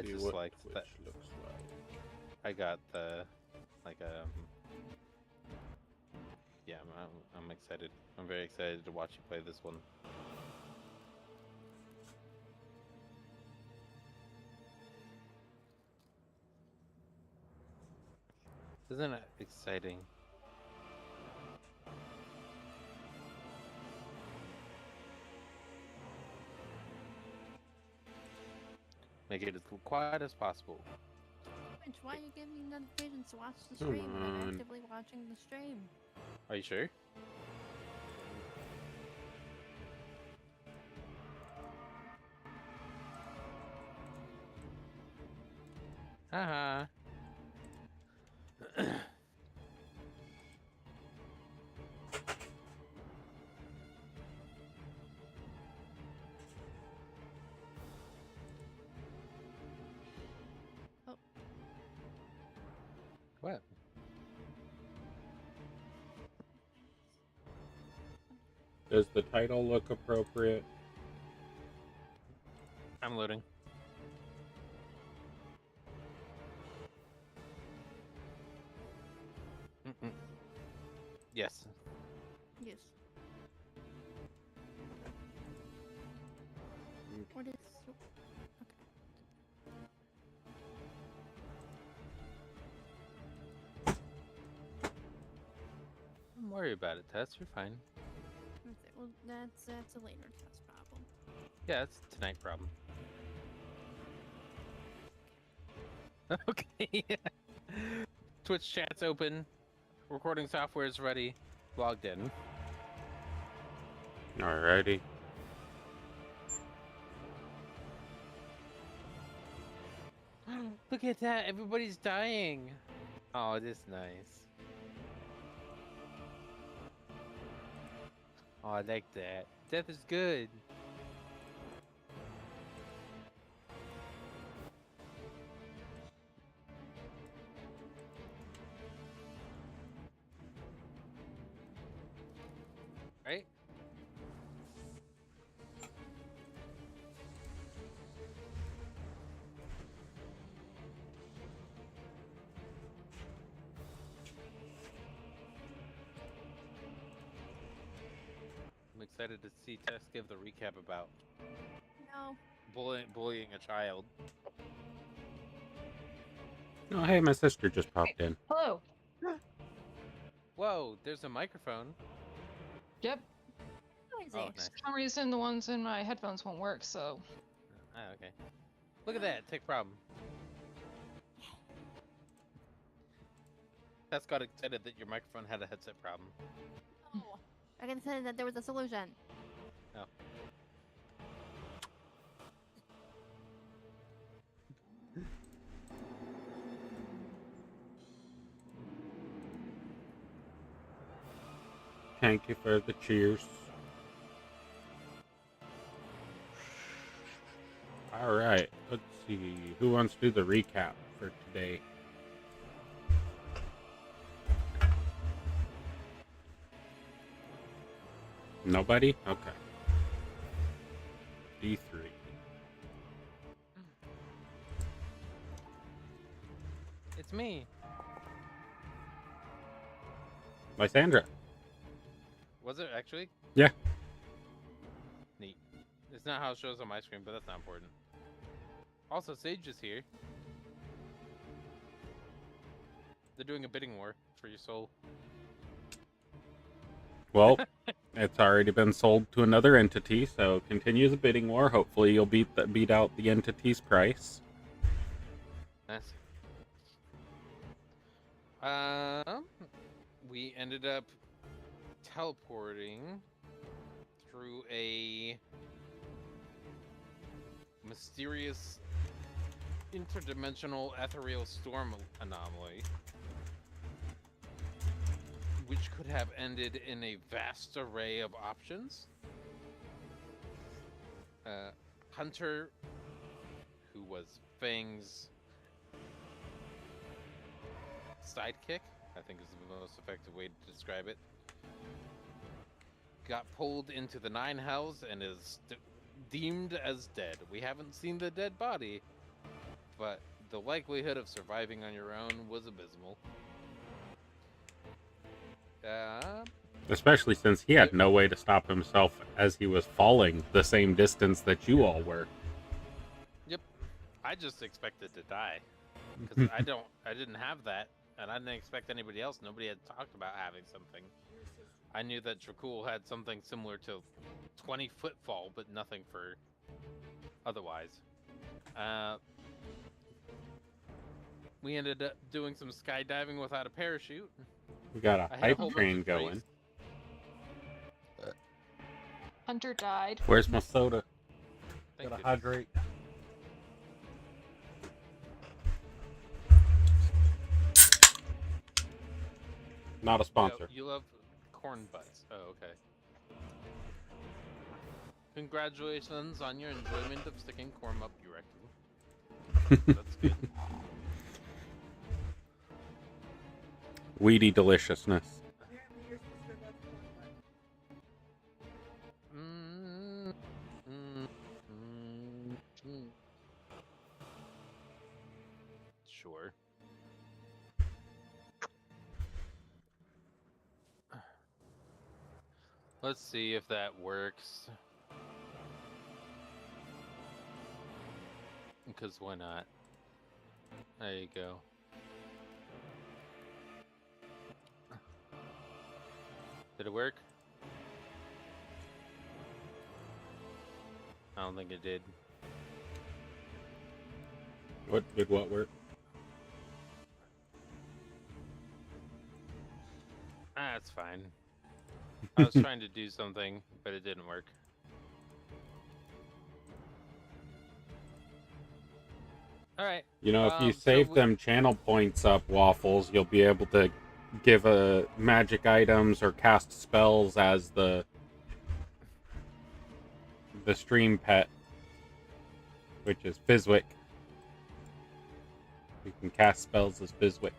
I see just what like Twitch that. looks like. I got the like yeah. I'm excited. I'm very excited to watch you play this one. Isn't it exciting? Make it as quiet as possible. Twitch, why are you giving me notifications to watch the Come stream when I'm on. actively watching the stream? Are you sure? Haha. Oh. What? Does the title look appropriate? I'm loading. Mm-mm. Yes. Yes. What is... Okay. Don't worry about it, Tess. You're fine. Okay, well, that's a later test problem. Yeah, it's a tonight problem. Okay. Twitch chat's open. Recording software is ready. Logged in. Alrighty. Look at that. Everybody's dying. Oh, it is nice. Oh, I like that. Death is good. Right? I'm excited to see Tess give the recap about No. bullying a child. Oh, hey, my sister just popped in. Hello. Whoa, there's a microphone. Yep. Noisy. Oh, For nice. some reason, the ones in my headphones won't work, so. Ah, okay. Look at that. Tech problem. Tess got excited that your microphone had a headset problem. Oh. I can say that there was a solution. Oh. Thank you for the cheers. Alright, let's see. Who wants to do the recap for today? Nobody? Okay. D3. It's me. Lysandra. Was it actually? Yeah. Neat. It's not how it shows on my screen, but that's not important. Also, Sage is here. They're doing a bidding war for your soul. Well, it's already been sold to another entity, so continue the bidding war. Hopefully you'll beat out the entity's price. Nice. We ended up teleporting through a mysterious interdimensional ethereal storm anomaly, which could have ended in a vast array of options. Hunter, who was Fang's sidekick, I think is the most effective way to describe it, got pulled into the Nine Hells and is deemed as dead. We haven't seen the dead body, but the likelihood of surviving on your own was abysmal. Especially since he had no way to stop himself as he was falling the same distance that you all were. Yep. I just expected to die. Because I didn't have that, and I didn't expect anybody else. Nobody had talked about having something. I knew that Dracul had something similar to 20-foot fall, but nothing for otherwise. We ended up doing some skydiving without a parachute. We got a I had a hype whole bunch train of going. Hunter died. Where's my soda? Thank Gotta you. hydrate. Not a sponsor. You love corn butts. Oh, okay. Congratulations on your enjoyment of sticking corn up your rectum. That's good. Weedy deliciousness. Mm, mm, mm, mm. Sure. Let's see if that works. Because why not? There you go. Did it work? I don't think it did. What did what work? Ah, it's fine. I was trying to do something, but it didn't work. Alright. You know, if you so save we- them channel points up, Waffles, you'll be able to give magic items or cast spells as the stream pet, which is Fizwick. You can cast spells as Fizwick.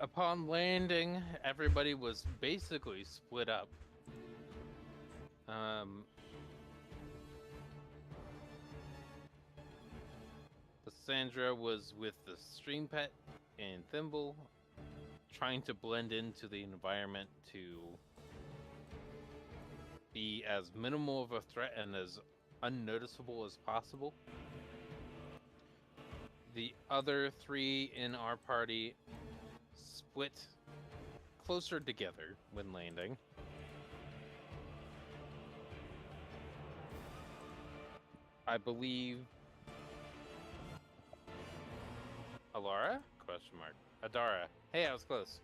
Upon landing, everybody was basically split up. Cassandra was with the stream pet and Thimble, trying to blend into the environment to be as minimal of a threat and as unnoticeable as possible. The other three in our party split closer together when landing. I believe Alara? Question mark. Adara. Hey, I was close.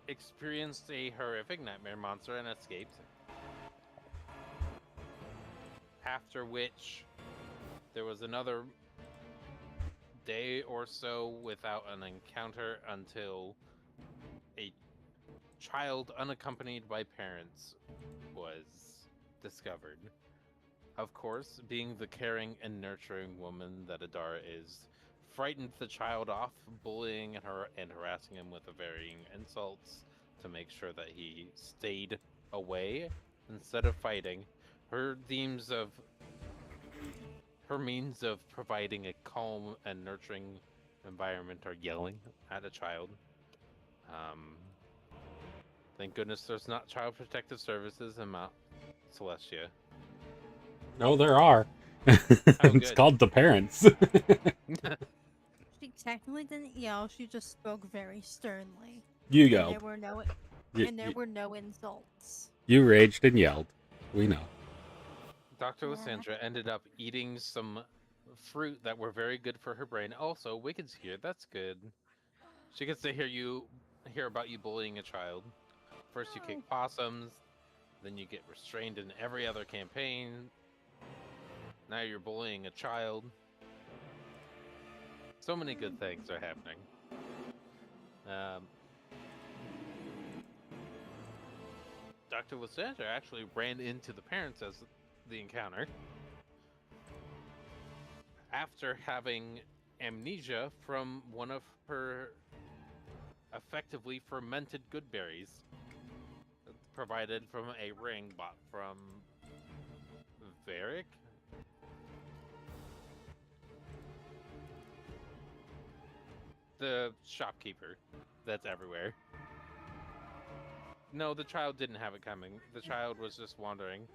Experienced a horrific nightmare monster and escaped. After which, there was another day or so without an encounter until a child unaccompanied by parents was discovered. Of course, being the caring and nurturing woman that Adara is, frightened the child off, bullying her and harassing him with varying insults to make sure that he stayed away instead of fighting. Her means of providing a calm and nurturing environment are yelling at a child. Thank goodness there's not Child Protective Services in Mount Celestia. No, there are. Oh, It's good. called the parents. She technically didn't yell. She just spoke very sternly. You And yelled. there were no You, and there were no insults. you raged and yelled. We know. Dr. Yeah. Lysandra ended up eating some fruit that were very good for her brain. Also, Wicked's here. That's good. She gets to hear about you bullying a child. First you kick possums, then you get restrained in every other campaign. Now you're bullying a child. So many good things are happening. Dr. Lysandra actually ran into the parents as the encounter. After having amnesia from one of her effectively fermented good berries. provided from a ring bought from Varric. The shopkeeper that's everywhere. No, the child didn't have it coming. The child was just wandering.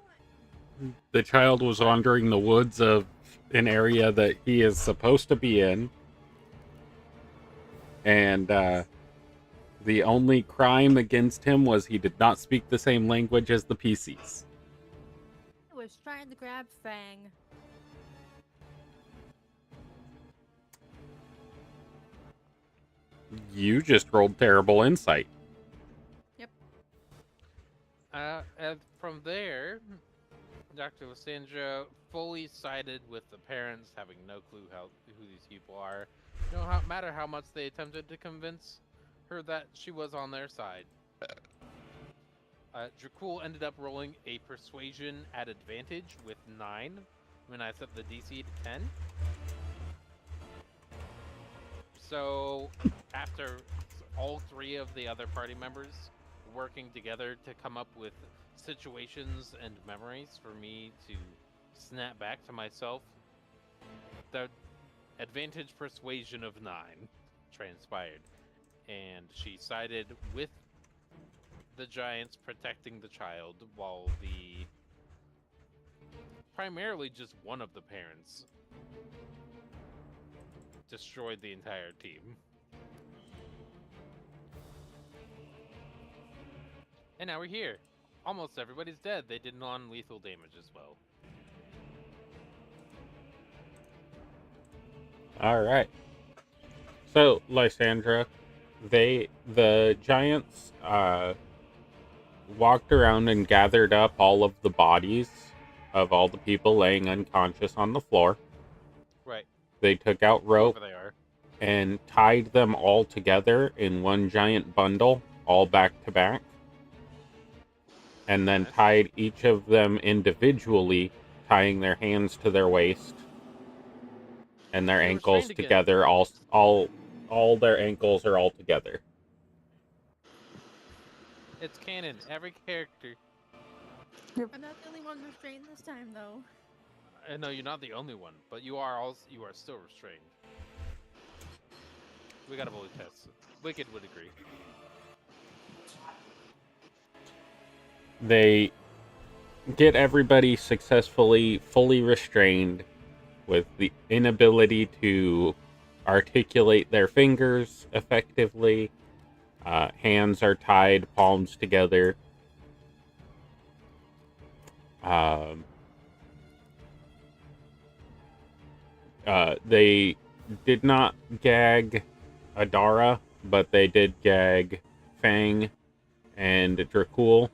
The child was wandering the woods of an area that he is supposed to be in. And the only crime against him was he did not speak the same language as the PCs. I was trying to grab Fang. You just rolled terrible insight. And from there, Dr. Lysandra fully sided with the parents, having no clue who these people are. No matter how much they attempted to convince her that she was on their side. Dracul ended up rolling a persuasion at advantage with 9 when I set the DC to 10. So, after all 3 of the other party members working together to come up with situations and memories for me to snap back to myself, the advantage persuasion of 9 transpired, and she sided with the giants protecting the child, while primarily just one of the parents destroyed the entire team. And now we're here. Almost everybody's dead. They did non-lethal damage as well. All right. So, Lysandra, the giants walked around and gathered up all of the bodies of all the people laying unconscious on the floor. Right. They took out rope Whoever they are. and tied them all together in one giant bundle, all back to back. And then Nice. tied each of them individually, tying their hands to their waist and their They were ankles strained again. together. All their ankles are all together. It's canon. Every character. I'm not the only one restrained this time, though. No, you're not the only one, but you are still restrained. We got a bully test. Wicked would agree. They get everybody successfully fully restrained with the inability to articulate their fingers effectively. Hands are tied, palms together. They did not gag Adara, but they did gag Fang and Dracul.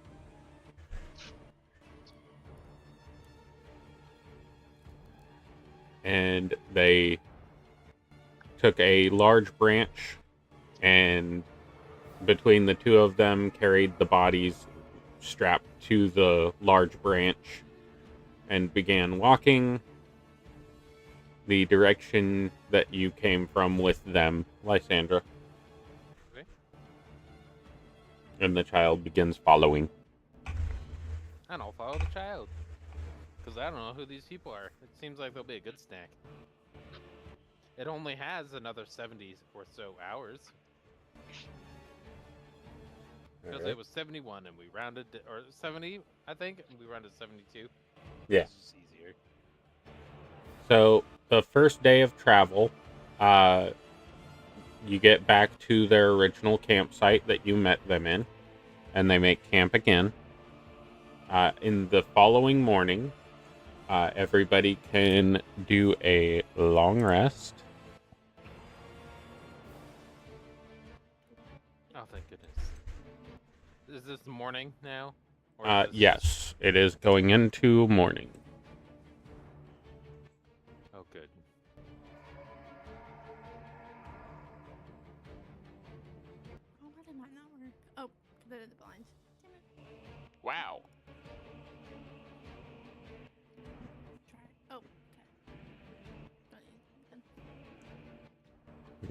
And they took a large branch and between the two of them carried the bodies strapped to the large branch and began walking the direction that you came from with them, Lysandra. Okay. And the child begins following. And I'll follow the child. Because I don't know who these people are. It seems like they'll be a good snack. It only has another 70 or so hours. Because it was 71 and we rounded, or 70, I think, and we rounded 72. Yeah. It's just easier. So the first day of travel, you get back to their original campsite that you met them in, and they make camp again. In the following morning, everybody can do a long rest. Oh, thank goodness. Is this morning now? Or is this- Yes, it is going into morning. Oh, good. Oh, why did mine not work? Oh, completed the blind. Damn it. Wow. Try it. Oh, okay.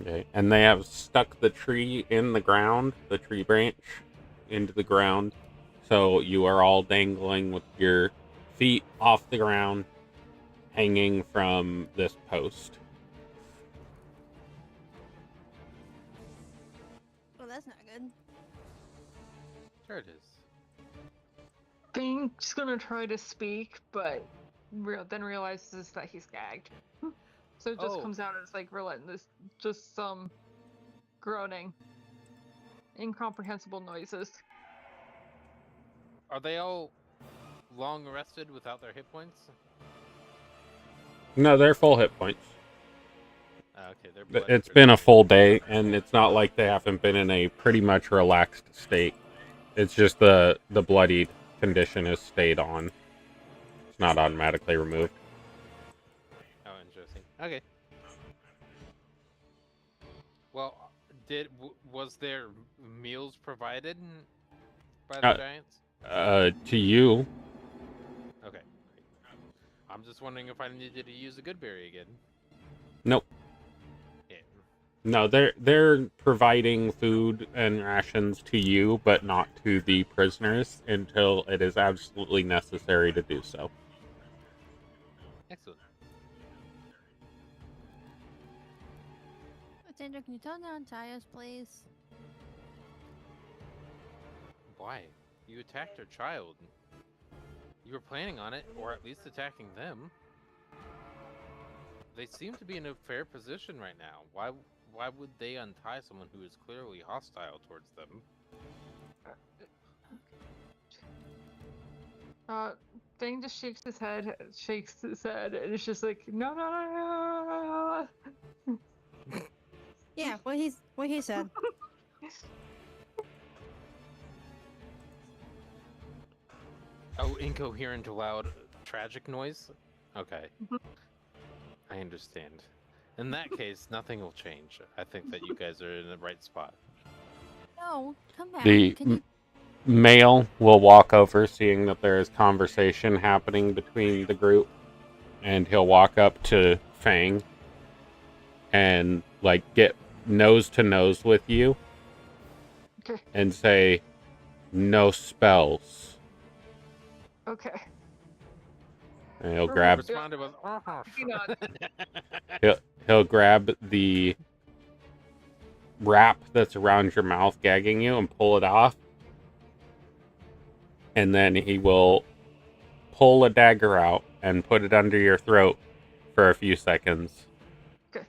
Okay, and they have stuck the tree in the ground, the tree branch into the ground, So you are all dangling with your feet off the ground, hanging from this post. Well, that's not good. Sure it is. Bing's gonna try to speak, but then realizes that he's gagged. So it just Oh. comes out as like relentless, just some groaning, incomprehensible noises. Are they all long rested without their hit points? No, they're full hit points. Okay, they're bloody It's pretty been a good. full day, and it's not like they haven't been in a pretty much relaxed state. It's just the bloodied condition has stayed on. It's not automatically removed. Oh, interesting. Okay. Well, was there meals provided by the giants? To you, Okay. Great. I'm just wondering if I needed to use a good berry again. nope. Yeah. No, they're providing food and rations to you, but not to the prisoners until it is absolutely necessary to do so. Excellent. Sandra, can you tone down tires, please? Why? You attacked her child. You were planning on it, or at least attacking them. They seem to be in a fair position right now. Why would they untie someone who is clearly hostile towards them? Bing just shakes his head, and it's just like, no, no, no, no. Yeah, what he said. Oh, incoherent, loud, tragic noise? Okay. I understand. In that case, nothing will change. I think that you guys are in the right spot. No, come back. The Can you... male will walk over, seeing that there is conversation happening between the group, and he'll walk up to Fang and like get nose to nose with you Okay. and say, "No spells." Okay. And he'll grab Responded with, He nods. he'll grab the wrap that's around your mouth, gagging you, and pull it off. And then he will pull a dagger out and put it under your throat for a few seconds. Okay.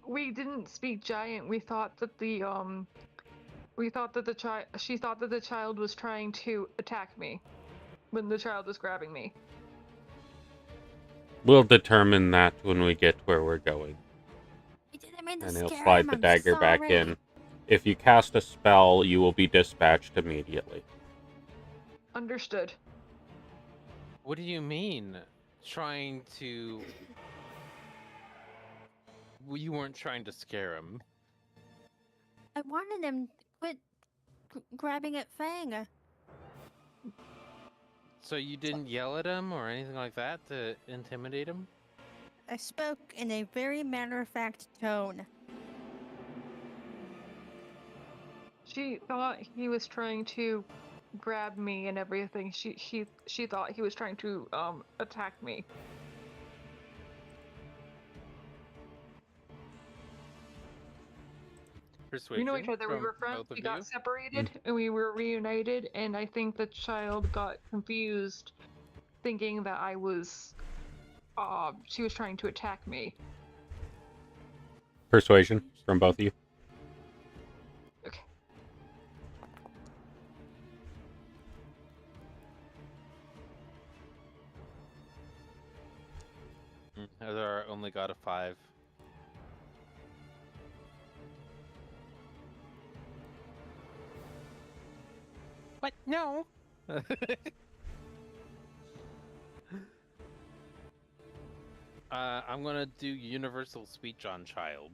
We didn't speak giant. We thought that the she thought that the child was trying to attack me when the child was grabbing me. We'll determine that when we get where we're going. I didn't mean to And he'll scare slide him, the I'm dagger back sorry. in. If you cast a spell, you will be dispatched immediately. Understood. what do you mean? Trying to... Well, you weren't trying to scare him. I wanted him to quit grabbing at Fang. So you didn't yell at him or anything like that to intimidate him? I spoke in a very matter-of-fact tone. She thought he was trying to grab me and everything. She thought he was trying to attack me. Persuasion. We know each other. We from were friends. both of We got you? separated, and we were reunited. And I think the child got confused, thinking that I was, she was trying to attack me. Persuasion from both of you. Okay. Heather only got a 5. What? No. I'm gonna do universal speech on child.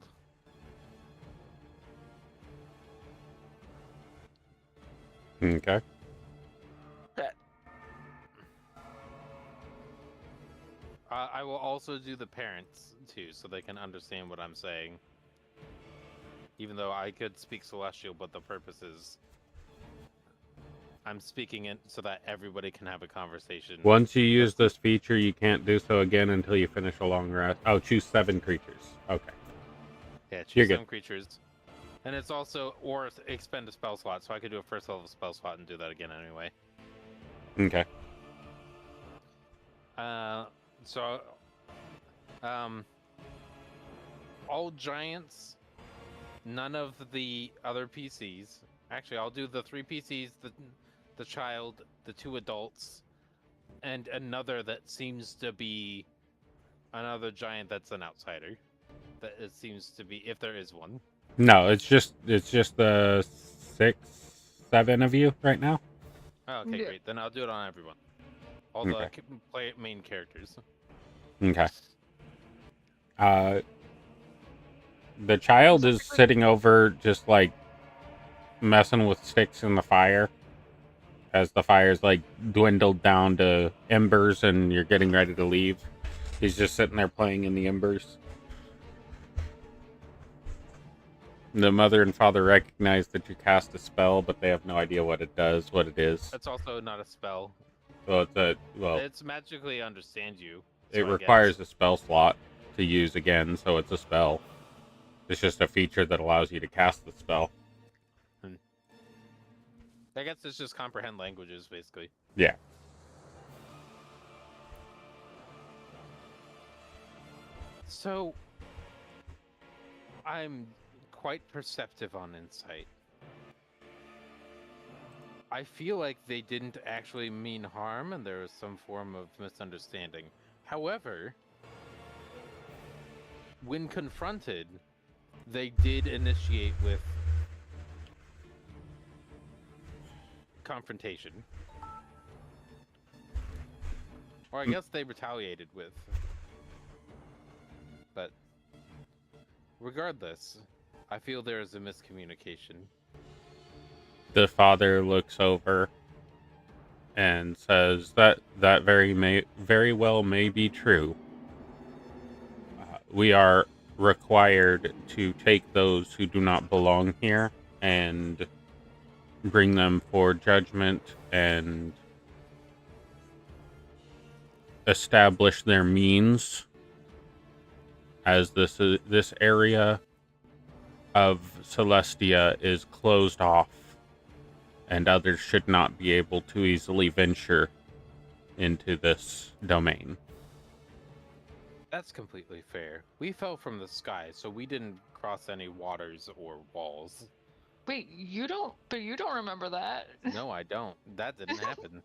Okay. I will also do the parents too, so they can understand what I'm saying. Even though I could speak Celestial, but the purpose is I'm speaking it so that everybody can have a conversation. Once you use That's- this feature, you can't do so again until you finish a long rest. Oh, choose 7 creatures. Okay. Yeah, You're choose good. some creatures. And it's also, or expend a spell slot, so I could do a first level spell slot and do that again anyway. Okay. So, all giants, none of the other PCs. Actually, I'll do the 3 PCs, the child, the 2 adults, and another that seems to be another giant that's an outsider. That it seems to be, if there is one. No, it's just the 6, 7 of you right now. Oh, okay, Yeah. great. Then I'll do it on everyone. All Okay. the main characters. Okay. The child is sitting over just like messing with sticks in the fire as the fire's like dwindled down to embers and you're getting ready to leave. He's just sitting there playing in the embers. The mother and father recognize that you cast a spell, but they have no idea what it does, what it is. That's also not a spell. So It's magically understand you. it so I requires guess. a spell slot to use again, so it's a spell. It's just a feature that allows you to cast the spell. I guess it's just comprehend languages, basically. Yeah. So, I'm quite perceptive on insight. I feel like they didn't actually mean harm and there was some form of misunderstanding. However, when confronted, they did initiate with confrontation. Or I guess they retaliated with. But regardless, I feel there is a miscommunication. The father looks over and says that very well may be true. We are required to take those who do not belong here and bring them for judgment and establish their means, as this area of Celestia is closed off and others should not be able to easily venture into this domain. That's completely fair. We fell from the sky, so we didn't cross any waters or walls. Wait, you don't remember that? No, I don't. That didn't happen.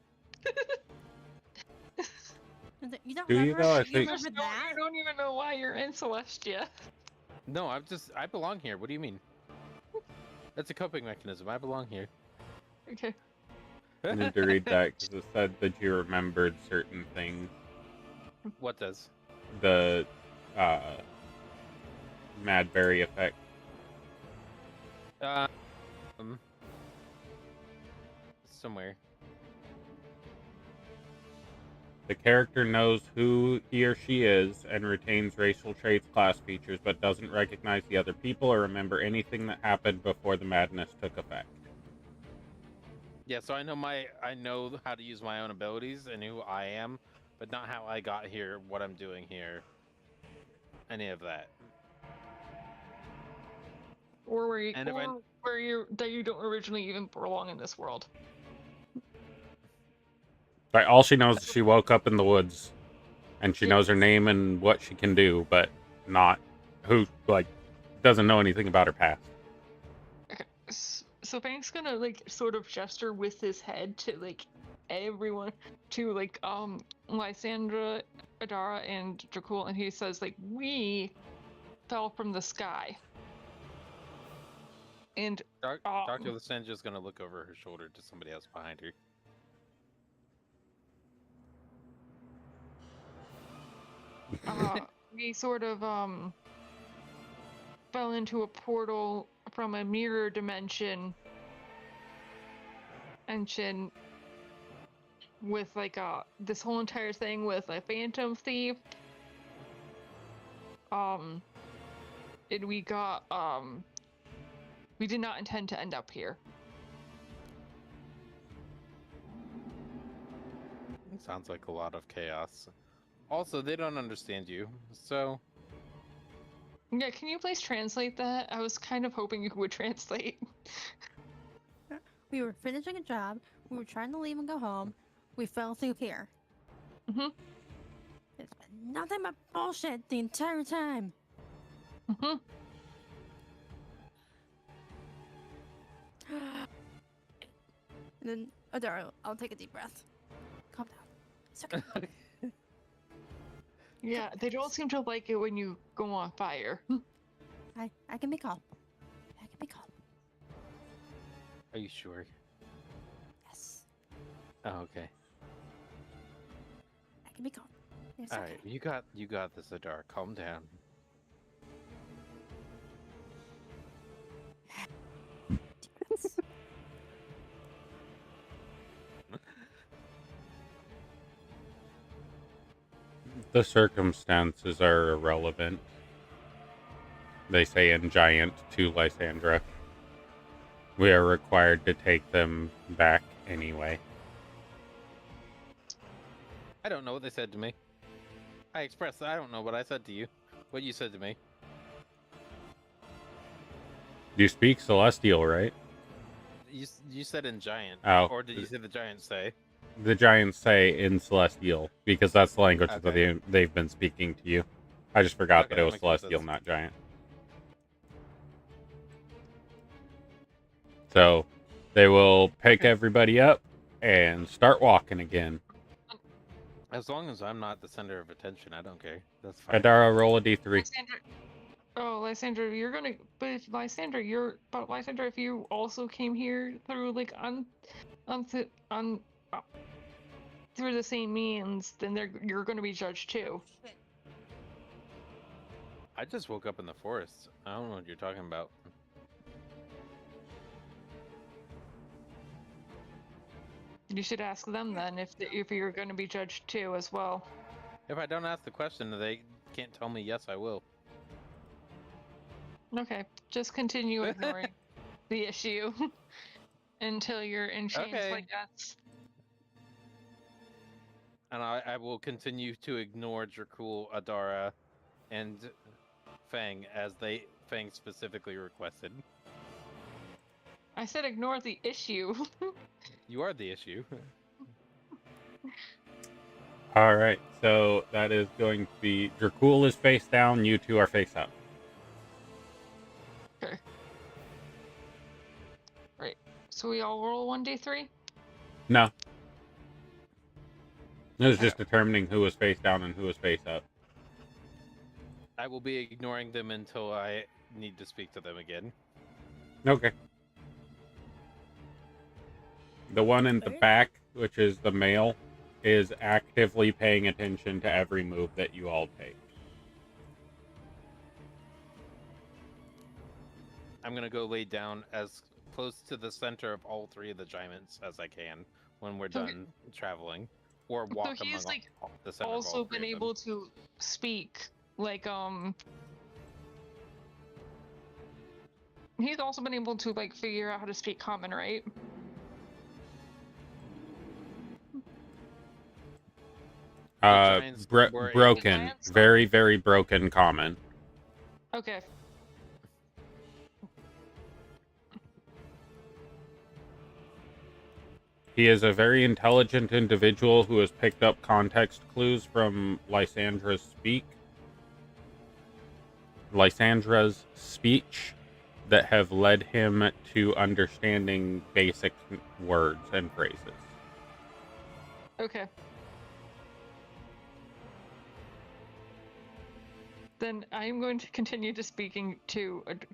You don't Do you, remember? though? I You think- remember that? You don't even know why you're in Celestia. No, I belong here. What do you mean? That's a coping mechanism. I belong here. Okay. I need to read that because it said that you remembered certain things. What does? The Madberry effect. Somewhere. The character knows who he or she is and retains racial traits, class features, but doesn't recognize the other people or remember anything that happened before the madness took effect. Yeah, so I know how to use my own abilities and who I am, but not how I got here, what I'm doing here, any of that. Or where you, And if I- that you don't originally even belong in this world. But all she knows is she woke up in the woods, and she Yeah. knows her name and what she can do, but not doesn't know anything about her past. Okay. So Fank's gonna sort of gesture with his head to everyone, to Lysandra, Adara, and Dracul, and he says we fell from the sky. And Dr. Lysandra's gonna look over her shoulder to somebody else behind her. we sort of fell into a portal from a mirror dimension engine with this whole entire thing with a phantom thief. And we got We did not intend to end up here. It sounds like a lot of chaos. Also, they don't understand you, so Yeah, can you please translate that? I was kind of hoping you would translate. We were finishing a job. We were trying to leave and go home. We fell through here. Mm-hmm. It's been nothing but bullshit the entire time. Mm-hmm. And then, Adara, I'll take a deep breath. Calm down. It's okay. Yeah, they don't seem to like it when you go on fire. I can be calm. I can be calm. are you sure? Yes. Oh, okay. I can be calm. It's All okay. right, you got this, Adar. Calm down. The circumstances are irrelevant, they say in Giant to Lysandra. We are required to take them back anyway. I don't know what they said to me. I expressed that I don't know what I said to you. What you said to me. You speak Celestial, right? You said in Giant. Oh. Or did you say the Giant say? The Giants say in Celestial, because that's the language that Okay. they've been speaking to you. I just forgot Okay, that it that was makes more Celestial, sense. not Giant. So, they will pick Okay. everybody up and start walking again. As long as I'm not the center of attention, I don't care. That's fine. Adara, roll a d3. Lysandra, Lysandra, Lysandra, if you also came here through like through the same means, then you're gonna be judged too. Shit. I just woke up in the forest. I don't know what you're talking about. You should ask them then if you're gonna be judged too as well. If I don't ask the question, they can't tell me yes, I will. Okay, just continue ignoring the issue until you're in chains Okay. like us. And I will continue to ignore Dracul, Adara, and Fang as Fang specifically requested. I said ignore the issue. You are the issue. Alright, so that is going to be... Dracul is face down, you two are face up. Okay. Right. So we all roll 1d3? No. It was just determining who was face down and who was face up. I will be ignoring them until I need to speak to them again. Okay. The one in the back, which is the male, is actively paying attention to every move that you all take. I'm gonna go lay down as close to the center of all three of the giants as I can when we're So done traveling, or walk so he's among like the center of also all been three of them. able to speak like he's also been able to like figure out how to speak common, right? giants were able- Broken. Giants? Very, very broken common. Okay. He is a very intelligent individual who has picked up context clues from Lysandra's speech that have led him to understanding basic words and phrases. Okay. Then I'm going to continue to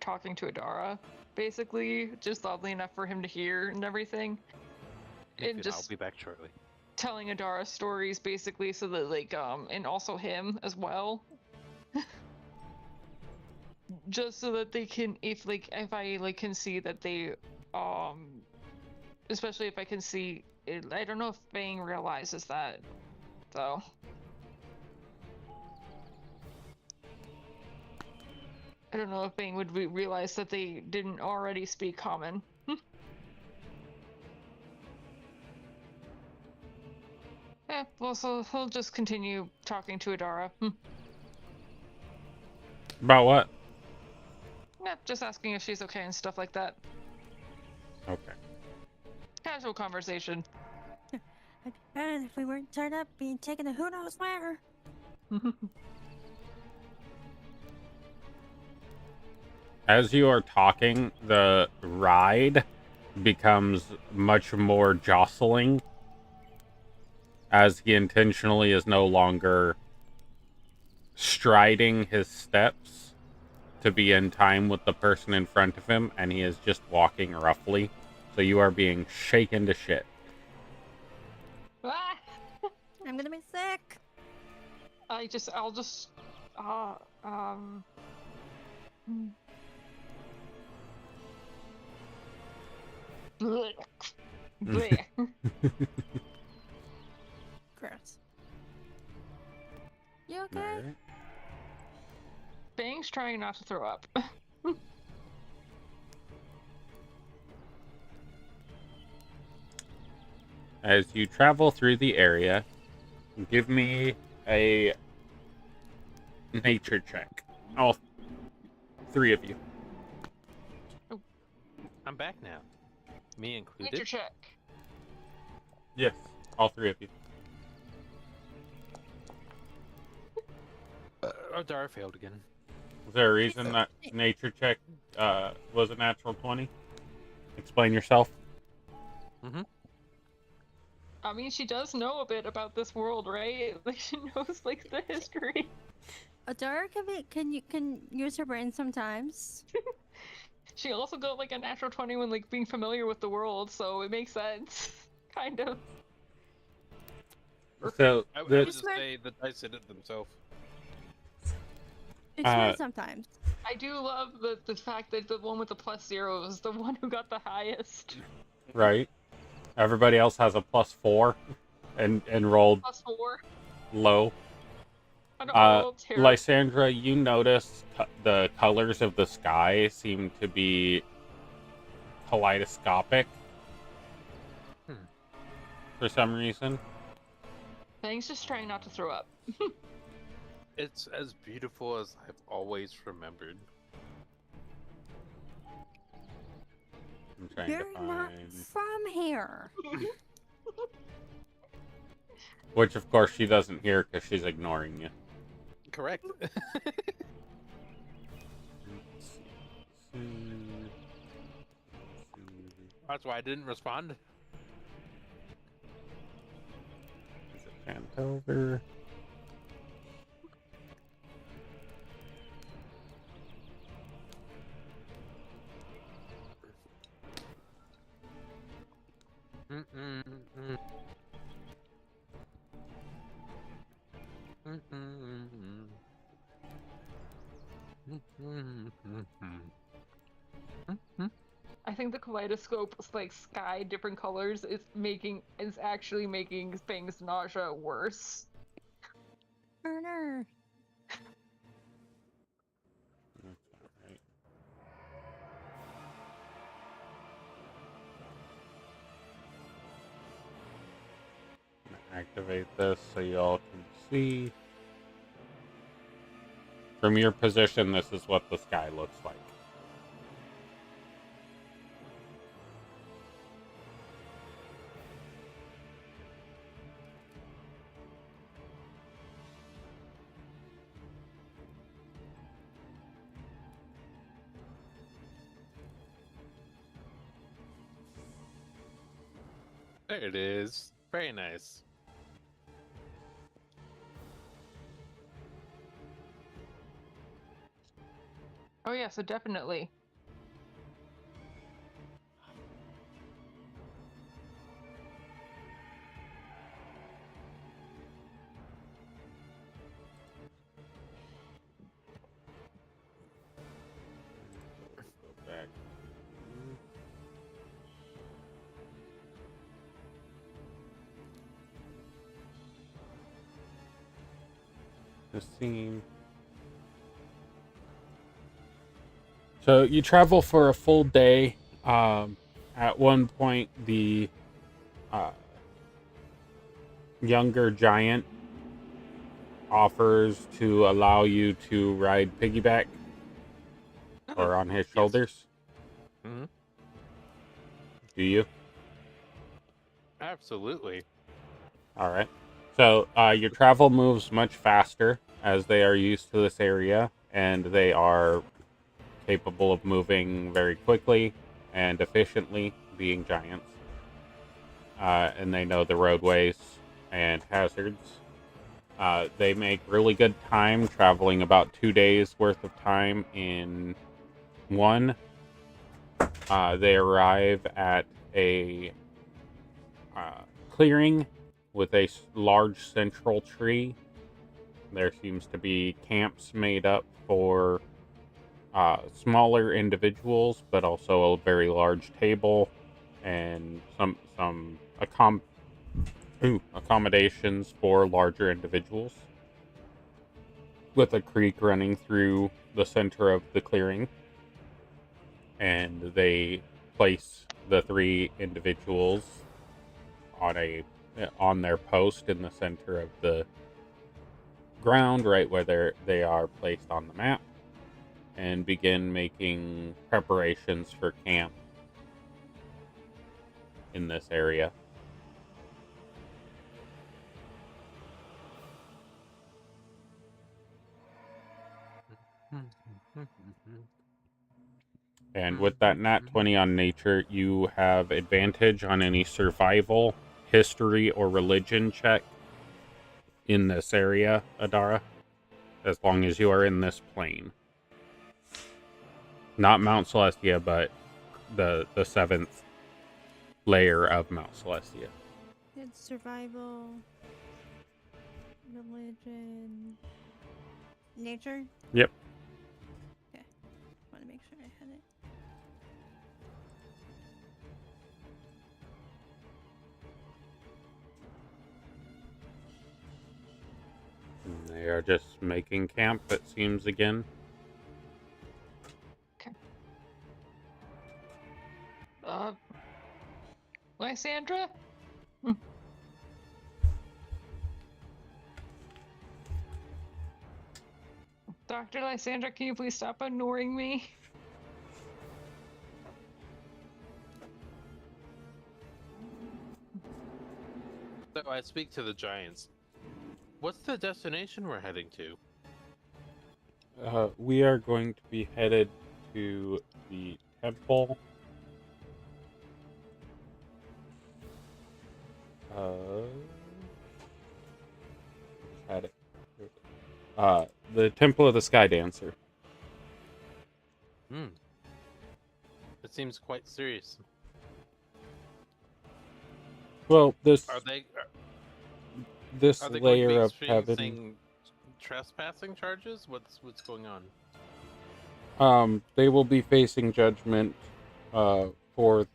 talking to Adara, basically, just loudly enough for him to hear and everything. Good, And I'll just be back shortly. telling Adara stories, basically, so that like and also him as well. Just so that they can, if I like can see that they especially if I can see it, I don't know if Fang realizes that though. I don't know if Bane would realize that they didn't already speak common. Yeah, well, so he'll just continue talking to Adara. About what? Yeah, just asking if she's okay and stuff like that. Okay. Casual conversation. I'd be better if we weren't tied up being taken to who knows where. As you are talking, the ride becomes much more jostling, as he intentionally is no longer striding his steps to be in time with the person in front of him, and he is just walking roughly. So you are being shaken to shit. Ah! I'm gonna be sick. I'll just, hmm. Blech. Blech. Gross. You okay? Alright. Bang's trying not to throw up. As you travel through the area, give me a nature check. All three of you. I'm back now. Me Nature included. check. Yes, all three of you. Adara failed again. Was there a reason that nature check was a natural 20? Explain yourself. I mean, she does know a bit about this world, right? Like, she knows, like, the history. Adara can use her brain sometimes. She also got, like, a natural 20 when, like, being familiar with the world, so it makes sense. Kind of. So I would the, just say the dice did it themselves. It's smart sometimes. I do love the fact that the one with the +0 is the one who got the highest. right. Everybody else has a +4 and rolled +4. low. I don't know, terrible. Lysandra, you notice the colors of the sky seem to be kaleidoscopic for some reason. Bang's just trying not to throw up. It's as beautiful as I've always remembered. I'm trying You're to not find... from here. Which, of course, she doesn't hear because she's ignoring you. Correct. That's why I didn't respond. Is it Fantover? I think the kaleidoscope's like sky, different colors, is actually making Bang's nausea worse. Turner. That's not right. I'm gonna activate this so y'all can see. From your position, this is what the sky looks like. There it is. Very nice. Oh yeah, so definitely. Go back. The scene. So you travel for a full day. At one point, the uh, younger giant offers to allow you to ride piggyback or on his Yes. shoulders. Hmm. Do you? Absolutely. All right. So your travel moves much faster as they are used to this area, and they are capable of moving very quickly and efficiently, being giants. And they know the roadways and hazards. They make really good time, traveling about 2 days worth of time in one. They arrive at a clearing with a large central tree. There seems to be camps made up for smaller individuals, but also a very large table and some accommodations for larger individuals, with a creek running through the center of the clearing. And they place the three individuals on their post in the center of the ground, right where they are placed on the map, and begin making preparations for camp in this area. And with that nat 20 on nature, you have advantage on any survival, history, or religion check in this area, Adara, as long as you are in this plane. Not Mount Celestia, but the seventh layer of Mount Celestia. It's survival, religion, nature. Yep. Okay. Want to make sure I had it. And they are just making camp, it seems, again. Lysandra? Dr. Lysandra, can you please stop ignoring me? So I speak to the giants. What's the destination we're heading to? We are going to be headed to the temple. Had it. The Temple of the Sky Dancer. It seems quite serious. Well, this Are they going to layer be of heaven. experiencing trespassing charges? What's going on? They will be facing judgment for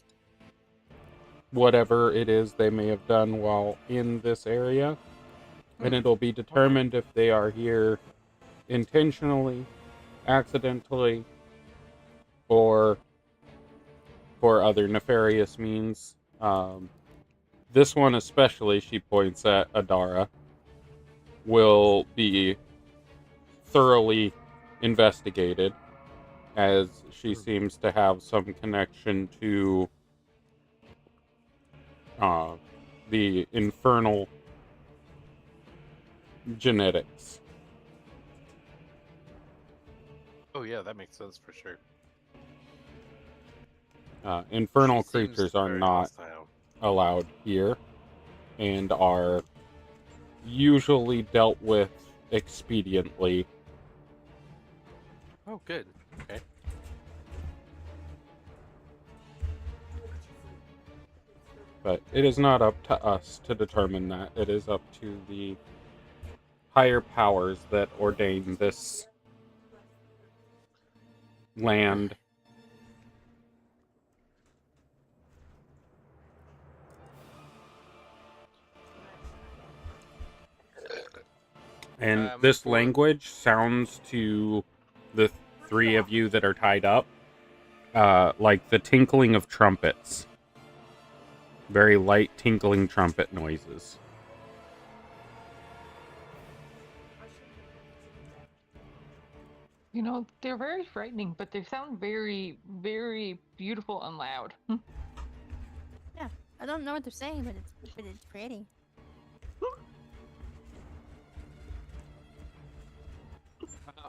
whatever it is they may have done while in this area. And it'll be determined if they are here intentionally, accidentally, or for other nefarious means. This one especially, she points at Adara, will be thoroughly investigated, as she seems to have some connection to the infernal genetics. Oh yeah, that makes sense for sure. Infernal She seems creatures are very not hostile. allowed here, and are usually dealt with expediently. Oh, good. Okay. But it is not up to us to determine that. It is up to the higher powers that ordain this land. And this language sounds to the three of you that are tied up like the tinkling of trumpets. Very light tinkling trumpet noises. You know, they're very frightening, but they sound very, very beautiful and loud. Yeah, I don't know what they're saying, but it's pretty.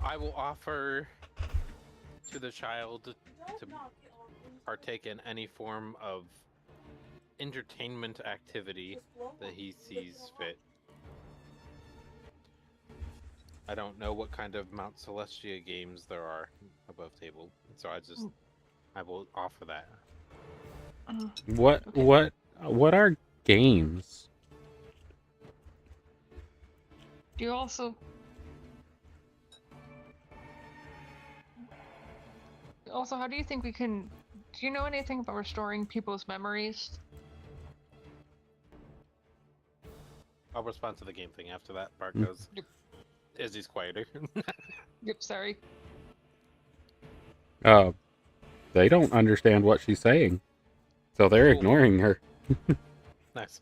I will offer to the child to partake in any form of entertainment activity that he sees fit. I don't know what kind of Mount Celestia games there are above table, so I will offer that. What are games? Do you also how do you think we can? Do you know anything about restoring people's memories? I'll respond to the game thing after that part goes. Izzy's quieter. Yep, sorry. They don't understand what she's saying, so they're Cool. ignoring her. Nice.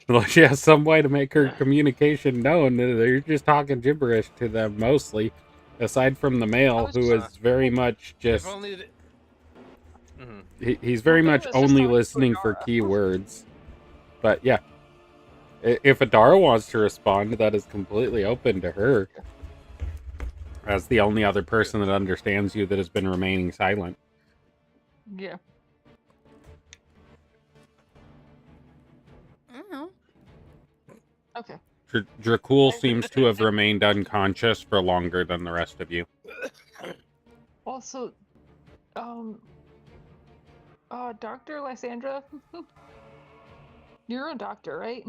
Unless she has some way to make her communication known, they're just talking gibberish to them mostly. Aside from the male, who is very much just... If only he's very much Well, Ben was just only talking to listening for Adara. keywords. But yeah, if Adara wants to respond, that is completely open to her. As the only other person that understands you that has been remaining silent. Yeah. I don't know. Okay. Dracul seems to have remained unconscious for longer than the rest of you. Also, Dr. Lysandra, you're a doctor, right?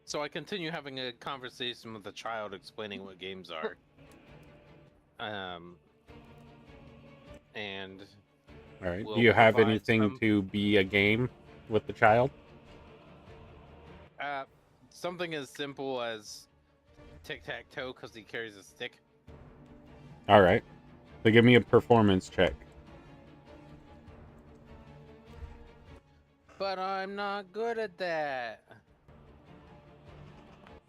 So I continue having a conversation with the child explaining what games are. And All right. we'll Do you have provide anything some- to be a game with the child? something as simple as tic-tac-toe because he carries a stick. All right. So give me a performance check. But I'm not good at that.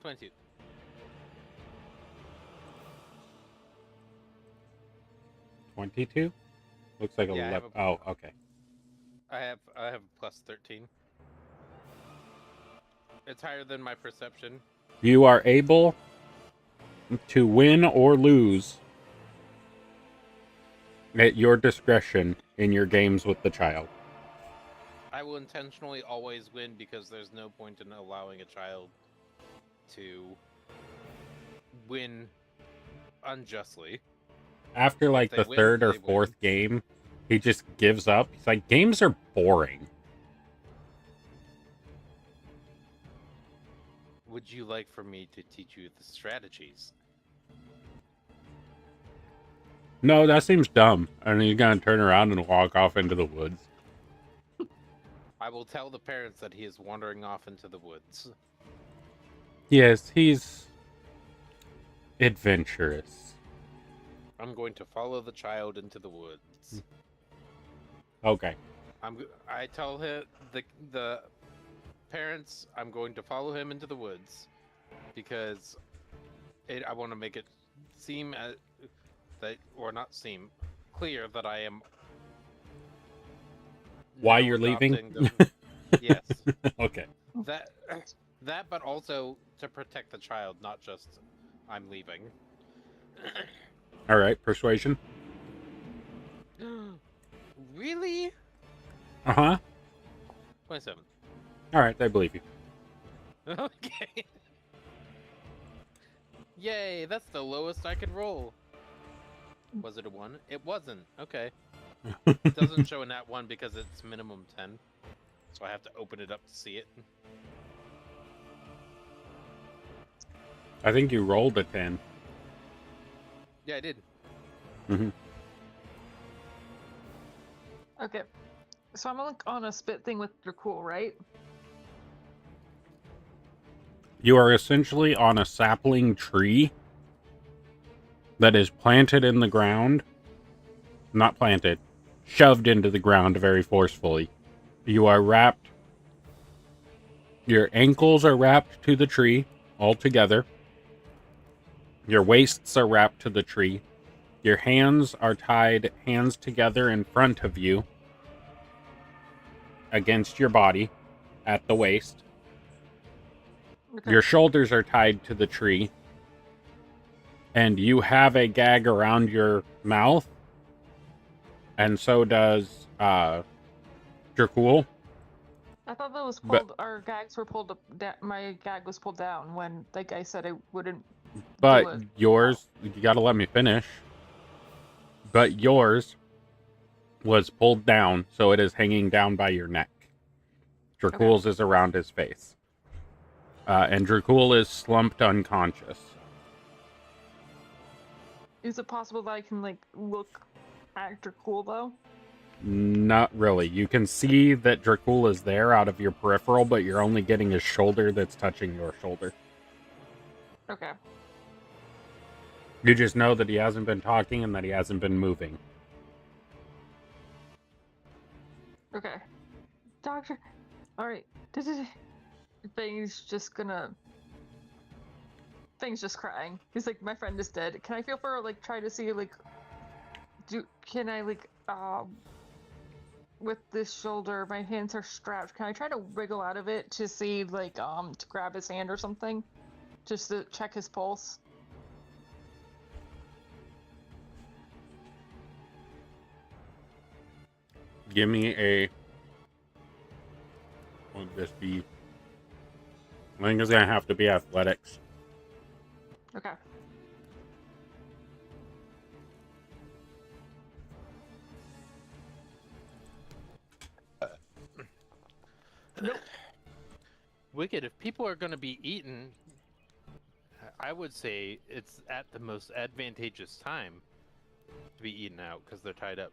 22. 22? Looks like Yeah, I have 11. Oh, okay. I have plus 13. It's higher than my perception. You are able to win or lose at your discretion in your games with the child. I will intentionally always win because there's no point in allowing a child to win unjustly. After like If the they win, third or they win. fourth game, he just gives up. He's like, games are boring. Would you like for me to teach you the strategies? No, that seems dumb. And he's gonna turn around and walk off into the woods. I will tell the parents that he is wandering off into the woods. Yes, he's adventurous. I'm going to follow the child into the woods. Okay. I tell him the parents I'm going to follow him into the woods because I want to make it seem clear that I am. Why now you're leaving? adopting yes. Okay. That, but also to protect the child, not just I'm leaving. All right. Persuasion. Really? Uh-huh. 27. All right. I believe you. Okay. Yay, that's the lowest I could roll. Was it a 1? It wasn't. Okay. It doesn't show a nat 1 because it's minimum 10. So I have to open it up to see it. I think you rolled a 10. Yeah, I did. Mm-hmm. Okay. So I'm like on a spit thing with Dracul, right? You are essentially on a sapling tree that is planted in the ground not planted, shoved into the ground very forcefully. You are wrapped. Your ankles are wrapped to the tree all together. Your waists are wrapped to the tree. Your hands are tied hands together in front of you against your body at the waist. Okay. Your shoulders are tied to the tree. And you have a gag around your mouth. And so does Dracul. I thought that was But- pulled. Our gags were pulled up. My gag was pulled down when the guy said I wouldn't. But do it. yours, you gotta let me finish. But yours was pulled down, so it is hanging down by your neck. Dracul's is around his face. And Dracul is slumped unconscious. Is it possible that I can like look at Dracul though? Not really. You can see that Dracul is there out of your peripheral, but you're only getting his shoulder that's touching your shoulder. Okay. You just know that he hasn't been talking and that he hasn't been moving. Okay. Doctor. All right. Thing's just gonna. Thing's just crying. He's like, my friend is dead. Can I feel for like try to see like. Can I like with this shoulder, my hands are strapped. Can I try to wriggle out of it to see like to grab his hand or something, just to check his pulse? Give me a. Won't this be? I think it's gonna have to be athletics. Okay. Nope. Wicked, if people are going to be eaten, I would say it's at the most advantageous time to be eaten out because they're tied up.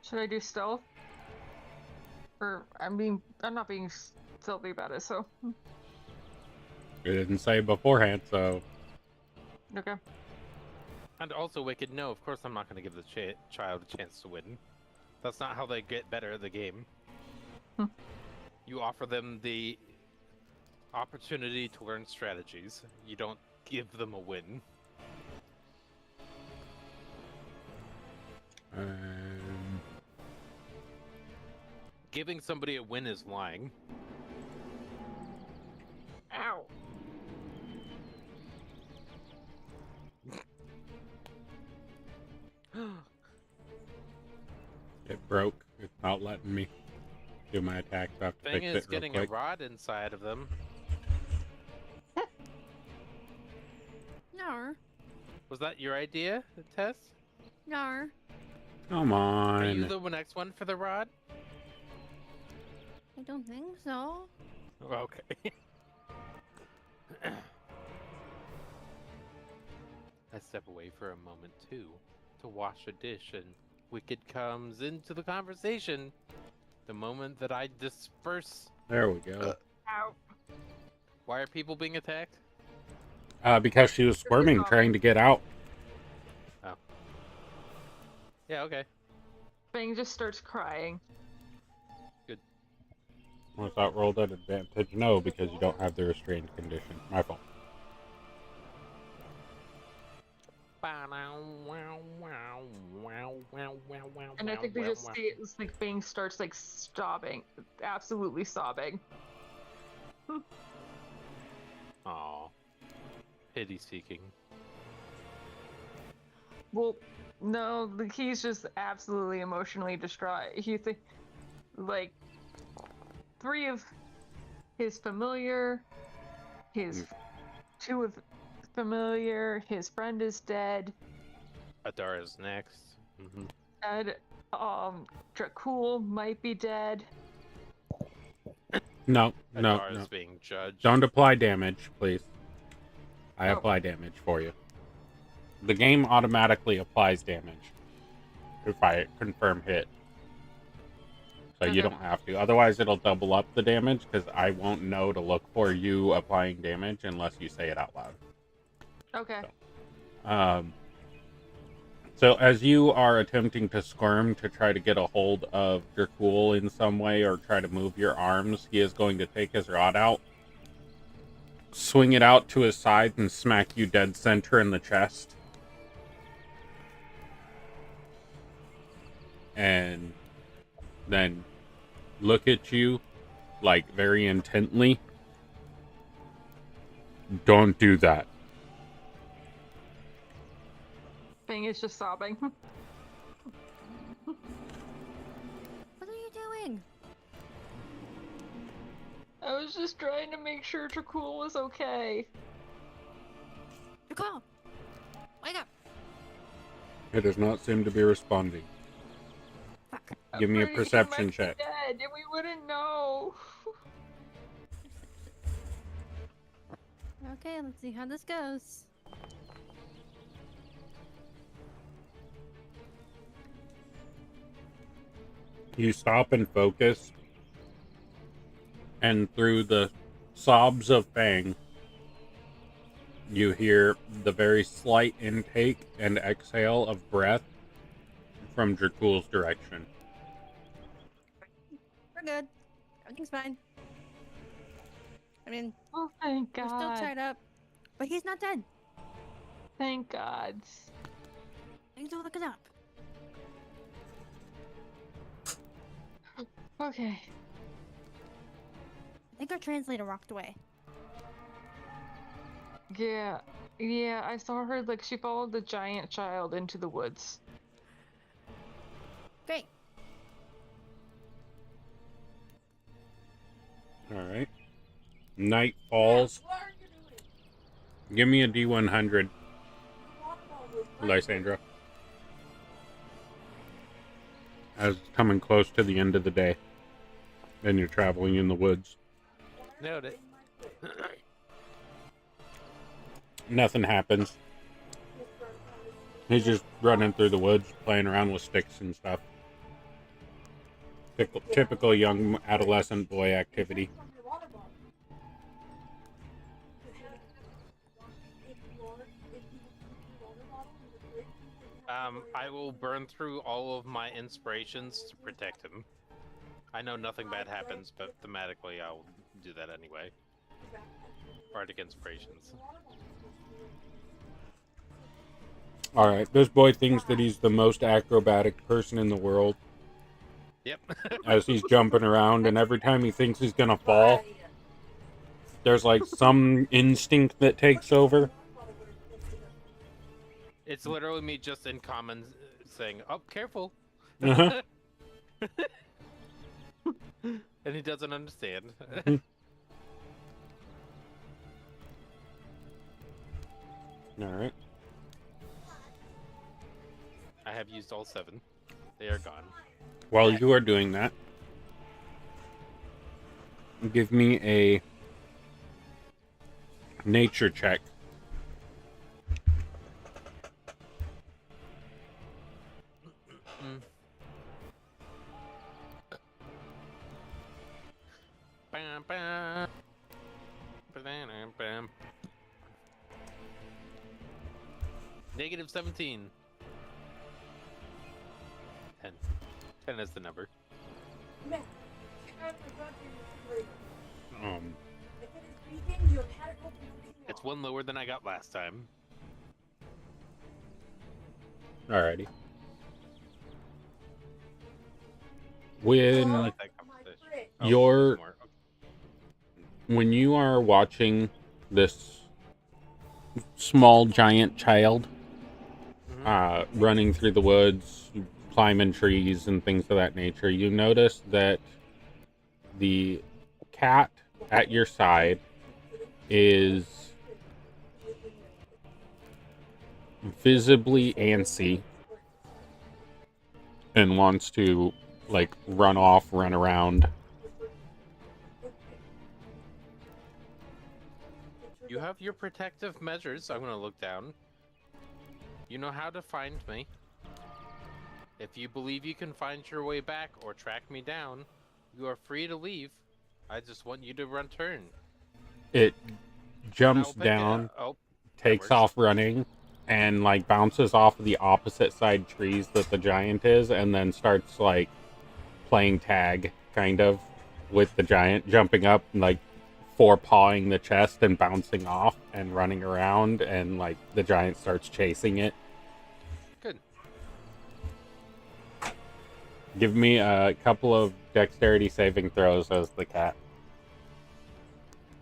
Should I do stealth? Or I'm not being stealthy about it, so You didn't say beforehand, so okay. And also, Wicked, no, of course I'm not going to give the child a chance to win. That's not how they get better at the game. You offer them the opportunity to learn strategies. You don't give them a win. Giving somebody a win is lying. Ow. it broke. It's not letting me do my attack. So I have to Thing fix is it real getting a quick. rod inside of them. No. Was that your idea, Tess? No. Come Are you on. the next one for the rod? I don't think so. Okay. I step away for a moment too, to wash a dish, and Wicked comes into the conversation. The moment that I disperse. There we go. Ow. Why are people being attacked? Because she was squirming, trying to get out. Yeah, okay. Bang just starts crying. Was that rolled at advantage? No, because you don't have the restrained condition. My fault. And I think they just see it as like Bang starts like sobbing, absolutely sobbing. Aw. Pity seeking. Well, no, like, he's just absolutely emotionally distraught. He like 3 of his familiar, his 2 of familiar, his friend is dead. Adara's next. And Dracul might be dead. No. Adara's being judged. Don't apply damage, please. I Oh. apply damage for you. The game automatically applies damage if I confirm hit. So you Okay. don't have to. Otherwise, it'll double up the damage because I won't know to look for you applying damage unless you say it out loud. Okay. So as you are attempting to squirm to try to get a hold of Dracul in some way or try to move your arms, he is going to take his rod out, swing it out to his side, and smack you dead center in the chest. And then look at you, like, very intently. Don't do that. Bang is just sobbing. What are you doing? I was just trying to make sure Dracul was okay. Nicole, wake up. It does not seem to be responding. Fuck. Give me a Pretty sure he perception might be check. dead, and we wouldn't know. Okay, let's see how this goes. You stop and focus, and through the sobs of Fang, you hear the very slight intake and exhale of breath from Dracul's direction. We're good. Everything's fine. I mean, Oh, thank we're still God. tied up, but he's not dead. Thank God. Things are looking up. Okay. I think our translator walked away. Yeah. Yeah, I saw her, like, she followed the giant child into the woods. Great. Alright. Night falls. Give me a D100, Lysandra. As it's coming close to the end of the day, and you're traveling in the woods. Nailed it. Nothing happens. He's just running through the woods, playing around with sticks and stuff. Typical young adolescent boy activity. I will burn through all of my inspirations to protect him. I know nothing bad happens, but thematically I'll do that anyway. Bardic inspirations. Alright, this boy thinks that he's the most acrobatic person in the world Yep. as he's jumping around, and every time he thinks he's gonna fall, there's like some instinct that takes over. It's literally me just in common saying, "Oh, careful," Uh-huh. and he doesn't understand. Alright. I have used all 7. They are gone. While you are doing that, give me a nature check. Bam, bam. Ba-da-dum, bam. Negative 17. 10. 10 is the number. It's 1 lower than I got last time. Alrighty. I When like that conversation. Oh, Your- there's more. Okay. when you are watching this small giant child running through the woods, climbing trees and things of that nature, you notice that the cat at your side is visibly antsy and wants to like run off, run around. You have your protective measures. I'm gonna look down. You know how to find me. If you believe you can find your way back or track me down, you are free to leave. I just want you to return. It And I jumps will pick it down, up. Oh, takes works. off running, and like bounces off of the opposite side trees that the giant is, and then starts like playing tag kind of with the giant, jumping up and like forepawing the chest and bouncing off and running around, and like the giant starts chasing it. Good. Give me a couple of dexterity saving throws as the cat.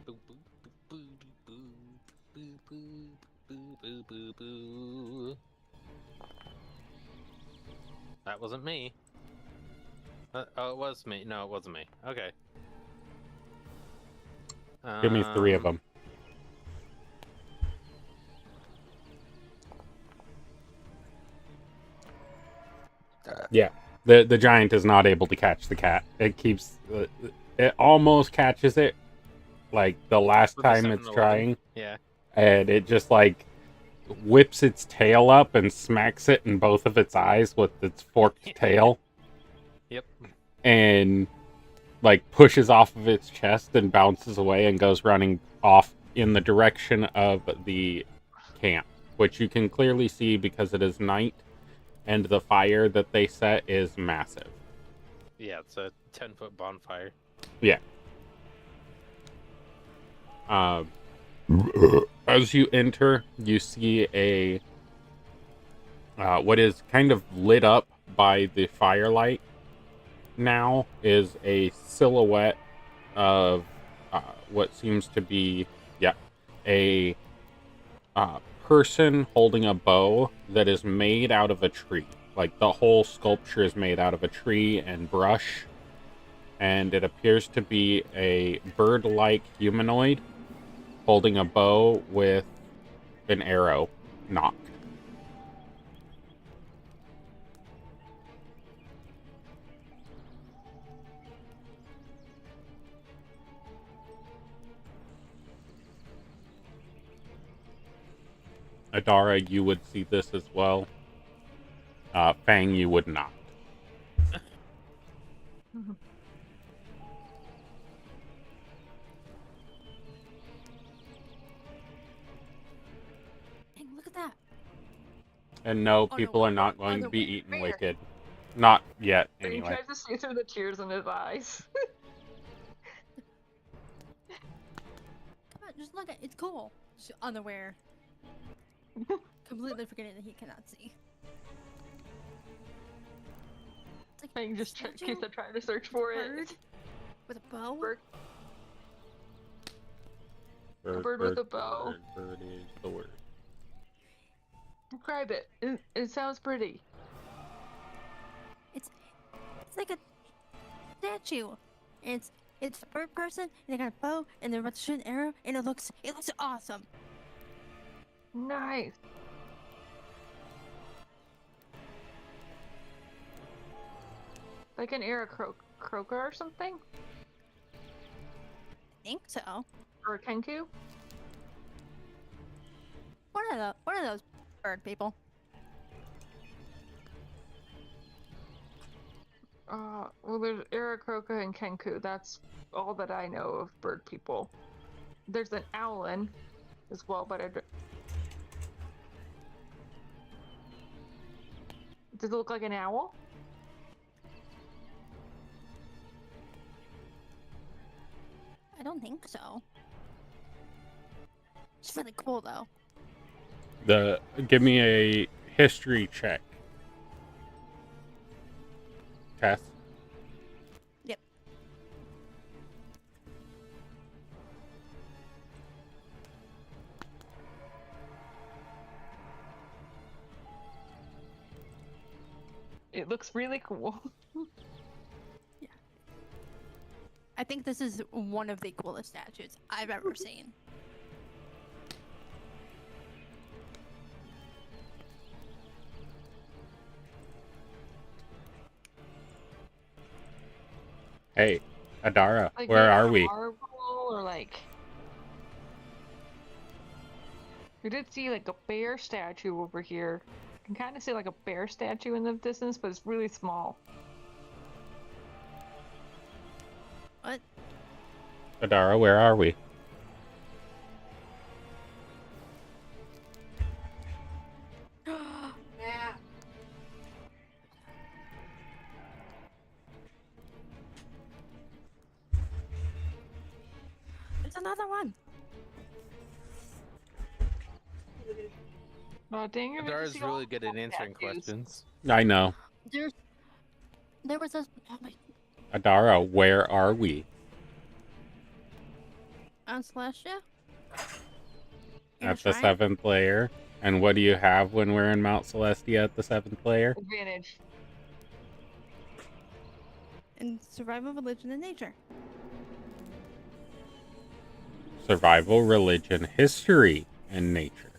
Boo, boo, boo, boo, boo, boo, boo, boo, boo, boo. That wasn't me. Oh, it was me. No, it wasn't me. Okay. Give me 3 of them. Yeah. The giant is not able to catch the cat. It keeps... it almost catches it, like, the last With the time it's 7-Eleven. trying. Yeah. And it just, like, whips its tail up and smacks it in both of its eyes with its forked tail. Yep. And, like, pushes off of its chest and bounces away and goes running off in the direction of the camp, which you can clearly see because it is night. And the fire that they set is massive. Yeah, it's a 10-foot bonfire. Yeah. As you enter, you see a what is kind of lit up by the firelight now is a silhouette of what seems to be, a person holding a bow that is made out of a tree. Like, the whole sculpture is made out of a tree and brush, and it appears to be a bird-like humanoid holding a bow with an arrow nock. Adara, you would see this as well. Fang, you would not. Dang, look at that. And no, no, people are not going to other be way. eaten Fair. wicked. Not yet, But he anyway. tries to see through the tears in his eyes. Come on, just look at it's cool. Just unaware. Completely forgetting that he cannot see. It's like Fang just statue, keeps trying to search for bird it. with a bow. Bird. A bird with a bow. Bird is the word. Describe it. It sounds pretty. It's like a statue. It's a bird person, and they got a bow, and they're about to shoot an arrow, and it looks awesome. Nice. Like an arrow croaker or something? I think so. Or a kenku? One of those bird people. Well, there's Aarakocra and Kenku. That's all that I know of bird people. There's an owlin as well, but does it look like an owl? I don't think so. It's really cool though. Give me a history check. Tess. Yep. It looks really cool. Yeah. I think this is one of the coolest statues I've ever seen. Hey, Adara, Like where made out are of we? Marble or like. We did see like a bear statue over here. You can kind of see like a bear statue in the distance, but it's really small. What? Adara, where are we? another one. Oh, dang, you're making Adara's me see all really the good at cool answering statues. questions. I know. There was this. Oh my. Adara, where are we? On Celestia. In a At the shrine? 7th layer. And what do you have when we're in Mount Celestia at the 7th layer? Advantage. In survival, religion, and nature. Survival, religion, history, and nature.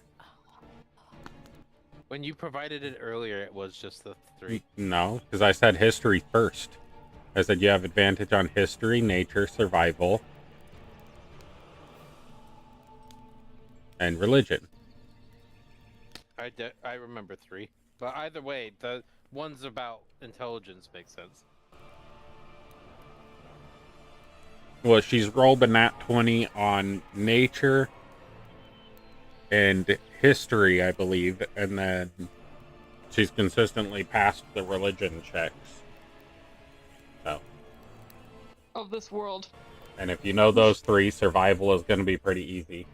When you provided it earlier, it was just the 3. No, because I said history first. I said you have advantage on history, nature, survival, and religion. I remember 3. But either way, the ones about intelligence make sense. Well, she's rolled a nat 20 on nature and history, I believe, and then she's consistently passed the religion checks. So, Of this world. and if you know those 3, survival is going to be pretty easy.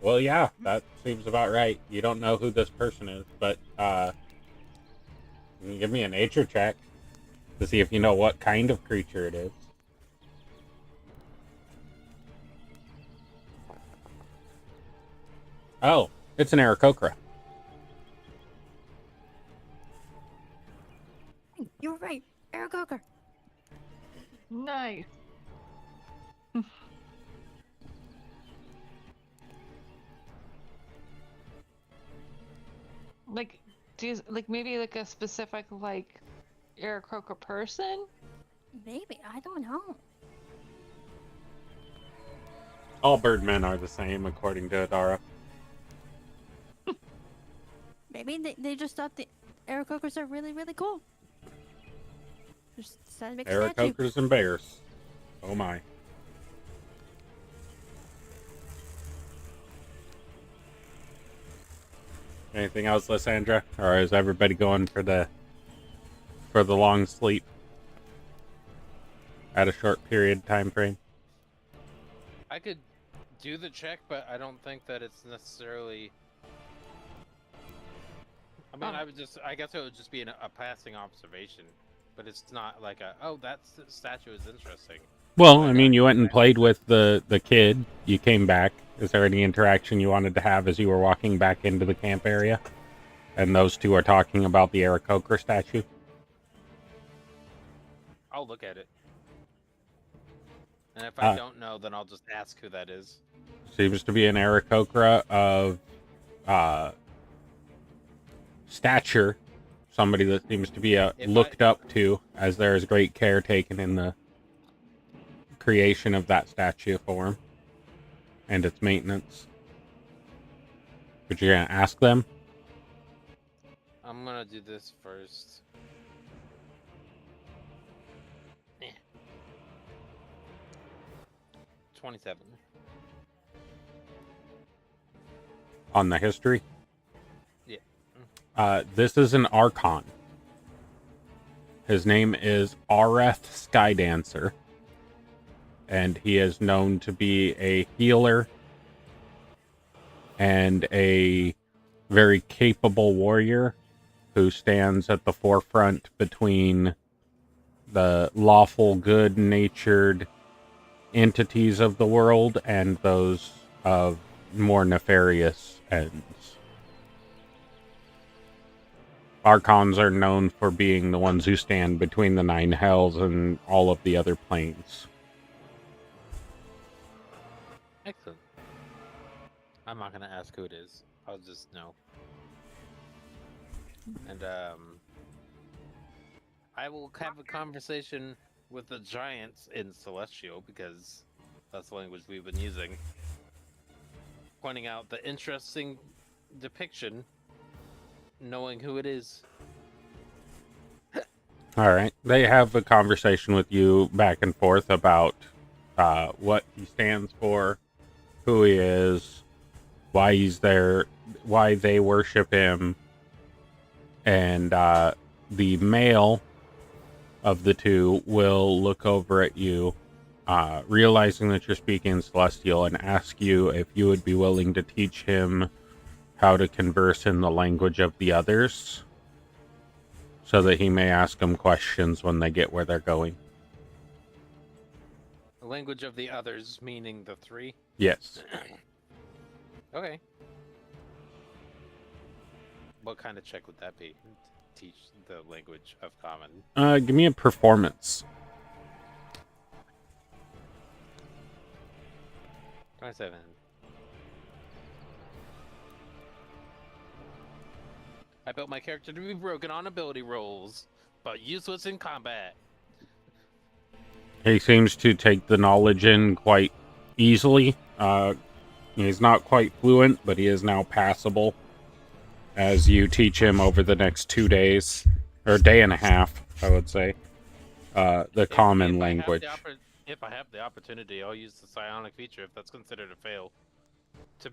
Well, yeah, that seems about right. You don't know who this person is, but you can give me a nature check to see if you know what kind of creature it is. Oh, it's an Aarakocra. You were right. Aarakocra. Nice. Like, like maybe like a specific like Aarakocra person? Maybe. I don't know. All birdmen are the same, according to Adara. Maybe they just thought the Aarakocras are really, really cool. Just decided to make a statue. Aarakocras and bears. Oh my. Anything else, Lysandra? Or is everybody going for the long sleep at a short period time frame? I could do the check, but I don't think that it's necessarily... I mean, I guess it would just be a passing observation, but it's not like that statue is interesting. Well, I mean, you went and played with the kid. You came back. Is there any interaction you wanted to have as you were walking back into the camp area? And those two are talking about the Aarakocra statue? I'll look at it. And if I don't know, then I'll just ask who that is. Seems to be an Aarakocra of stature. Somebody that seems to be looked up to, as there is great care taken in the creation of that statue form and its maintenance. But you're going to ask them? I'm going to do this first. 27. On the history? Yeah. This is an Archon. His name is Areth Skydancer. And he is known to be a healer and a very capable warrior who stands at the forefront between the lawful, good-natured entities of the world and those of more nefarious ends. Archons are known for being the ones who stand between the 9 hells and all of the other planes. Excellent. I'm not going to ask who it is. I'll just know. And, I will have a conversation with the giants in Celestial, because that's the language we've been using. Pointing out the interesting depiction, knowing who it is. Alright. They have a conversation with you back and forth about what he stands for, who he is, why he's there, why they worship him, and the male of the two will look over at you realizing that you're speaking Celestial, and ask you if you would be willing to teach him how to converse in the language of the others, so that he may ask them questions when they get where they're going. The language of the others, meaning the three? Yes. Okay. What kind of check would that be? Teach the language of common. Give me a performance. 27. I built my character to be broken on ability rolls, but useless in combat. He seems to take the knowledge in quite easily. He's not quite fluent, but he is now passable as you teach him over the next 2 days, or day and a half, I would say, the common language. If I have the opportunity, I'll use the psionic feature if that's considered a fail to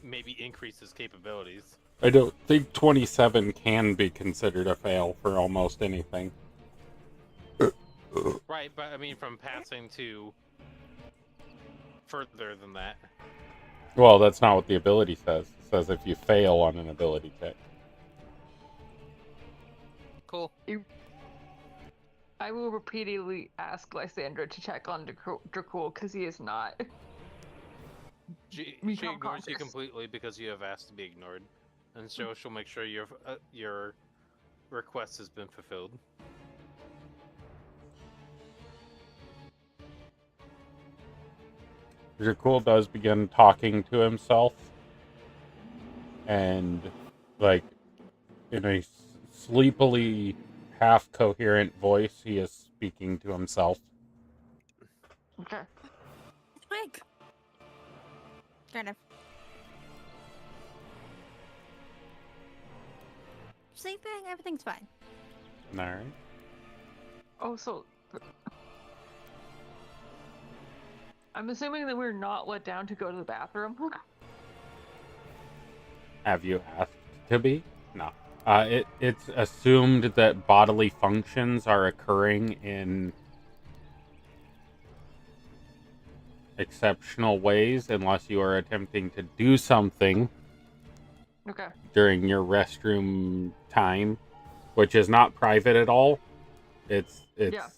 maybe increase his capabilities. I don't think 27 can be considered a fail for almost anything. Right, but I mean from passing to further than that. Well, that's not what the ability says. It says if you fail on an ability check. Cool. I will repeatedly ask Lysandra to check on Dracul because he is not. She Become ignores you conscious. completely because you have asked to be ignored, and so she'll make sure your request has been fulfilled. Dracul does begin talking to himself, and like in a sleepily half-coherent voice, he is speaking to himself. Okay. Twig. Kind of. Sleeping, everything's fine. All right. Oh, so I'm assuming that we're not let down to go to the bathroom. Have you asked to be? No. It's assumed that bodily functions are occurring in exceptional ways unless you are attempting to do something Okay. during your restroom time, which is not private at all. It's Yeah.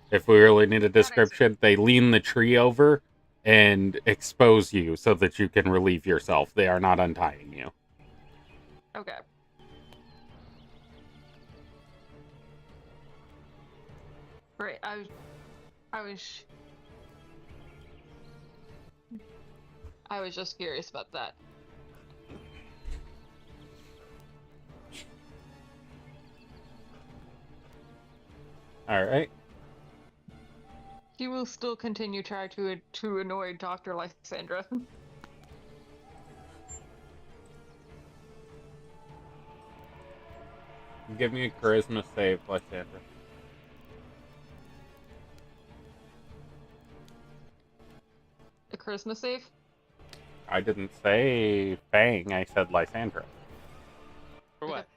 If we really need a description, they lean the tree over and expose you so that you can relieve yourself. They are not untying you. Okay. Great. I was just curious about that. All right. He will still continue trying to annoy Dr. Lysandra. Give me a charisma save, Lysandra. A charisma save? I didn't say Fang, I said Lysandra. For what?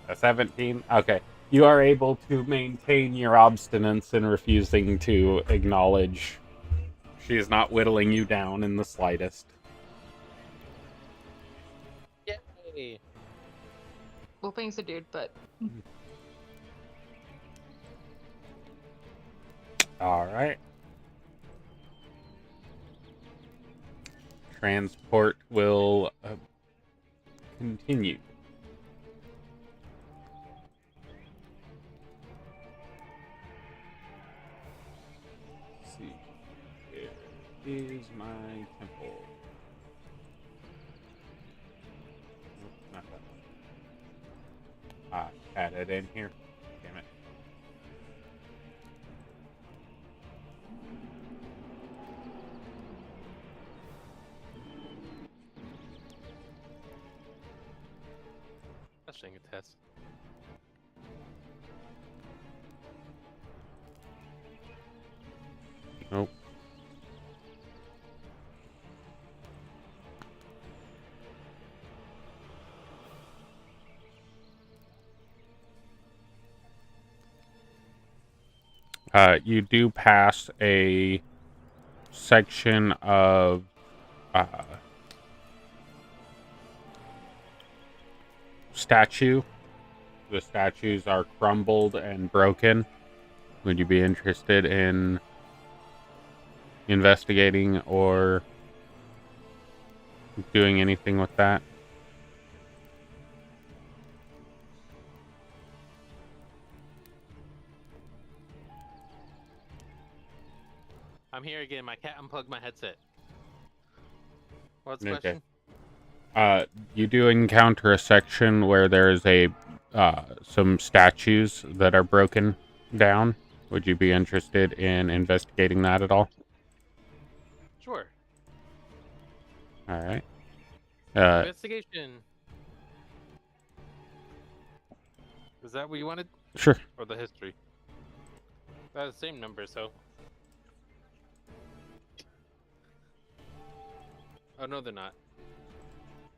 A 17? Okay. You are able to maintain your obstinance in refusing to acknowledge she is not whittling you down in the slightest. Yay! Well, Fang's a dude, but Alright. Transport will continue. Let's see. Where is my temple? Nope, not that one. Add it in here. Damn it. Testing a test. Nope. You do pass a section of statue. The statues are crumbled and broken. Would you be interested in investigating or doing anything with that? I'm here again. My cat unplugged my headset. What's the Okay. question? You do encounter a section where there's some statues that are broken down. Would you be interested in investigating that at all? Sure. All right. Investigation. Is that what you wanted? Sure. Or the history? That's the same number, so. Oh, no, they're not.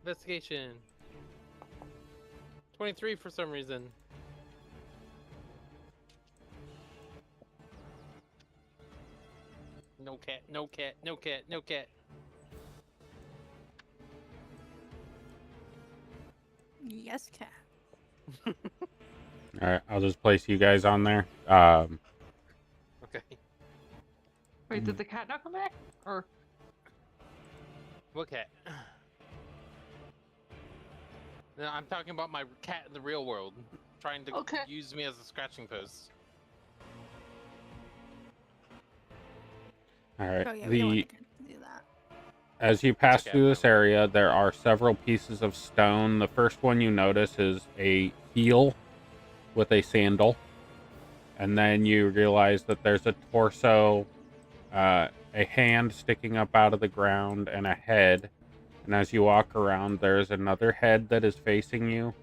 Investigation. 23 for some reason. No cat, no cat, no cat, no cat. Yes, cat. All right. I'll just place you guys on there. Okay. Wait, did the cat not come back? Or What cat? No, I'm talking about my cat in the real world, trying to Okay. use me as a scratching post. All right. Oh yeah, we don't want the cat to do that. As you pass okay, through this fine. area, there are several pieces of stone. The first one you notice is a heel with a sandal. And then you realize that there's a torso, a hand sticking up out of the ground, and a head. And as you walk around, there's another head that is facing you,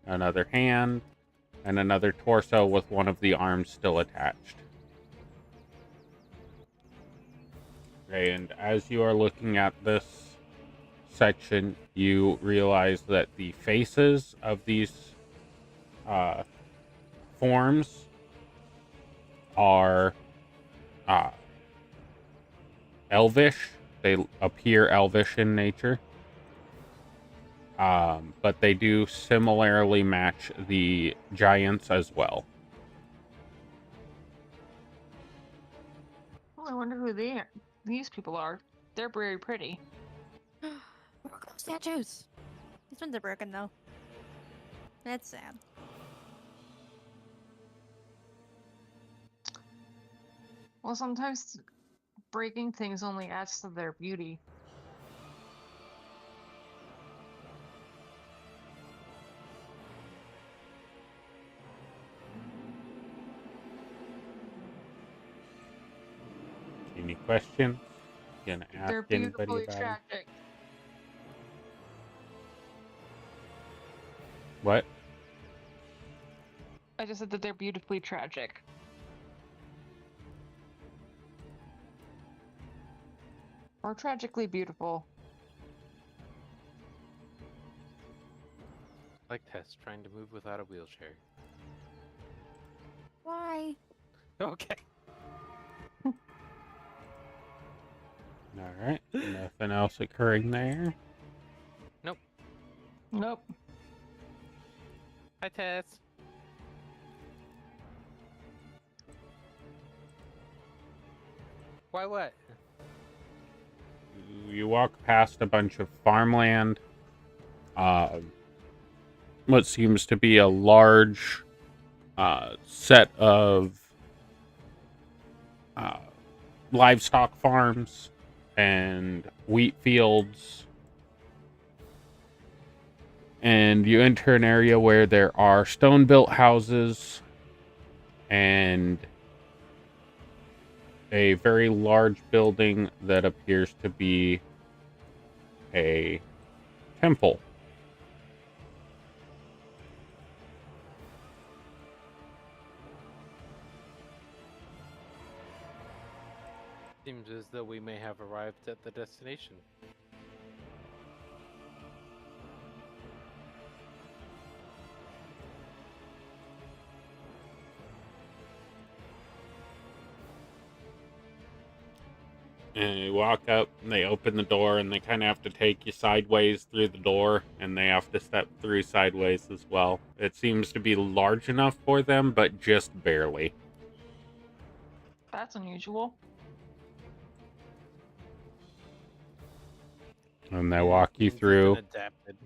another hand, and another torso with one of the arms still attached. Okay, and as you are looking at this section, you realize that the faces of these forms are elvish. They appear elvish in nature. But they do similarly match the giants as well. oh, I wonder who these people are. They're very pretty. Oracle statues. These ones are broken though. That's sad. Well, sometimes breaking things only adds to their beauty. Any questions? Gonna ask They're anybody beautifully about it? tragic. What? I just said that they're beautifully tragic. Or tragically beautiful. Like Tess trying to move without a wheelchair. Why? Okay. All right. Nothing else occurring there. Nope. Hi, Tess. Why what? You walk past a bunch of farmland. What seems to be a large set of livestock farms and wheat fields. And you enter an area where there are stone-built houses and a very large building that appears to be a temple. Seems as though we may have arrived at the destination. And you walk up, and they open the door, and they kind of have to take you sideways through the door, and they have to step through sideways as well. It seems to be large enough for them, but just barely. That's unusual. And they walk you Means it's through. an adapted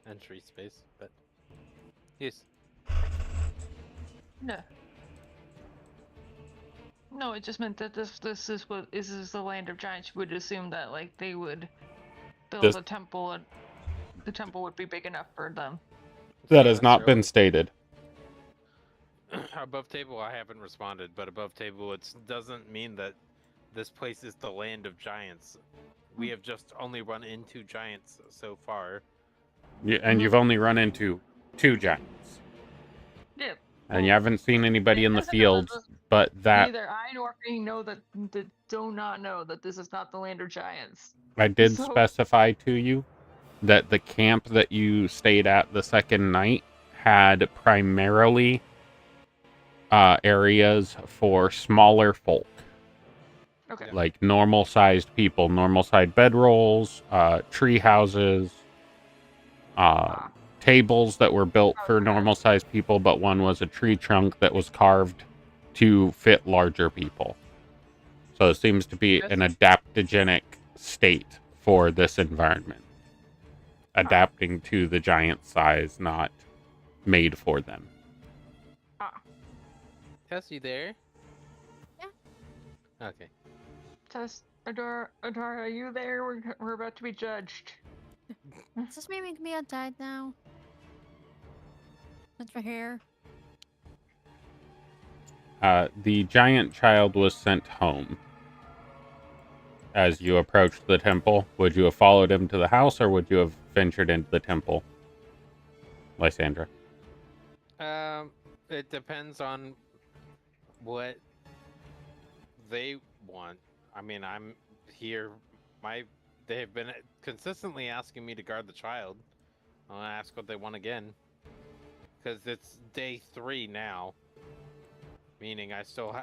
entry space, but yes. No. No, it just meant that this is the land of giants. You would assume that like they would build This- a temple and the temple would be big enough for them. That has not been stated. Above table, I haven't responded, but above table, it doesn't mean that this place is the land of giants. We have just only run into giants so far. Yeah, and you've only run into 2 giants. Yeah. And you haven't seen anybody in the doesn't know that fields, but that neither I nor he know that do not know that this is not the land of giants. I did So- specify to you that the camp that you stayed at the second night had primarily areas for smaller folk, Okay. like normal-sized people, normal-sized bedrolls, tree houses, tables that were built for normal-sized people, but one was a tree trunk that was carved to fit larger people. So it seems to be an adaptogenic state for this environment. Adapting to the giant size, not made for them. Tess, you there? Yeah. Okay. Tess, Adara, are you there? We're about to be judged. Does this mean we can be outside now? Since we're here. The giant child was sent home. As you approached the temple, would you have followed him to the house, or would you have ventured into the temple, Lysandra? It depends on what they want. I mean, I'm here. They have been consistently asking me to guard the child. I'll ask what they want again, because it's day 3 now. Meaning, I still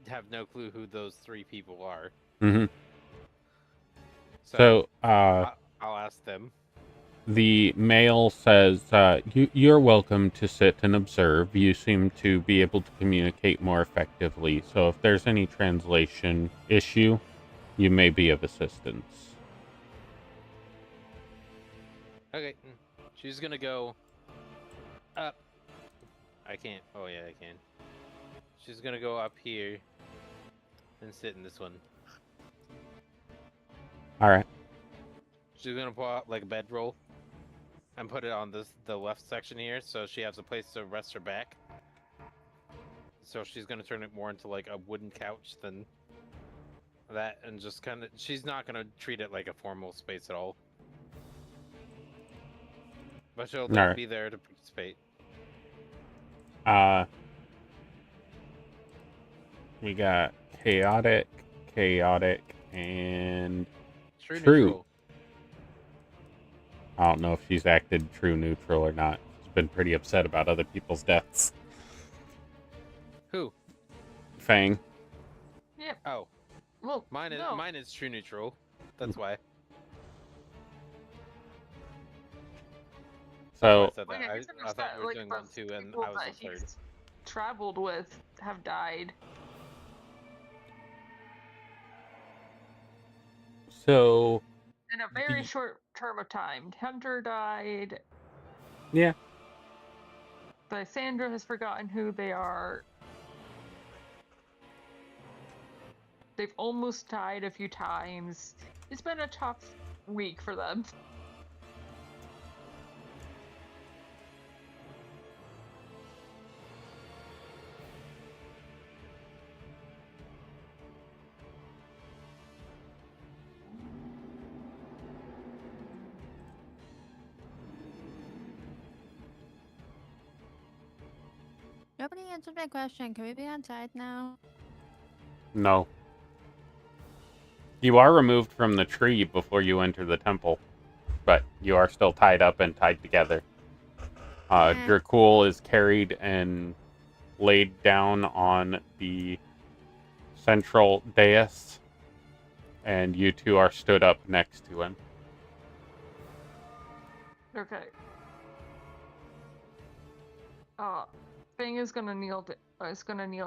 have no clue who those 3 people are. Mm-hmm. So, I'll ask them. The male says, you're welcome to sit and observe. You seem to be able to communicate more effectively, so if there's any translation issue, you may be of assistance. Okay, she's gonna go up. I can't. Oh yeah, I can. She's gonna go up here and sit in this one. All right. She's gonna pull out like a bedroll and put it on the left section here, so she has a place to rest her back. So she's gonna turn it more into like a wooden couch than that, and just kind of. She's not gonna treat it like a formal space at all. But she'll Alright. be there to participate. We got chaotic, and True. True. Neutral. I don't know if she's acted true neutral or not. She's been pretty upset about other people's deaths. Who? Fang. Yep. Oh, Well, mine is true neutral. That's why. So, I said Wait, that. I guess I thought we were like, doing the 1, 2, and people I was that the 3rd. he's traveled with have died. In a very The- short term of time. Hunter died. yeah. Lysandra has forgotten who they are. They've almost died a few times. It's been a tough week for them. Nobody answered my question. Can we be outside now? No. You are removed from the tree before you enter the temple, but you are still tied up and tied together. Dracul is carried and laid down on the central dais, and you two are stood up next to him. Okay. Fang is gonna kneel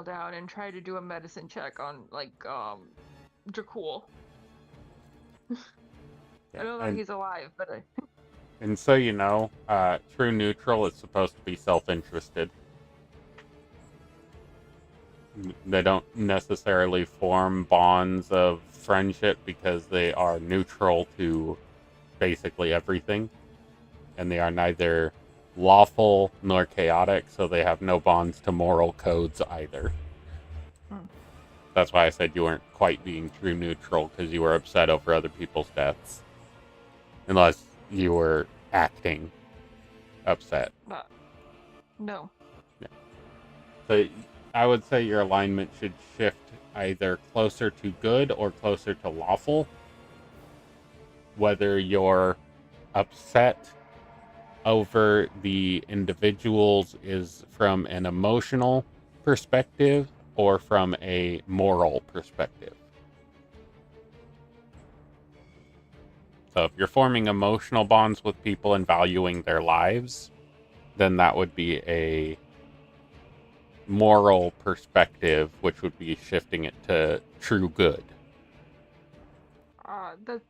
down and try to do a medicine check on Dracul. I know that he's alive, but And so you know, true neutral is supposed to be self-interested. They don't necessarily form bonds of friendship because they are neutral to basically everything. And they are neither lawful nor chaotic, so they have no bonds to moral codes either. That's why I said you weren't quite being true neutral, because you were upset over other people's deaths. Unless you were acting upset. no. Yeah. So I would say your alignment should shift either closer to good or closer to lawful. Whether you're upset over the individuals is from an emotional perspective or from a moral perspective. So if you're forming emotional bonds with people and valuing their lives, then that would be a moral perspective, which would be shifting it to true good.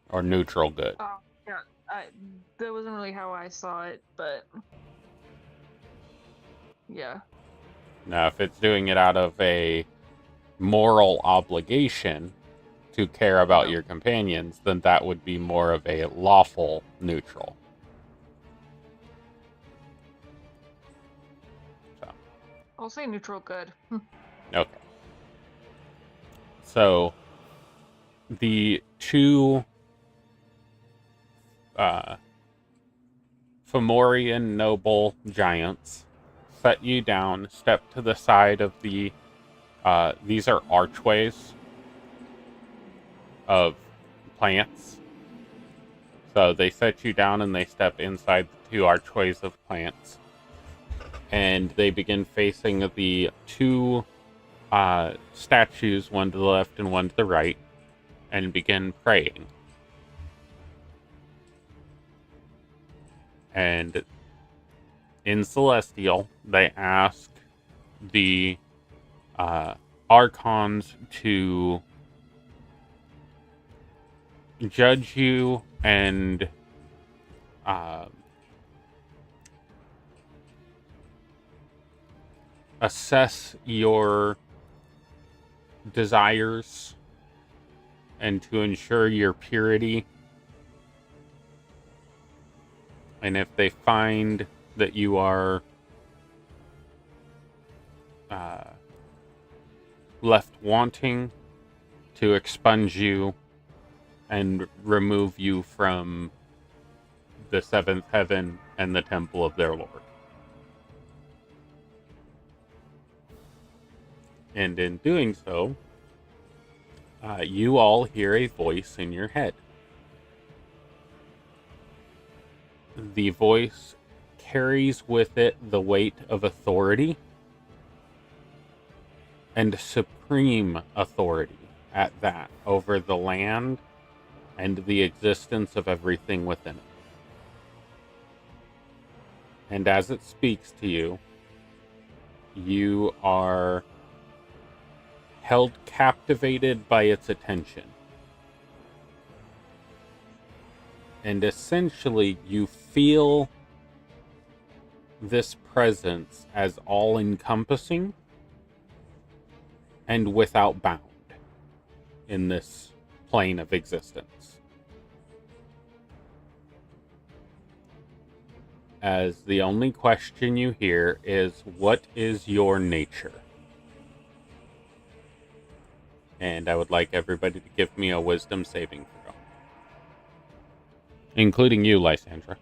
Or neutral good. Yeah, that wasn't really how I saw it, but yeah. Now, if it's doing it out of a moral obligation to care about your companions, then that would be more of a lawful neutral. So. I'll say neutral good. Okay. So, the two Fomorian noble giants set you down, step to the side of the these are archways of plants. So they set you down and they step inside the two archways of plants. And they begin facing the two statues, one to the left and one to the right, and begin praying. And in Celestial, they ask the Archons to judge you and assess your desires and to ensure your purity. And if they find that you are left wanting, to expunge you and remove you from the seventh heaven and the temple of their Lord. And in doing so, you all hear a voice in your head. The voice carries with it the weight of authority and supreme authority at that over the land and the existence of everything within it. And as it speaks to you, you are held captivated by its attention. And essentially, you feel this presence as all-encompassing and without bound in this plane of existence. As the only question you hear is, what is your nature? And I would like everybody to give me a wisdom saving throw. Including you, Lysandra.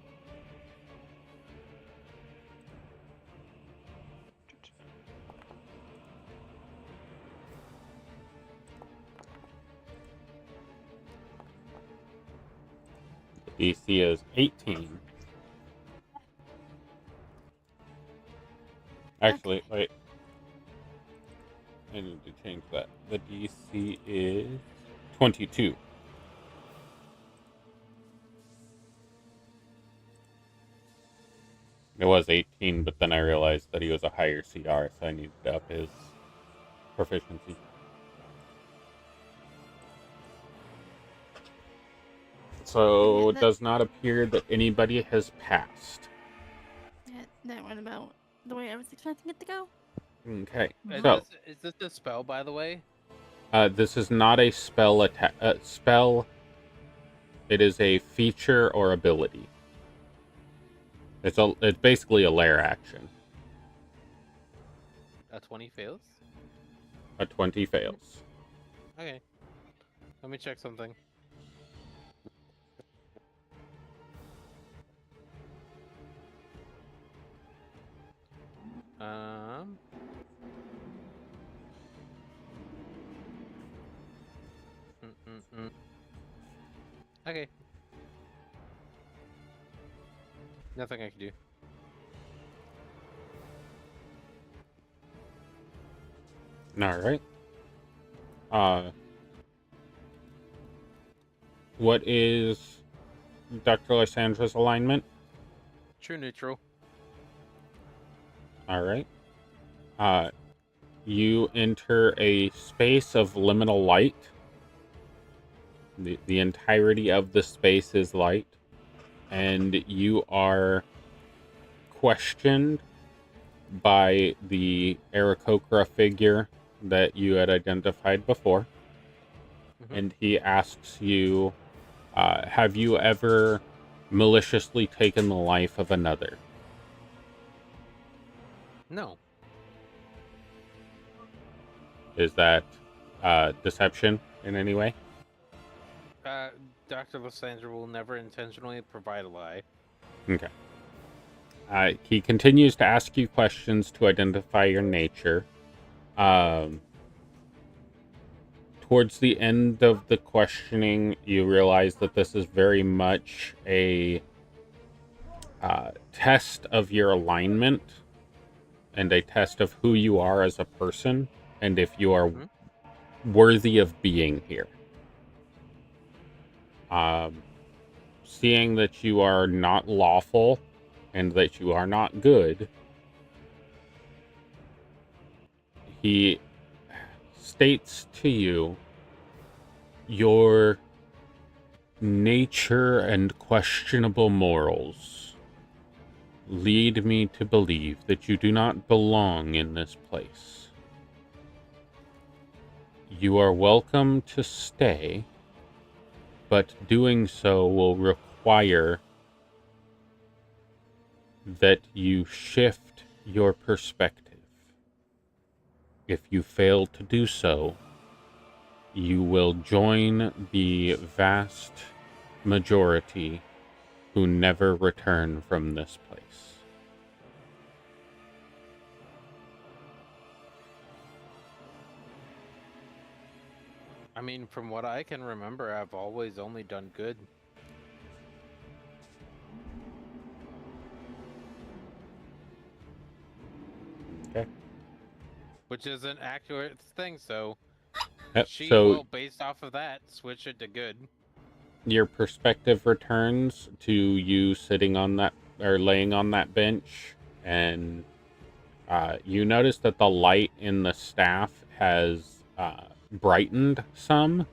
The DC is 18. Actually, wait. I need to change that. The DC is 22. It was 18, but then I realized that he was a higher CR, so I needed to up his proficiency. So Yeah, it does not appear that anybody has passed. that went about the way I was expecting it to go. Okay, Is so this a spell, by the way? this is not a spell. It is a feature or ability. It's basically a lair action. A 20 fails? A 20 fails. Okay. Let me check something. Um. Okay. Nothing I can do. All right. What is Dr. Lysandra's alignment? True neutral. All right. You enter a space of liminal light. The entirety of the space is light, and you are questioned by the Aarakocra figure that you had identified before. And he asks you, have you ever maliciously taken the life of another? No. Is that deception in any way? Dr. Lysandra will never intentionally provide a lie. Okay. He continues to ask you questions to identify your nature. Towards the end of the questioning, you realize that this is very much a test of your alignment and a test of who you are as a person and if you are worthy of being here. Seeing that you are not lawful and that you are not good, he states to you, your nature and questionable morals lead me to believe that you do not belong in this place. You are welcome to stay, but doing so will require that you shift your perspective. If you fail to do so, you will join the vast majority who never return from this place. I mean, from what I can remember, I've always only done good. Okay. Which is an accurate thing, so she So will, based off of that, switch it to good. your perspective returns to you sitting on that or laying on that bench, and you notice that the light in the staff has brightened some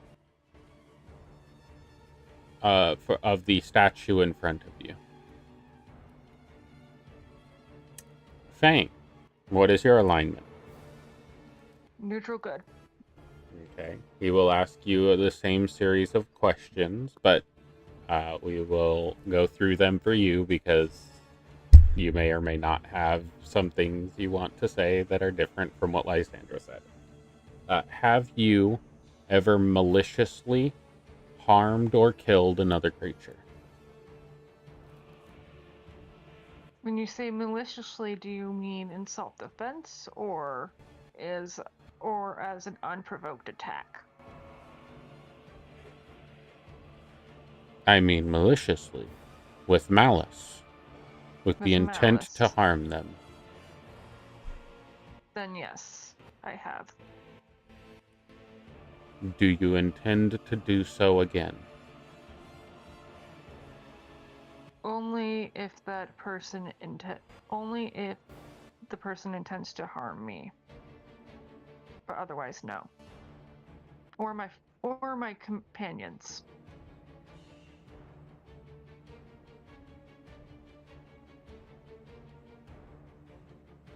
of the statue in front of you. Fang, what is your alignment? Neutral good. Okay. He will ask you the same series of questions, but we will go through them for you because you may or may not have some things you want to say that are different from what Lysandra said. Have you ever maliciously harmed or killed another creature? When you say maliciously, do you mean in self-defense or as an unprovoked attack? I mean maliciously, with malice, with the intent to malice. harm them. Then yes, I have. Do you intend to do so again? Only if that person only if the person intends to harm me. But otherwise, no. Or my companions.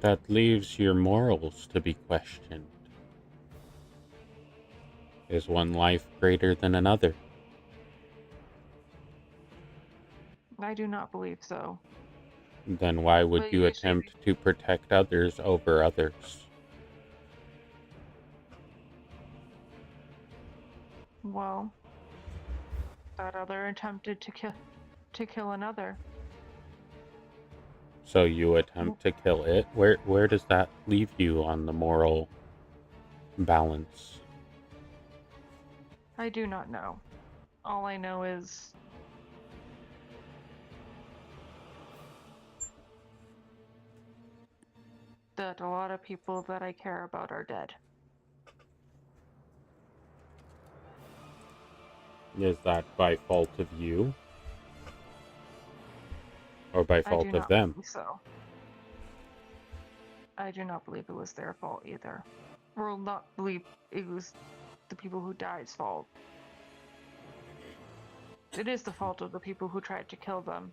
That leaves your morals to be questioned. Is one life greater than another? I do not believe so. Then why would But you usually- attempt to protect others over others? Well, that other attempted to kill another. So you attempt to kill it? Where does that leave you on the moral balance? I do not know. All I know is that a lot of people that I care about are dead. Is that by fault of you? Or by I fault do of not them? believe so. I do not believe it was their fault either. Or not believe it was the people who died's fault. It is the fault of the people who tried to kill them.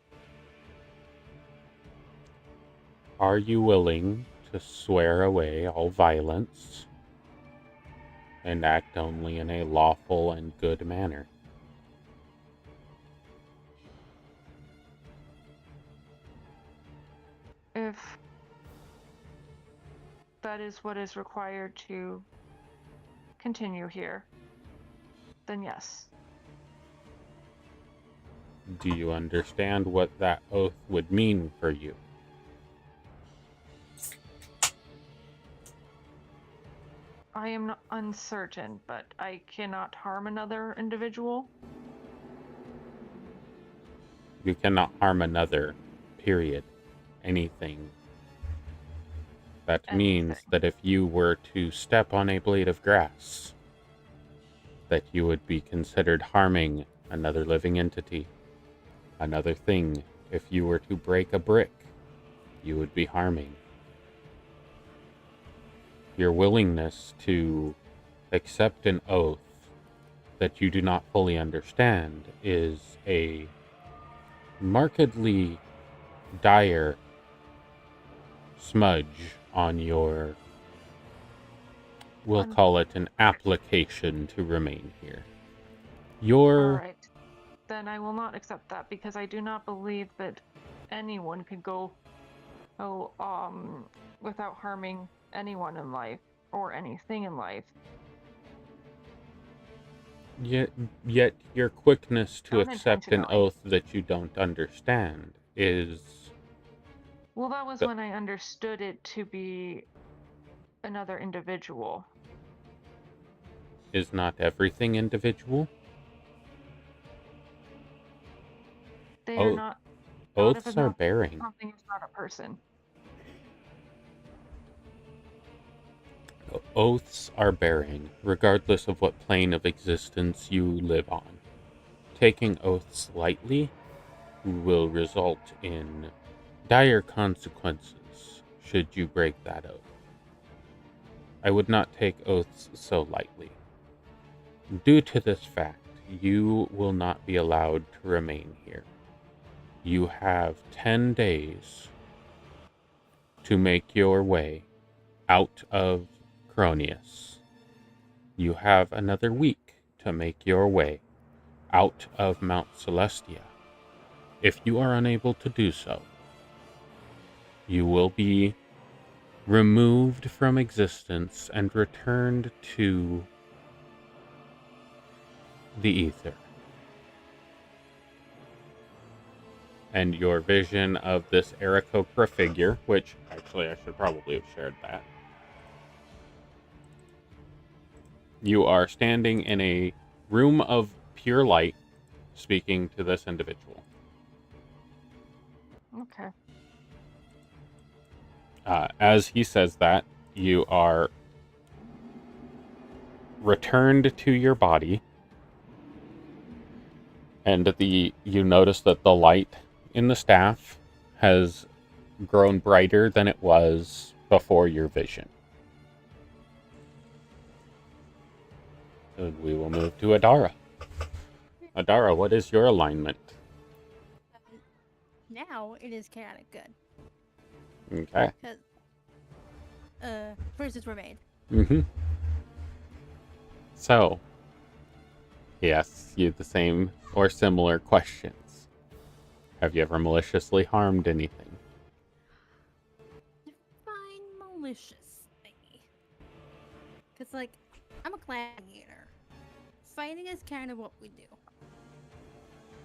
Are you willing to swear away all violence and act only in a lawful and good manner? If that is what is required to continue here, then yes. Do you understand what that oath would mean for you? I am uncertain, but I cannot harm another individual. You cannot harm another, period. Anything. That means Anything. that if you were to step on a blade of grass, that you would be considered harming another living entity. Another thing, if you were to break a brick, you would be harming. Your willingness to accept an oath that you do not fully understand is a markedly dire smudge on your, we'll call it an application to remain here. Your Alright. Then I will not accept that because I do not believe that anyone could go without harming anyone in life or anything in life. yet your quickness to accept an Unintentionally. oath that you don't understand is Well, that was when I understood it to be another individual. not everything individual. They Oh, are not. Oaths are bearing. Something is not a person. Oaths are bearing, regardless of what plane of existence you live on. Taking oaths lightly will result in dire consequences should you break that oath. I would not take oaths so lightly. Due to this fact, you will not be allowed to remain here. You have 10 days to make your way out of Cronius. You have another week to make your way out of Mount Celestia. If you are unable to do so, you will be removed from existence and returned to the ether. And your vision of this Aarakocra figure, which actually I should probably have shared that. You are standing in a room of pure light, speaking to this individual. Okay. As he says that, you are returned to your body, and you notice that the light in the staff has grown brighter than it was before your vision. And we will move to Adara. Adara, what is your alignment? Now it is chaotic good. Okay. Because, verses were made. Mm-hmm. So, he asks you the same or similar questions. Have you ever maliciously harmed anything? Define malicious thingy. Because, like, I'm a gladiator. Fighting is kind of what we do.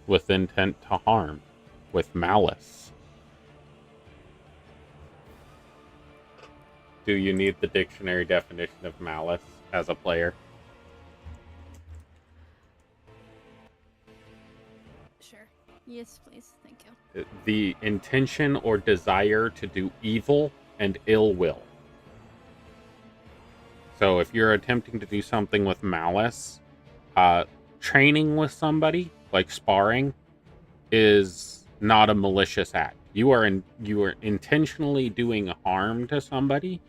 With intent to harm. With malice. Do you need the dictionary definition of malice as a player? Sure. Yes, please. Thank you. The intention or desire to do evil and ill will. So if you're attempting to do something with malice, training with somebody, like sparring, is not a malicious act. You are intentionally doing harm to somebody,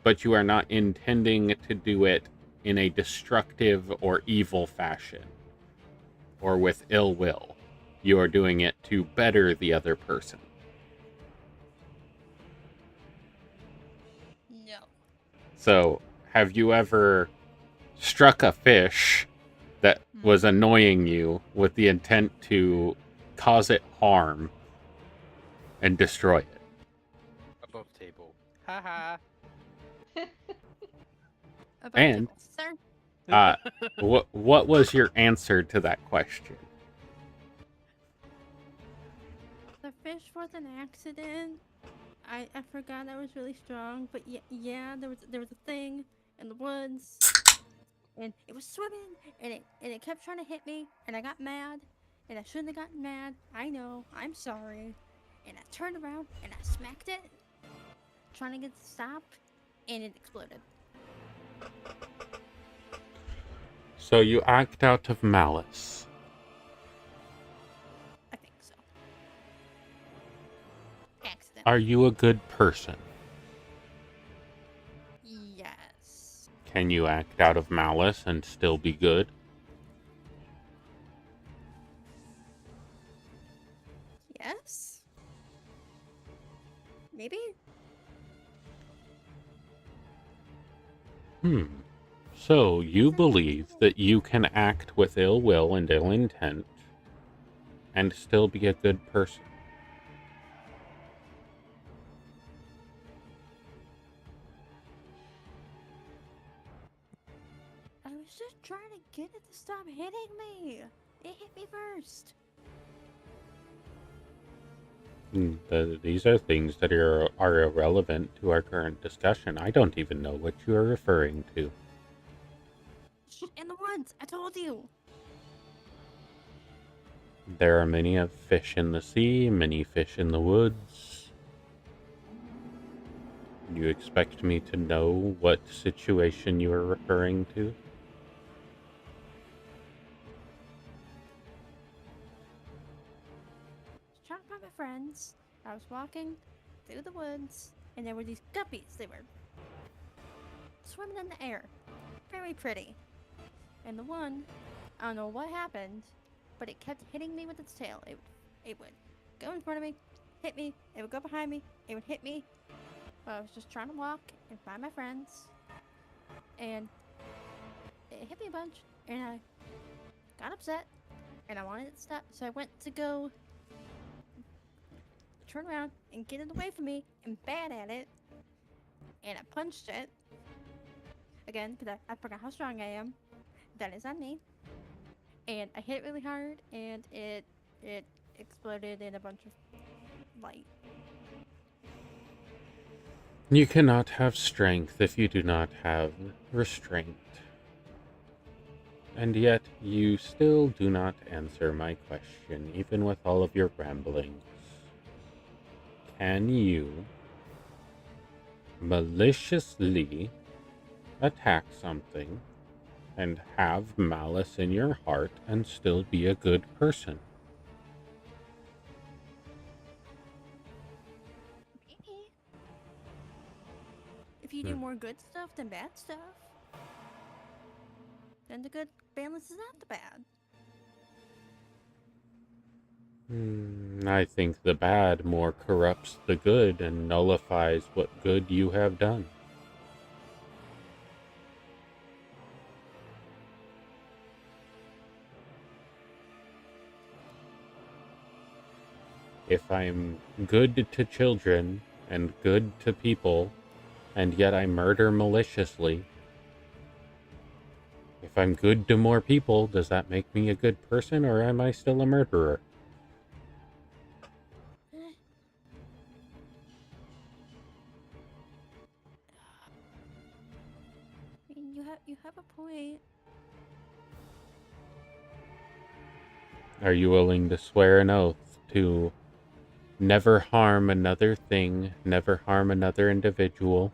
but you are not intending to do it in a destructive or evil fashion or with ill will. You are doing it to better the other person. No. So, have you ever struck a fish that was annoying you with the intent to cause it harm and destroy it? Above table. Haha. About And- table, sir. What was your answer to that question? The fish was an accident. I forgot I was really strong, but yeah, there was a thing in the woods, and it was swimming, and it kept trying to hit me, and I got mad, and I shouldn't have gotten mad. I know, I'm sorry, and I turned around and I smacked it, trying to get it to stop, and it exploded. So you act out of malice. I think so. Accident. Are you a good person? Yes. Can you act out of malice and still be good? Yes. Maybe. So you believe that you can act with ill will and ill intent and still be a good person? I was just trying to get it to stop hitting me. It hit me first. These are things that are irrelevant to our current discussion. I don't even know what you are referring to. In the woods, I told you. There are many of fish in the sea, many fish in the woods. You expect me to know what situation you are referring to? Trying to find my friends. I was walking through the woods, and there were these guppies. They were swimming in the air. Very pretty. And the one, I don't know what happened, but it kept hitting me with its tail. It would go in front of me, hit me, it would go behind me, it would hit me. I was just trying to walk and find my friends, and it hit me a bunch, and I got upset, and I wanted it to stop, so I went to go turn around and get it away from me and bat at it, and I punched it again because I forgot how strong I am. That is on me. And I hit it really hard, and it exploded in a bunch of light. You cannot have strength if you do not have restraint. And yet, you still do not answer my question, even with all of your ramblings. Can you maliciously attack something and have malice in your heart and still be a good person? we do more good stuff than bad stuff, then the good balances out the bad. I think the bad more corrupts the good and nullifies what good you have done. If I'm good to children and good to people, and yet I murder maliciously, if I'm good to more people, does that make me a good person, or am I still a murderer? I mean, you have a point. Are you willing to swear an oath to never harm another thing, never harm another individual?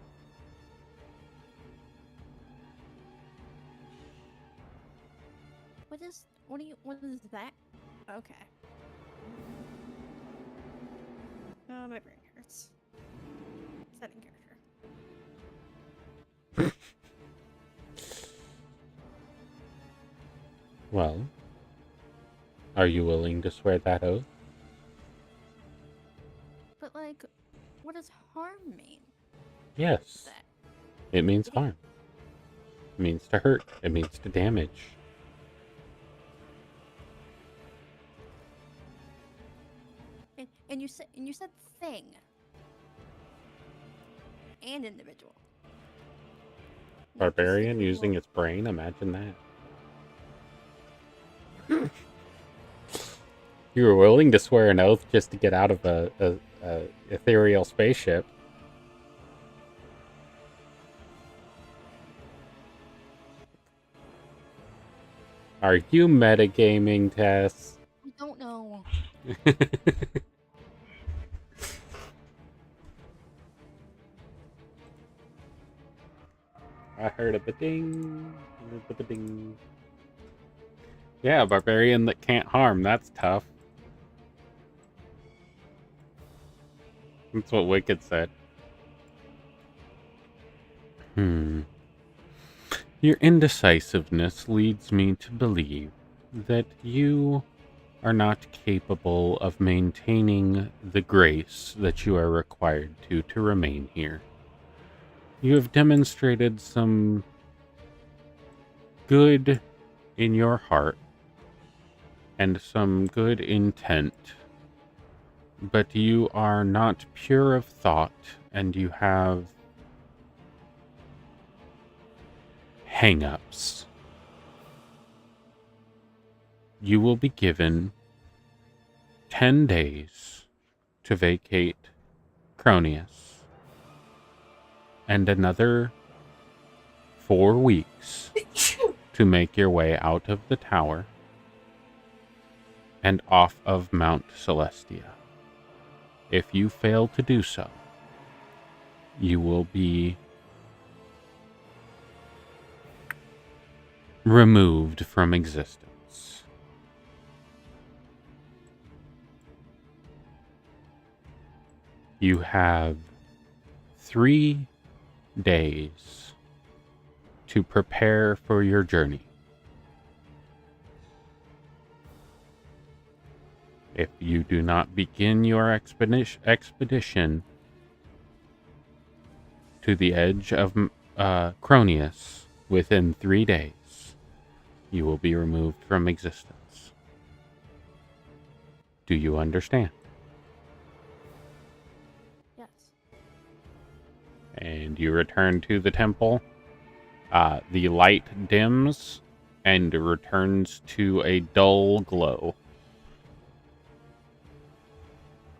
What is that? Okay. Oh, my brain hurts. Setting character. Well, are you willing to swear that oath? But like, what does harm mean? Yes. That It means harm. It means to hurt. It means to damage. and you said thing and individual. Not just Barbarian using individual. its brain? Imagine that. You were willing to swear an oath just to get out of a ethereal spaceship. Are you metagaming, Tess? I don't know. I heard a ba-ding. A ba-ding. Yeah, barbarian that can't harm. That's tough. That's what Wicked said. Your indecisiveness leads me to believe that you are not capable of maintaining the grace that you are required to remain here. You have demonstrated some good in your heart and some good intent, but you are not pure of thought, and you have hang-ups. You will be given 10 days to vacate Cronius, and another 4 weeks to make your way out of the tower and off of Mount Celestia. If you fail to do so, you will be removed from existence. You have 3 days to prepare for your journey. If you do not begin your expedition to the edge of Cronius within 3 days, you will be removed from existence. Do you understand? Yes. And you return to the temple. The light dims and returns to a dull glow.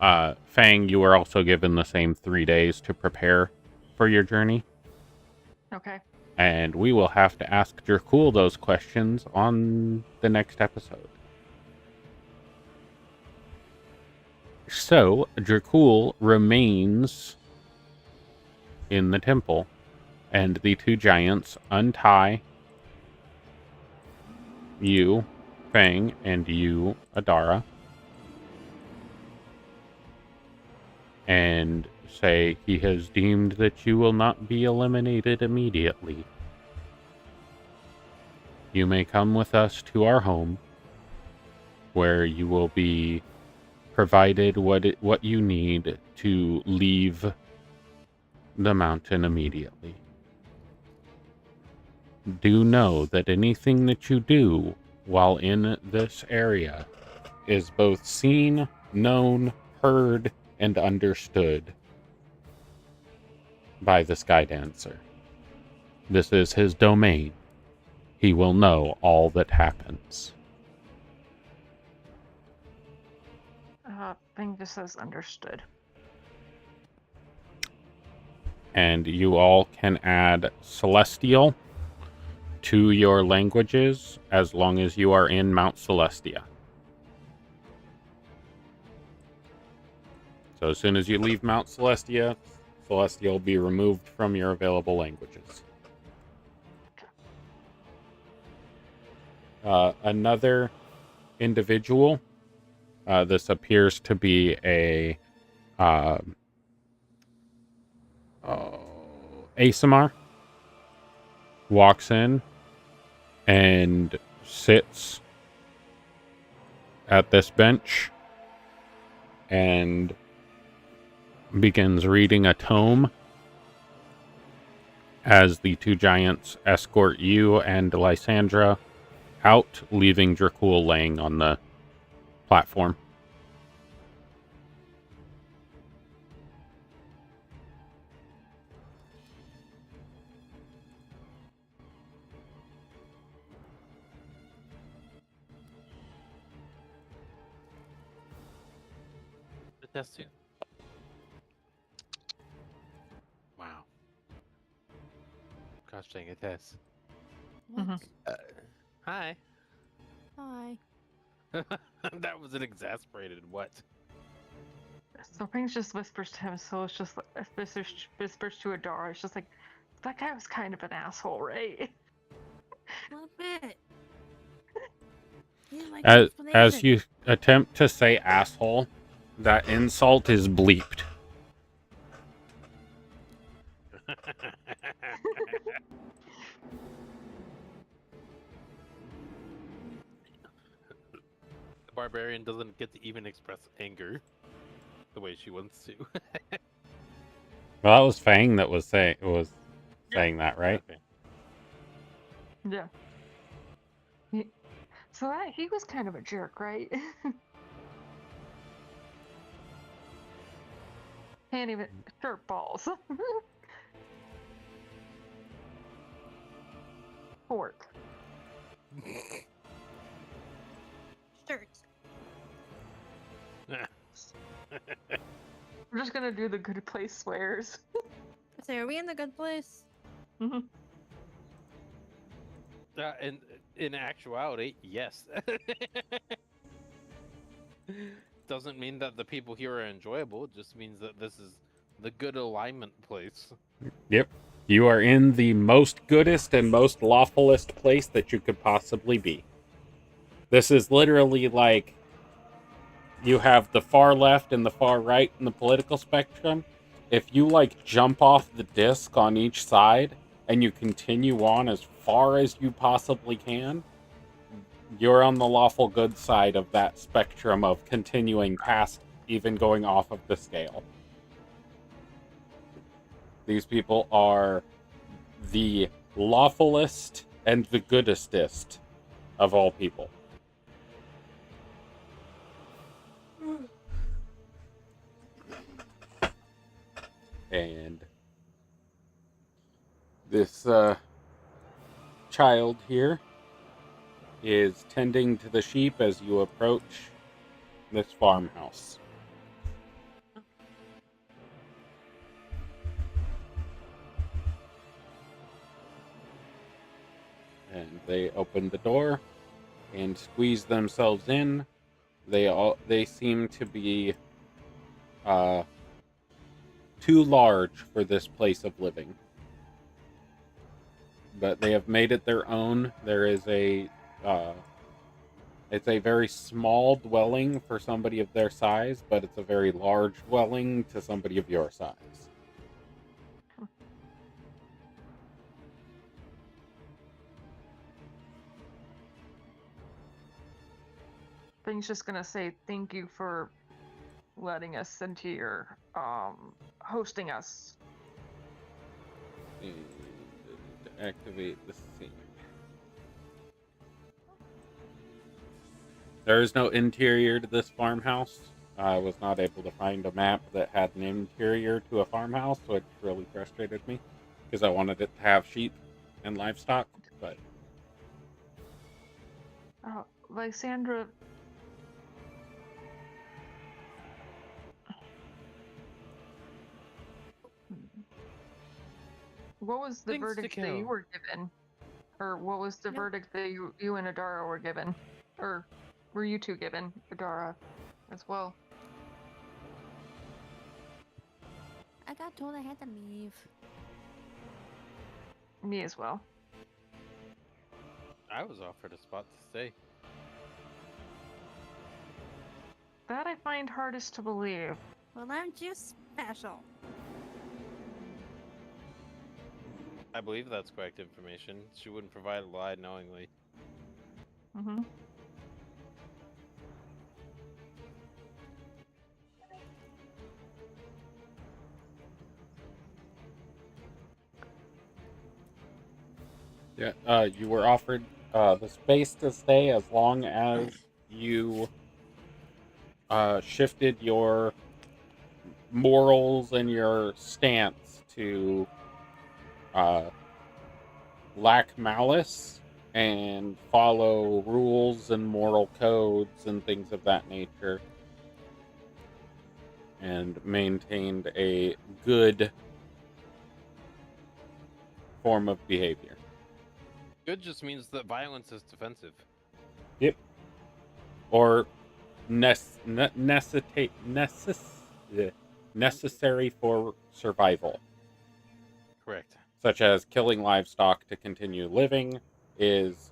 Fang, you are also given the same 3 days to prepare for your journey. Okay. And we will have to ask Dracul those questions on the next episode. So, Dracul remains in the temple, and the 2 giants untie you, Fang, and you, Adara, and say he has deemed that you will not be eliminated immediately. You may come with us to our home, where you will be provided what you need to leave the mountain immediately. Do know that anything that you do while in this area is both seen, known, heard, and understood by the Sky Dancer. This is his domain. He will know all that happens. Thing just says understood. And you all can add Celestial to your languages as long as you are in Mount Celestia. So as soon as you leave Mount Celestia, Celestial will be removed from your available languages. Another individual, this appears to be a Asimar, walks in and sits at this bench and begins reading a tome as the two giants escort you and Lysandra out, leaving Dracul laying on the platform. The test tube. Wow. Gosh dang it, Tess. What? Mhm. Hi. Hi. That was an exasperated what? So Pings just whispers to him, so it's just like whispers to Adara. It's just like, that guy was kind of an asshole, right? A little bit. You like As explanation. you attempt to say asshole, that insult is bleeped. The barbarian doesn't get to even express anger the way she wants to. Well, that was Fang that was saying that, right? Okay. Yeah. So he was kind of a jerk, right? Can't even shirt balls. Fork. Shirts. We're just gonna do the good place swears. So are we in the good place? Mhm. In actuality, yes. Doesn't mean that the people here are enjoyable. It just means that this is the good alignment place. Yep. You are in the most goodest and most lawfulest place that you could possibly be. This is literally like you have the far left and the far right in the political spectrum. If you like jump off the disc on each side and you continue on as far as you possibly can, you're on the lawful good side of that spectrum of continuing past even going off of the scale. These people are the lawfulest and the goodestest of all people. And this child here is tending to the sheep as you approach this farmhouse. And they open the door and squeeze themselves in. They seem to be too large for this place of living. But they have made it their own. There is a It's a very small dwelling for somebody of their size, but it's a very large dwelling to somebody of your size. Thing's just gonna say thank you for letting us into your hosting us. And to activate the scene. There is no interior to this farmhouse. I was not able to find a map that had an interior to a farmhouse, which really frustrated me because I wanted it to have sheep and livestock, but Lysandra. What was the Things to verdict that you kill. were given? Or what was the Nope. verdict that you and Adara were given? Or were you two given, Adara, as well? I got told I had to leave. Me as well. I was offered a spot to stay. That I find hardest to believe. Well, aren't you special? I believe that's correct information. She wouldn't provide a lie knowingly. Mm-hmm. yeah, you were offered the space to stay as long as you shifted your morals and your stance to lack malice and follow rules and moral codes and things of that nature, and maintained a good form of behavior. Good just means that violence is defensive. Yep. Or necessary for survival, Correct. such as killing livestock to continue living, is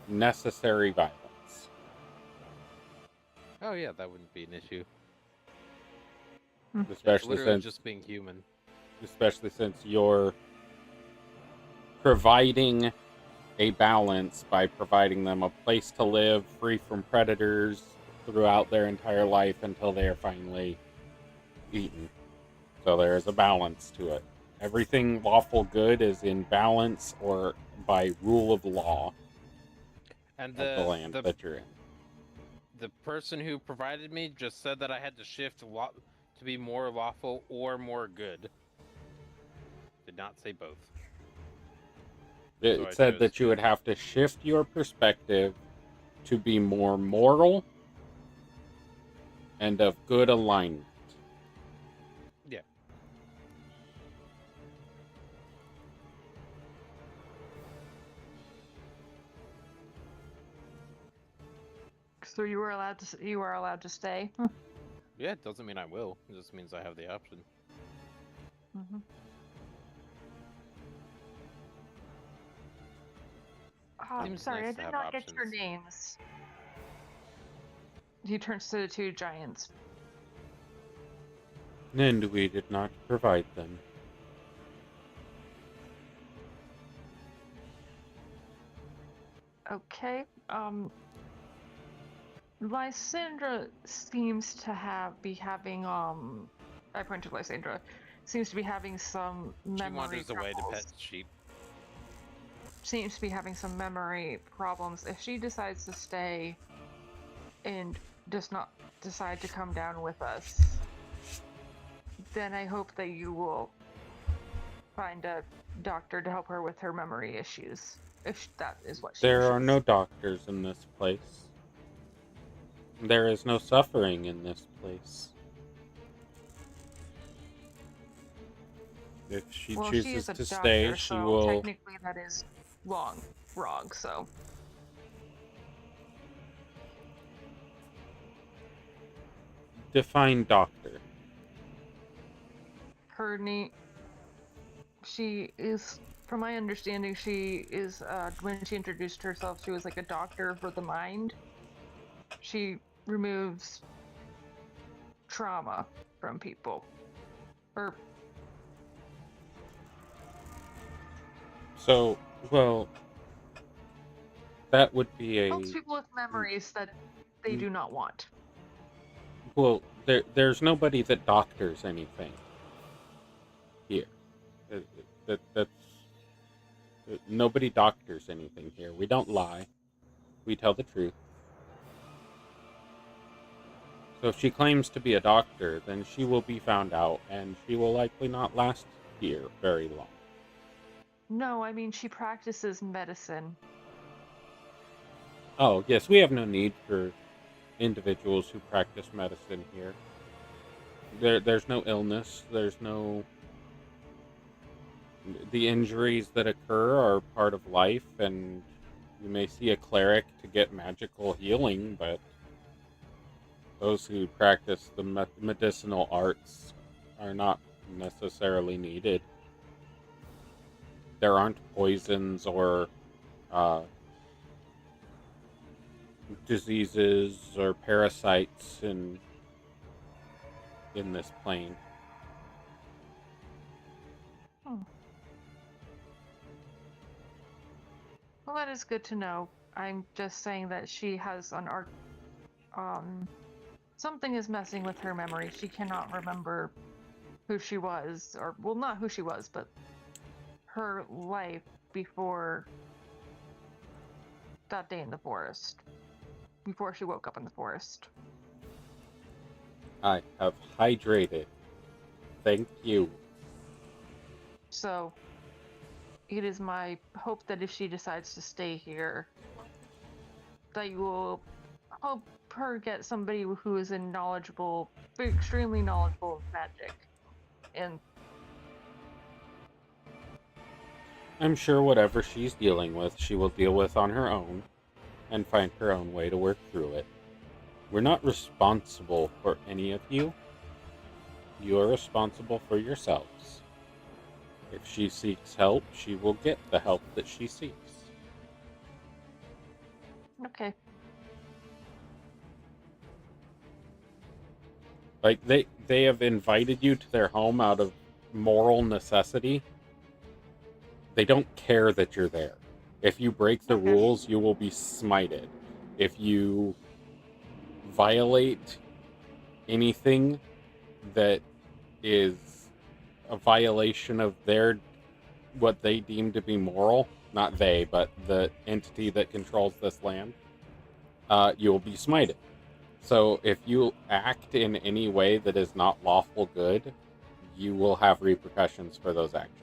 necessary violence. Oh yeah, that wouldn't be an issue. Especially Literally since, just being human. especially since you're providing a balance by providing them a place to live free from predators throughout their entire life until they are finally eaten. So there is a balance to it. Everything lawful good is in balance or by rule of law And of the land that you're in. the person who provided me just said that I had to shift to be more lawful or more good. Did not say both. It So I said chose that you would have to shift your perspective to be more moral and of good alignment. Yeah. So you were allowed to stay. Yeah, it doesn't mean I will. It just means I have the option. Mm-hmm. Seems Sorry, nice I to did have not get your options. names. He turns to the two giants. And we did not provide them. Okay. Lysandra seems to be having I point to Lysandra. Seems to be having some She memory wanders away to troubles. pet sheep. Seems to be having some memory problems. If she decides to stay and does not decide to come down with us, then I hope that you will find a doctor to help her with her memory issues. If that is what she There are wishes. no doctors in this place. There is no suffering in this place. If she Well, she chooses is a to doctor, stay, she so will technically that is wrong, so. define doctor. Her name, she is, from my understanding, she is, when she introduced herself, she was like a doctor for the mind. she removes trauma from people. Or So, well, that would be helps people with memories that they do not want. well, there's nobody that doctors anything here. That's nobody doctors anything here. We don't lie. We tell the truth. So if she claims to be a doctor, then she will be found out, and she will likely not last here very long. No, I mean she practices medicine. Oh, yes, we have no need for individuals who practice medicine here. There's no illness. There's no... The injuries that occur are part of life, and you may see a cleric to get magical healing, but those who practice the medicinal arts are not necessarily needed. There aren't poisons or diseases or parasites in this plane. Well, that is good to know. I'm just saying that she has an art. Something is messing with her memory. She cannot remember who she was, or, well, not who she was, but her life before that day in the forest. Before she woke up in the forest. I have hydrated. Thank you. So, it is my hope that if she decides to stay here, that you will help her get somebody who is extremely knowledgeable of magic. And I'm sure whatever she's dealing with, she will deal with on her own and find her own way to work through it. We're not responsible for any of you. You are responsible for yourselves. If she seeks help, she will get the help that she seeks. okay. Like, they have invited you to their home out of moral necessity. They don't care that you're there. If you break the rules, you will be smited. If you violate anything that is a violation of what they deem to be moral, not they, but the entity that controls this land, you will be smited. So if you act in any way that is not lawful good, you will have repercussions for those actions.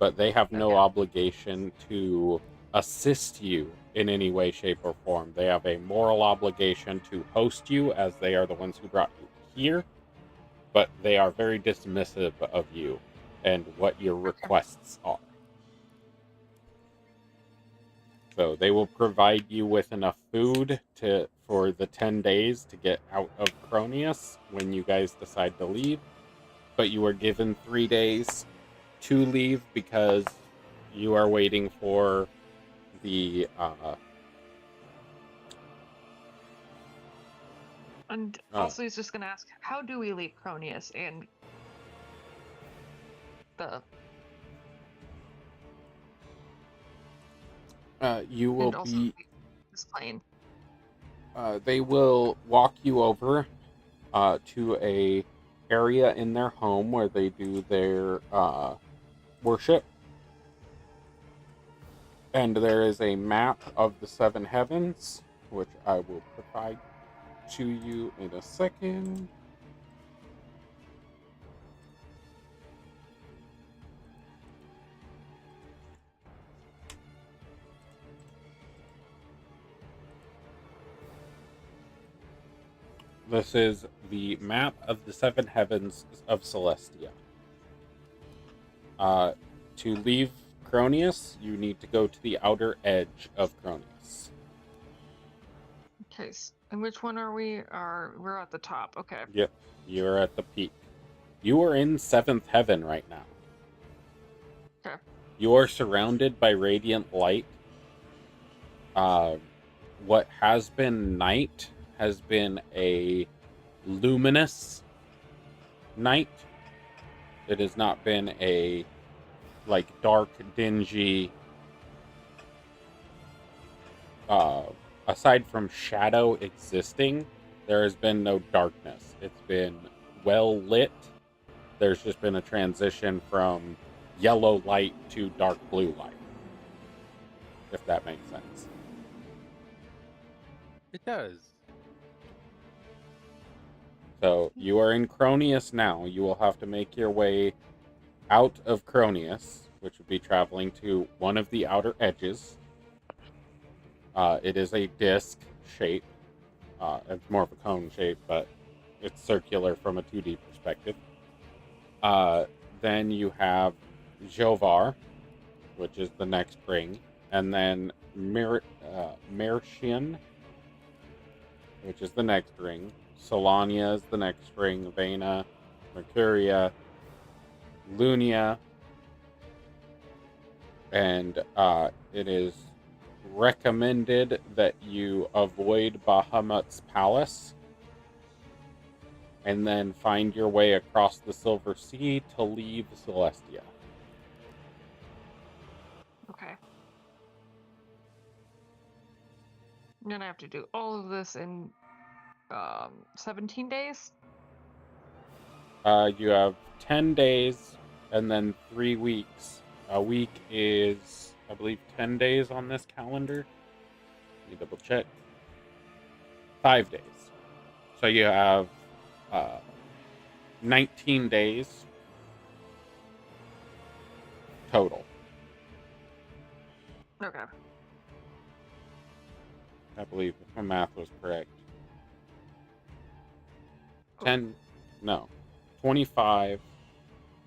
But they have no obligation to assist you in any way, shape, or form. They have a moral obligation to host you, as they are the ones who brought you here, but they are very dismissive of you and what your requests are. So they will provide you with enough food for the 10 days to get out of Cronius when you guys decide to leave, but you are given 3 days to leave because you are waiting for the And also he's just gonna ask, how do we leave Cronius and the you will and also be this plane? they will walk you over to a area in their home where they do their worship. And there is a map of the 7 heavens, which I will provide to you in a second. This is the map of the 7 heavens of Celestia. To leave Cronius, you need to go to the outer edge of Cronius. Okay, and which one are we? We're at the top. Okay. Yep, you're at the peak. You are in 7th heaven right now. Okay. You are surrounded by radiant light. What has been night has been a luminous night. It has not been a dark, dingy. Aside from shadow existing, there has been no darkness. It's been well lit. There's just been a transition from yellow light to dark blue light, if that makes sense. It does. So you are in Cronius now. You will have to make your way out of Cronius, which would be traveling to one of the outer edges. It is a disc shape. It's more of a cone shape, but it's circular from a 2D perspective. Then you have Jovar, which is the next ring, and then Mercian, which is the next ring. Solania is the next ring. Vena, Mercuria, Lunia, and it is recommended that you avoid Bahamut's palace and then find your way across the Silver Sea to leave Celestia. Okay. I'm gonna have to do all of this in 17 days. You have 10 days and then 3 weeks. A week is, I believe, 10 days on this calendar. Let me double check. 5 days. So you have 19 days total. Okay. I believe, if my math was correct. 25,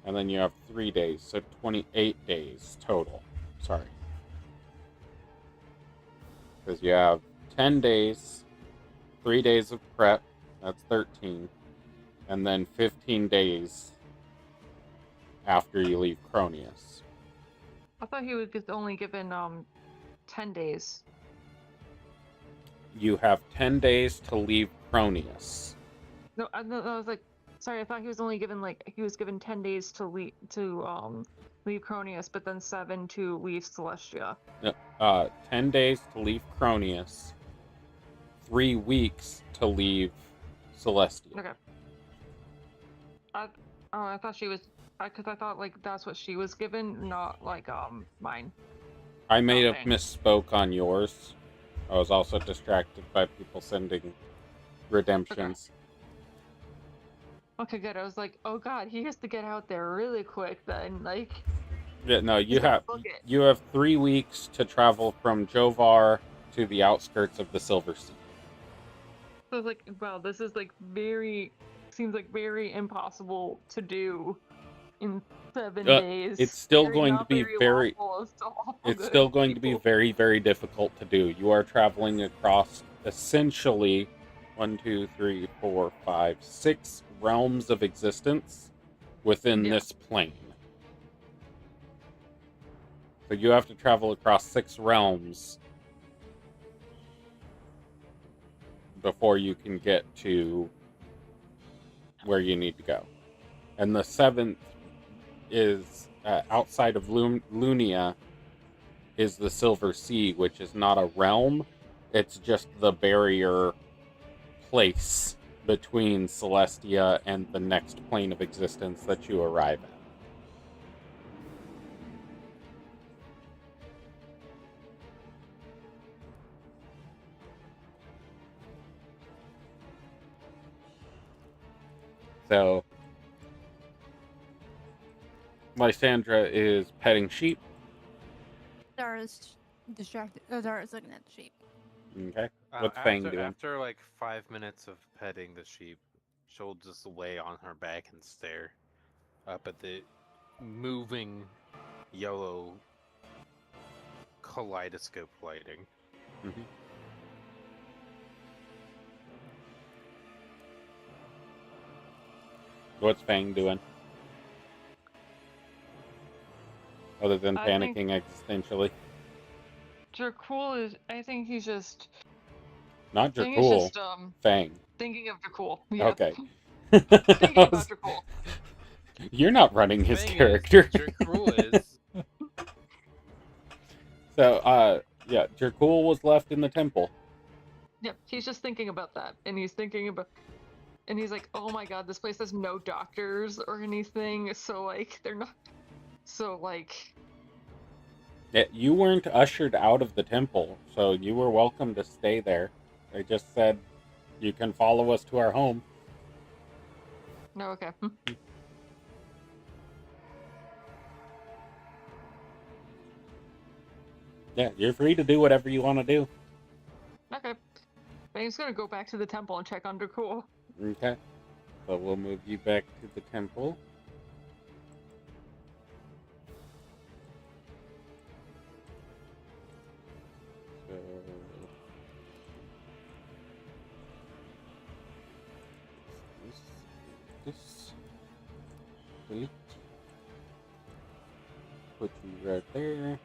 and then you have 3 days, so 28 days total. Sorry. Because you have 10 days, 3 days of prep, that's 13, and then 15 days after you leave Cronius. I thought he was only given 10 days. You have 10 days to leave Cronius. No, I was like, sorry, I thought he was only given he was given 10 days to leave Cronius, but then 7 to leave Celestia. 10 days to leave Cronius, 3 weeks to leave Celestia. Okay. I thought she was, because I thought that's what she was given, not mine. I may have Okay. misspoke on yours. I was also distracted by people sending redemptions. Okay, good. I was like, oh god, he has to get out there really quick then, Yeah, no, you Just have book it. you have 3 weeks to travel from Jovar to the outskirts of the Silver Sea. So I was like, wow, this is seems very impossible to do in 7 days. It's still Very going to not be very lawful, still awful it's good still going to be people. very, very difficult to do. You are traveling across essentially 1, 2, 3, 4, 5, 6 realms of existence within Yeah. this plane. So you have to travel across 6 realms before you can get to where you need to go. And the 7th is outside of Lunia is the Silver Sea, which is not a realm. It's just the barrier place between Celestia and the next plane of existence that you arrive at. So, Lysandra is petting sheep. Dara's distracted. Oh, Dara's looking at the sheep. Okay. What's Fang doing? After 5 minutes of petting the sheep, she'll just lay on her back and stare up at the moving yellow kaleidoscope lighting. Mm-hmm. What's Fang doing? Other than I panicking existentially? Dracul is, I think he's just... Not Fang is Dracul. just Fang. thinking of Dracul. Yeah. Okay. Thinking about Dracul. You're not running his Thing character. Is, Dracul is. So, yeah, Dracul was left in the temple. Yep, he's just thinking about that, and he's thinking about, and he's like, "Oh my God, this place has no doctors or anything, so like they're not, so like." Yeah, you weren't ushered out of the temple, so you were welcome to stay there. They just said, you can follow us to our home. No, okay. Yeah, you're free to do whatever you want to do. Okay. Fang's gonna go back to the temple and check on Dracul. Okay. So we'll move you back to the temple. So... This. Delete. Put you right there.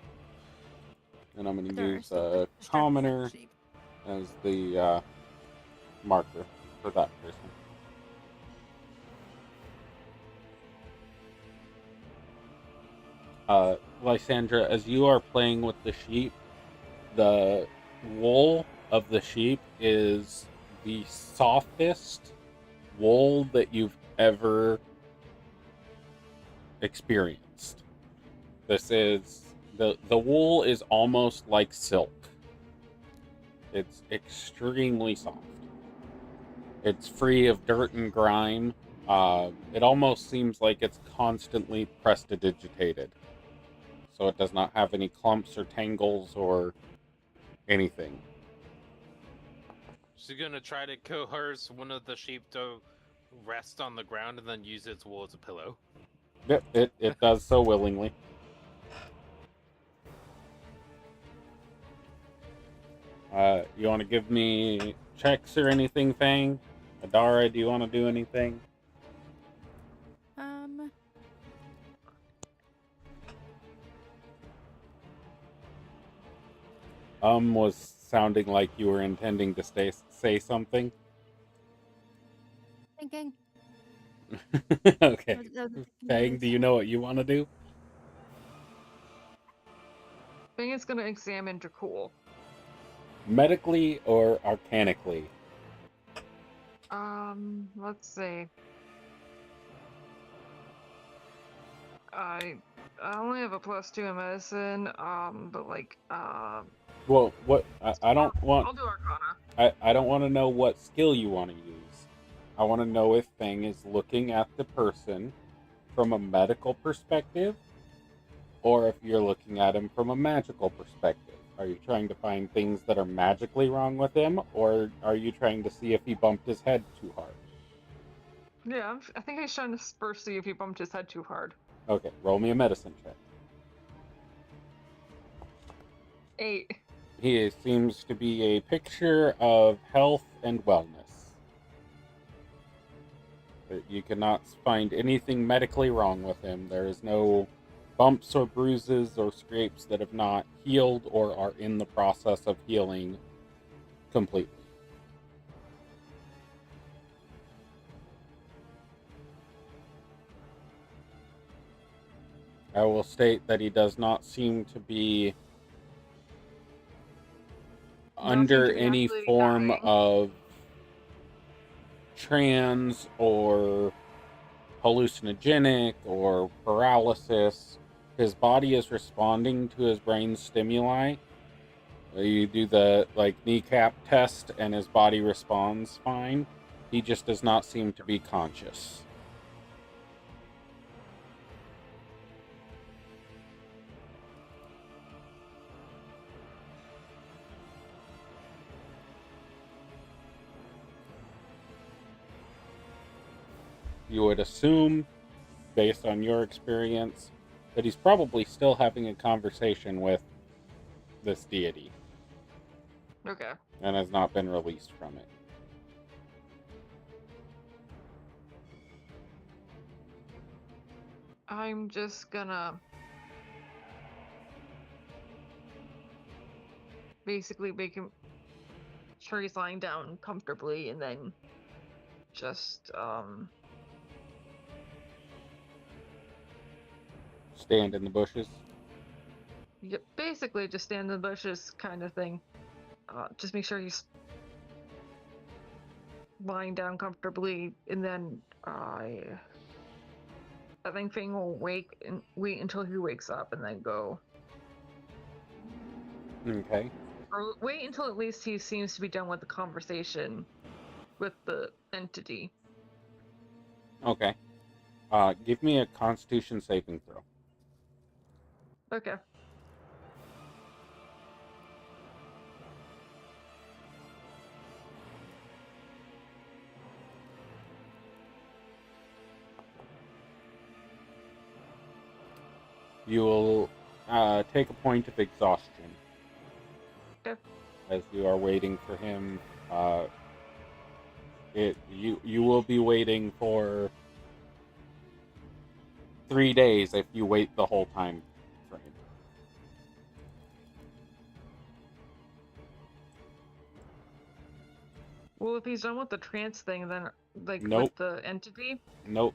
And I'm going to There are use still a distracted by the commoner sheep. as the marker for that person. Lysandra, as you are playing with the sheep, the wool of the sheep is the softest wool that you've ever experienced. This is the wool is almost like silk. It's extremely soft. It's free of dirt and grime. It almost seems like it's constantly prestidigitated. So it does not have any clumps or tangles or anything. She's gonna try to coerce one of the sheep to rest on the ground and then use its wool as a pillow. Yep, it does so willingly. You want to give me checks or anything, Fang? Adara, do you want to do anything? Was sounding like you were intending to say something. Thinking. Okay. That was a Fang, do you know what you want to do? Fang is gonna examine Dracul. Medically or arcanically? Let's see. I only have a +2 in medicine, but like, Well, what I don't want. I'll do Arcana. I don't want to know what skill you want to use. I want to know if Fang is looking at the person from a medical perspective, or if you're looking at him from a magical perspective. Are you trying to find things that are magically wrong with him, or are you trying to see if he bumped his head too hard? Yeah, I think he's trying to first see if he bumped his head too hard. Okay, roll me a medicine check. 8. He seems to be a picture of health and wellness. You cannot find anything medically wrong with him. There is no bumps or bruises or scrapes that have not healed or are in the process of healing completely. I will state that he does not seem to be under any form of trance or hallucinogenic or paralysis. His body is responding to his brain stimuli. You do the kneecap test and his body responds fine. He just does not seem to be conscious. You would assume, based on your experience, that he's probably still having a conversation with this deity. Okay. And has not been released from it. I'm just gonna basically make him sure he's lying down comfortably, and then just Stand in the bushes. basically just stand in the bushes kind of thing. Just make sure he's lying down comfortably, and then I think Fang will wait until he wakes up and then go. Okay. Or wait until at least he seems to be done with the conversation with the entity. Okay. Give me a Constitution saving throw. Okay. You will take a point of exhaustion. Okay. As you are waiting for him. You will be waiting for 3 days if you wait the whole time frame. Well, if he's done with the trance thing, then like Nope. with the entity. Nope.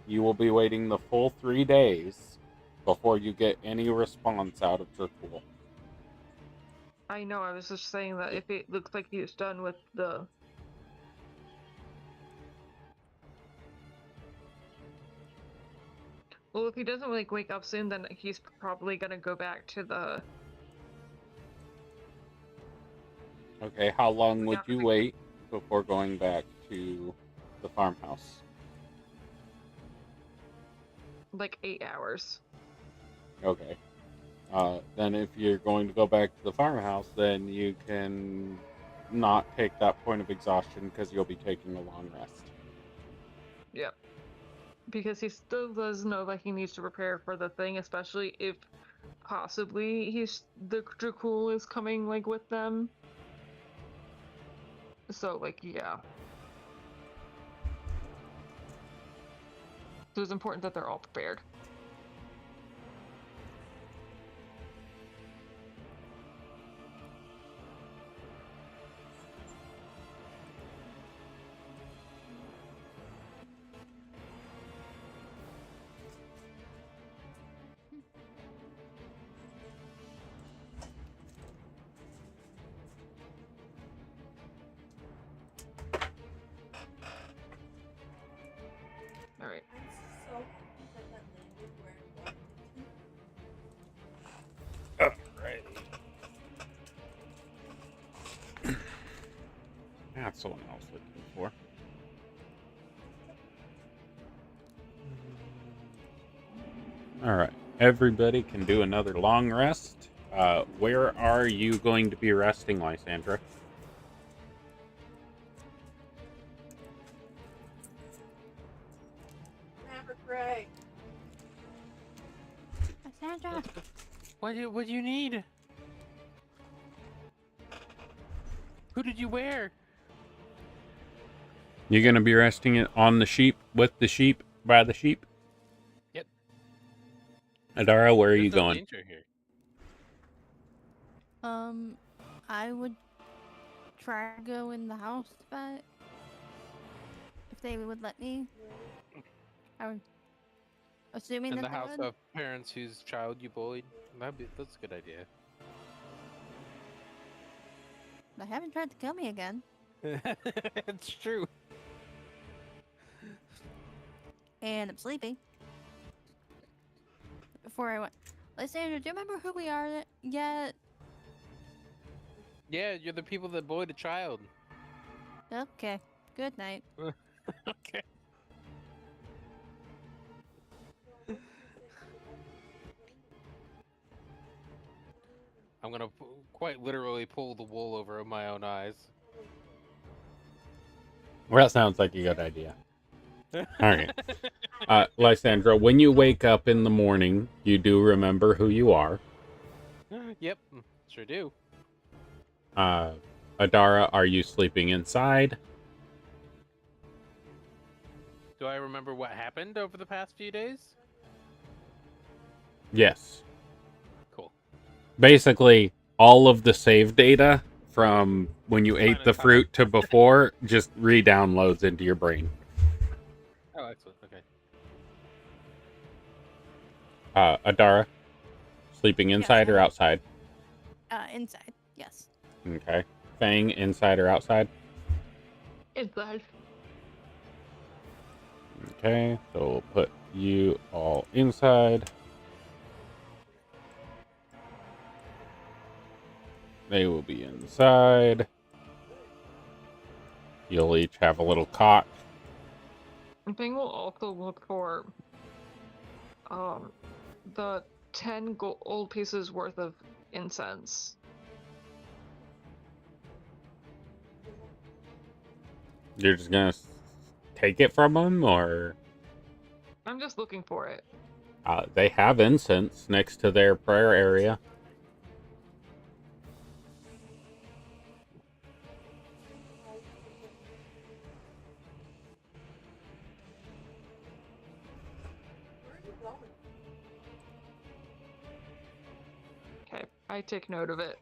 You will be waiting the full 3 days before you get any response out of Zertul. I know. I was just saying that if it looks like he's done with the. Well, if he doesn't like wake up soon, then he's probably gonna go back to the. Okay, how long would you wait before going back to the farmhouse? Like 8 hours. Okay. Then if you're going to go back to the farmhouse, then you can not take that point of exhaustion because you'll be taking a long rest. Yep. Because he still does know that he needs to prepare for the thing, especially if possibly the Dracul is coming like with them. So like yeah. So it's important that they're all prepared. All right. That's the one I was looking for. Alright, everybody can do another long rest. Where are you going to be resting, Lysandra? Sandra, What do you need? Who did you wear? You're going to be resting it on the sheep, with the sheep, by the sheep? Yep. Adara, where are There's you no going? danger here. I would try to go in the house, but if they would let me, I would. Assuming In that the they house would. of parents whose child you bullied. That's a good idea. They haven't tried to kill me again. It's true. And I'm sleepy. Before I went, Lysandra, do you remember who we are yet? Yeah, you're the people that bullied a child. Okay. Good night. Okay. I'm gonna quite literally pull the wool over my own eyes. Well, that sounds like a good idea. Alright. Lysandra, when you wake up in the morning, you do remember who you are. Yep, sure do. Adara, are you sleeping inside? Do I remember what happened over the past few days? Yes. Cool. Basically, all of the save data from when you ate Fine, the it's fruit to before just re-downloads into your brain. Oh, excellent. Okay. Adara, sleeping inside or outside? Inside. Yes. Okay. Fang, inside or outside? Inside. Okay, so we'll put you all inside. They will be inside. You'll each have a little cot. Thing will also look for the 10 gold pieces worth of incense. You're just gonna take it from them, or I'm just looking for it. they have incense next to their prayer area. Okay, I take note of it.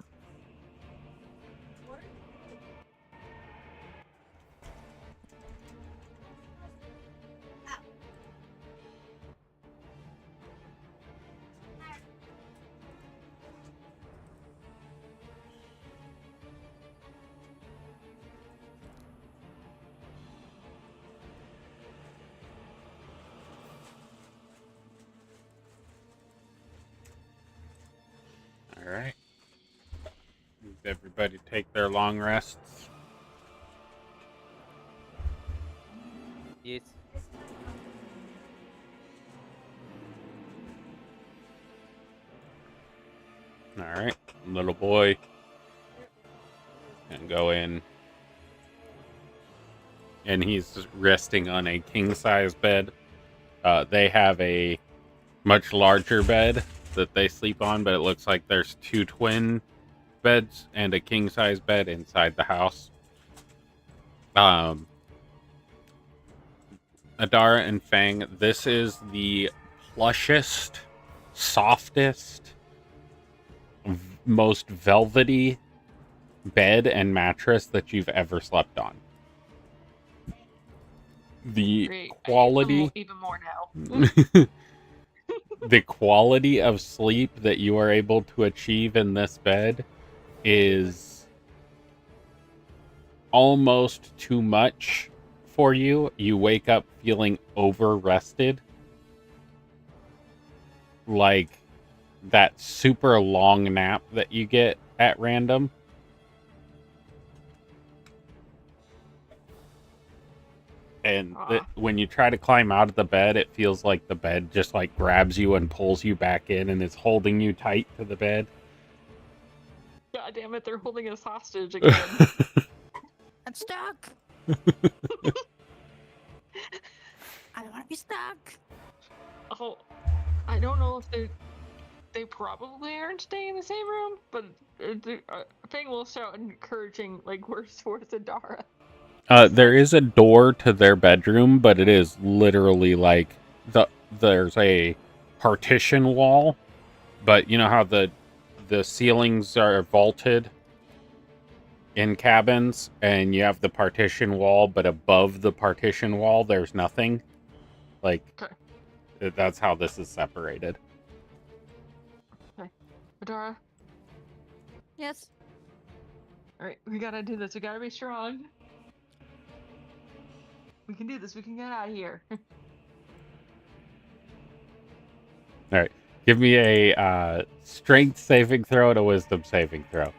All right. Everybody take their long rests. Yes. All right, little boy can go in, and he's resting on a king-size bed. They have a much larger bed that they sleep on, but it looks like there's 2 twin beds and a king-size bed inside the house. Adara and Fang, this is the plushest, softest, most velvety bed and mattress that you've ever slept on. The Great. quality, even more now. the quality of sleep that you are able to achieve in this bed is almost too much for you. You wake up feeling over rested, like that super long nap that you get at random. And when you try to climb out of the bed, it feels like the bed just like grabs you and pulls you back in and is holding you tight to the bed. God damn it, they're holding us hostage again. I'm stuck. I don't want to be stuck. Oh, I don't know if they probably aren't staying in the same room, but Fang will shout encouraging like words towards Adara. There is a door to their bedroom, but it is literally like there's a partition wall, but you know how the ceilings are vaulted in cabins, and you have the partition wall, but above the partition wall there's nothing. Like, Okay. that's how this is separated. Okay, Adara. Yes. All right, we gotta do this. We gotta be strong. We can do this. We can get out of here. All right, give me a strength saving throw and a wisdom saving throw.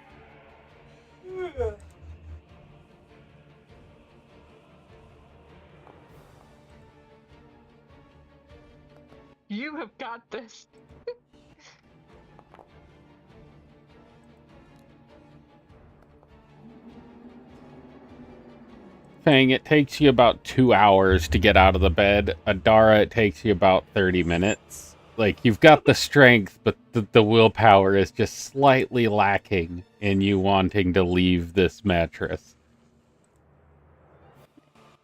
You have got this. Fang, it takes you about 2 hours to get out of the bed. Adara, it takes you about 30 minutes. Like, you've got the strength, but the willpower is just slightly lacking in you wanting to leave this mattress.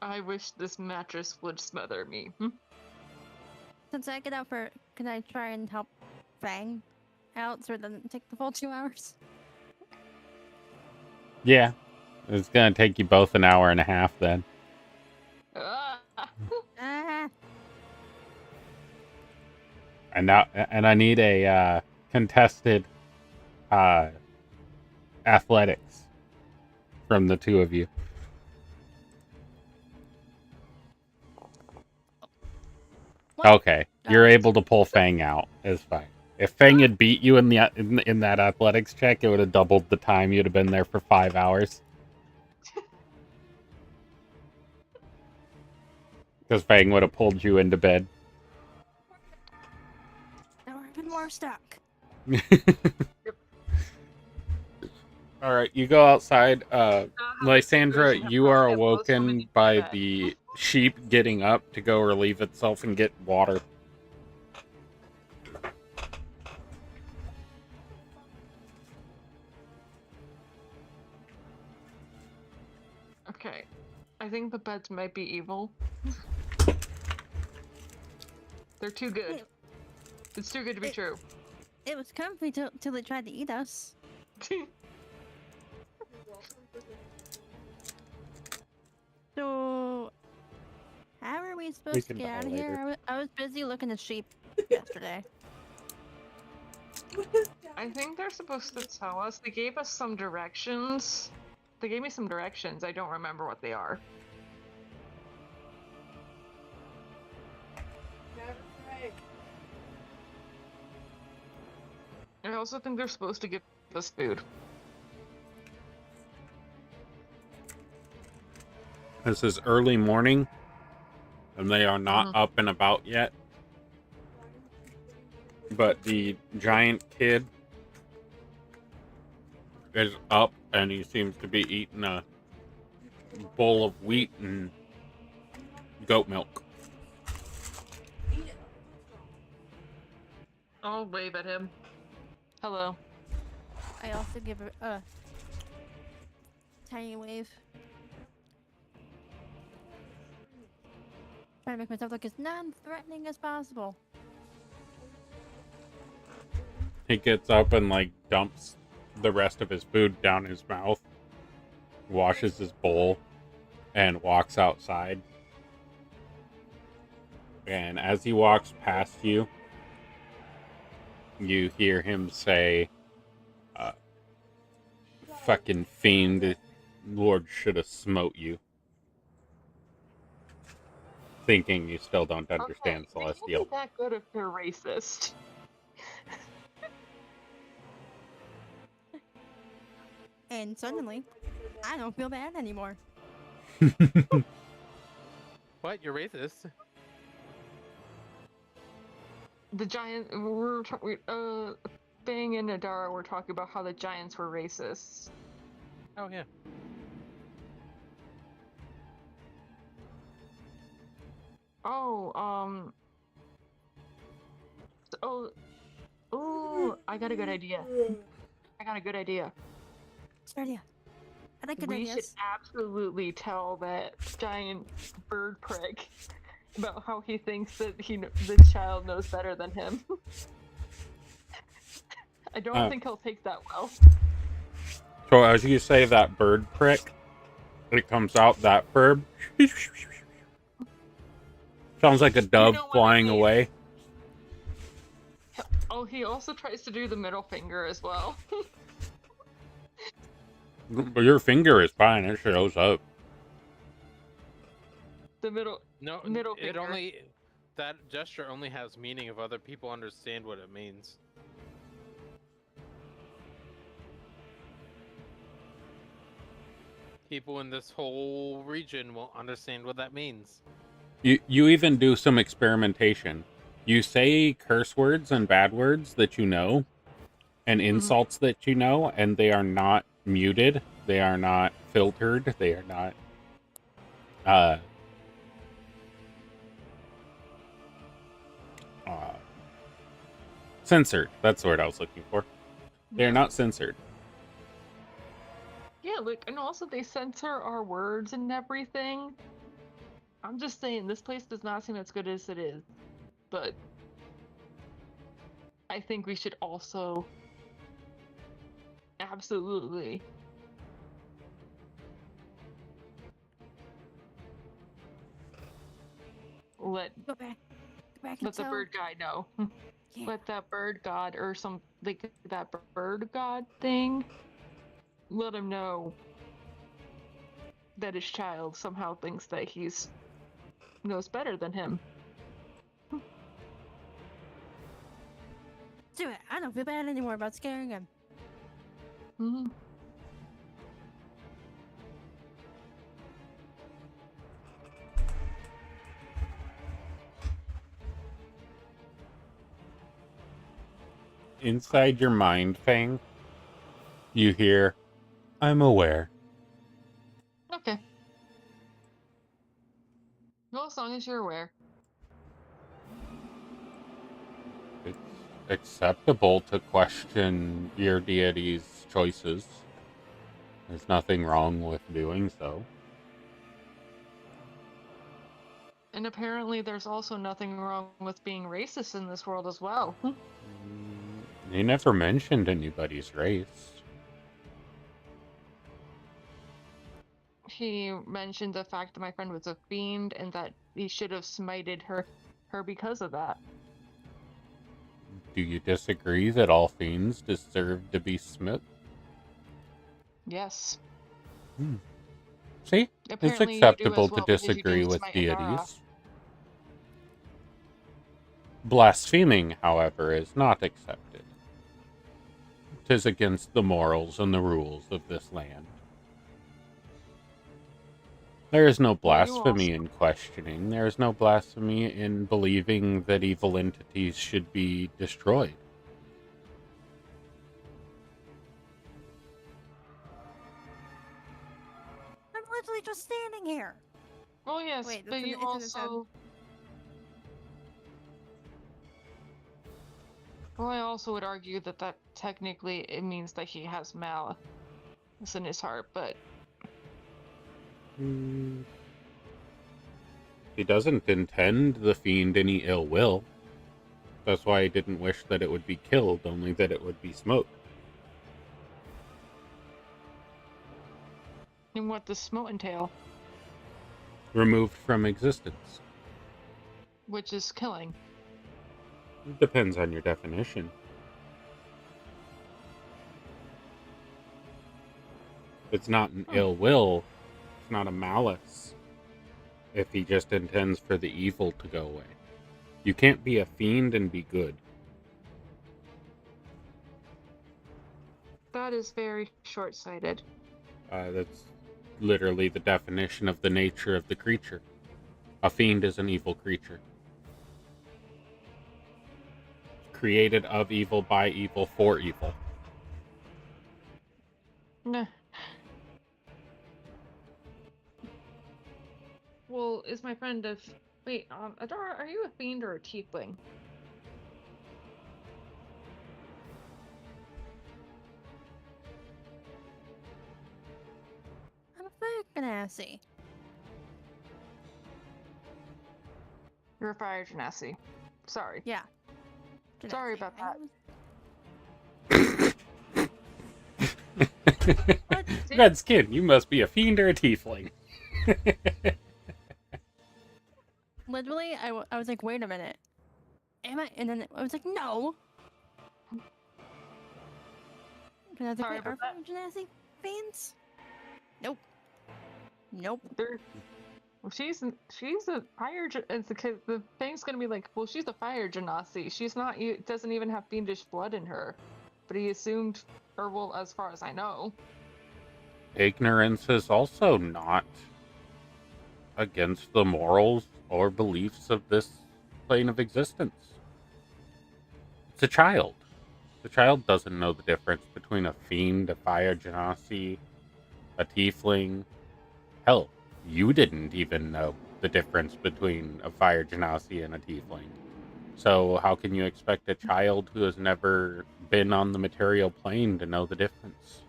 I wish this mattress would smother me. Since I get out can I try and help Fang out so it doesn't take the full 2 hours? Yeah. It's gonna take you both an hour and a half then. Ah. Ah, And I need a contested athletics from the two of you. what? Okay, you're able to pull Fang out. It's fine. If Fang had beat you in the in that athletics check, it would have doubled the time. You'd have been there for 5 hours. Because Fang would have pulled you into bed. Now we're even more stuck. All right, you go outside. How this Lysandra, situation you are probably have lost so many awoken by feedback. the sheep getting up to go relieve itself and get water. Okay. I think the beds might be evil. They're too good. It, It's too good to be it- true. it was comfy till it tried to eat us. So, how are we supposed to can get out dial of here? later. I was busy looking at sheep yesterday. I think they're supposed to tell us. They gave us some directions. They gave me some directions. I don't remember what they are. I also think they're supposed to give us food. This is early morning, and they are not up and about yet. But the giant kid is up, and he seems to be eating a bowl of wheat and goat milk. I'll wave at him. Hello. I also give a tiny wave. Trying to make myself look as non-threatening as possible. He gets up and like dumps the rest of his food down his mouth, washes his bowl, and walks outside. And as he walks past you, you hear him say, "Fucking fiend, Lord should have smote you." Thinking you still don't understand Okay, Celestial. they can't be that good if they're racist. And suddenly, I don't feel bad anymore. What? You're racist? The giant. Bang and Adara were talking about how the giants were racist. Oh yeah. Oh, I got a good idea. Good idea. I like good We should ideas. absolutely tell that giant bird prick about how he thinks that the child knows better than him. I don't think he'll take that well. So as you say that bird prick, it comes out that bird. Sounds like a dove know what I flying mean. away. Oh, he also tries to do the middle finger as well. But your finger is fine. It shows up. The middle. No, Middle it finger. only that gesture only has meaning if other people understand what it means. People in this whole region won't understand what that means. You even do some experimentation. You say curse words and bad words that you know, and insults that you know, and they are not muted. They are not filtered. They are not censored. That's the word I was looking for. They're not censored. Yeah, like, and also they censor our words and everything. I'm just saying, this place does not seem as good as it is. But I think we should also absolutely let Go back and the tell. bird guy know. Yeah. Let that bird god or some like that bird god thing. Let him know that his child somehow thinks that he's knows better than him. Do it. I don't feel bad anymore about scaring him. Mm-hmm. Inside your mind, Fang, you hear, "I'm aware." Okay. Well, as long as you're aware. It's acceptable to question your deity's choices. There's nothing wrong with doing so. And apparently there's also nothing wrong with being racist in this world as well. He never mentioned anybody's race. He mentioned the fact that my friend was a fiend and that he should have smited her because of that. Do you disagree that all fiends deserve to be smit? Yes. See? It's Apparently you do acceptable as to well because you disagree didn't with smite Adara. deities. Blaspheming, however, is not accepted. 'Tis against the morals and the rules of this land. There is no blasphemy in questioning. There is no blasphemy in believing that evil entities should be destroyed. I'm literally just standing here. Well, yes, Wait, but you it's in his head. also... Well, I also would argue that technically it means that he has malice in his heart, but... He doesn't intend the fiend any ill will. That's why he didn't wish that it would be killed, only that it would be smoked. And what does smote entail? Removed from existence. Which is killing. It depends on your definition. It's not an ill will. It's not a malice. If he just intends for the evil to go away. You can't be a fiend and be good. That is very short-sighted. That's literally the definition of the nature of the creature. A fiend is an evil creature. Created of evil, by evil, for evil. Nah. Well, is my friend a... Wait, Adara, are you a fiend or a tiefling? I'm a fire genasi. You're a fire genasi. Sorry. Yeah. Sorry Genasi. about I that. was- What? Red skin, you must be a fiend or a tiefling. Literally, I was like, wait a minute. Am I? And then I was like, no. And I was like, Sorry wait, are about fire genasi fiends? Nope. Nope. Well, she's a fire. The thing's gonna be like, well, she's a fire genasi. She's not. Doesn't even have fiendish blood in her. But he assumed, or well, as far as I know. Ignorance is also not against the morals or beliefs of this plane of existence. It's a child. The child doesn't know the difference between a fiend, a fire genasi, a tiefling. Hell, you didn't even know the difference between a fire genasi and a tiefling. So how can you expect a child who has never been on the material plane to know the difference?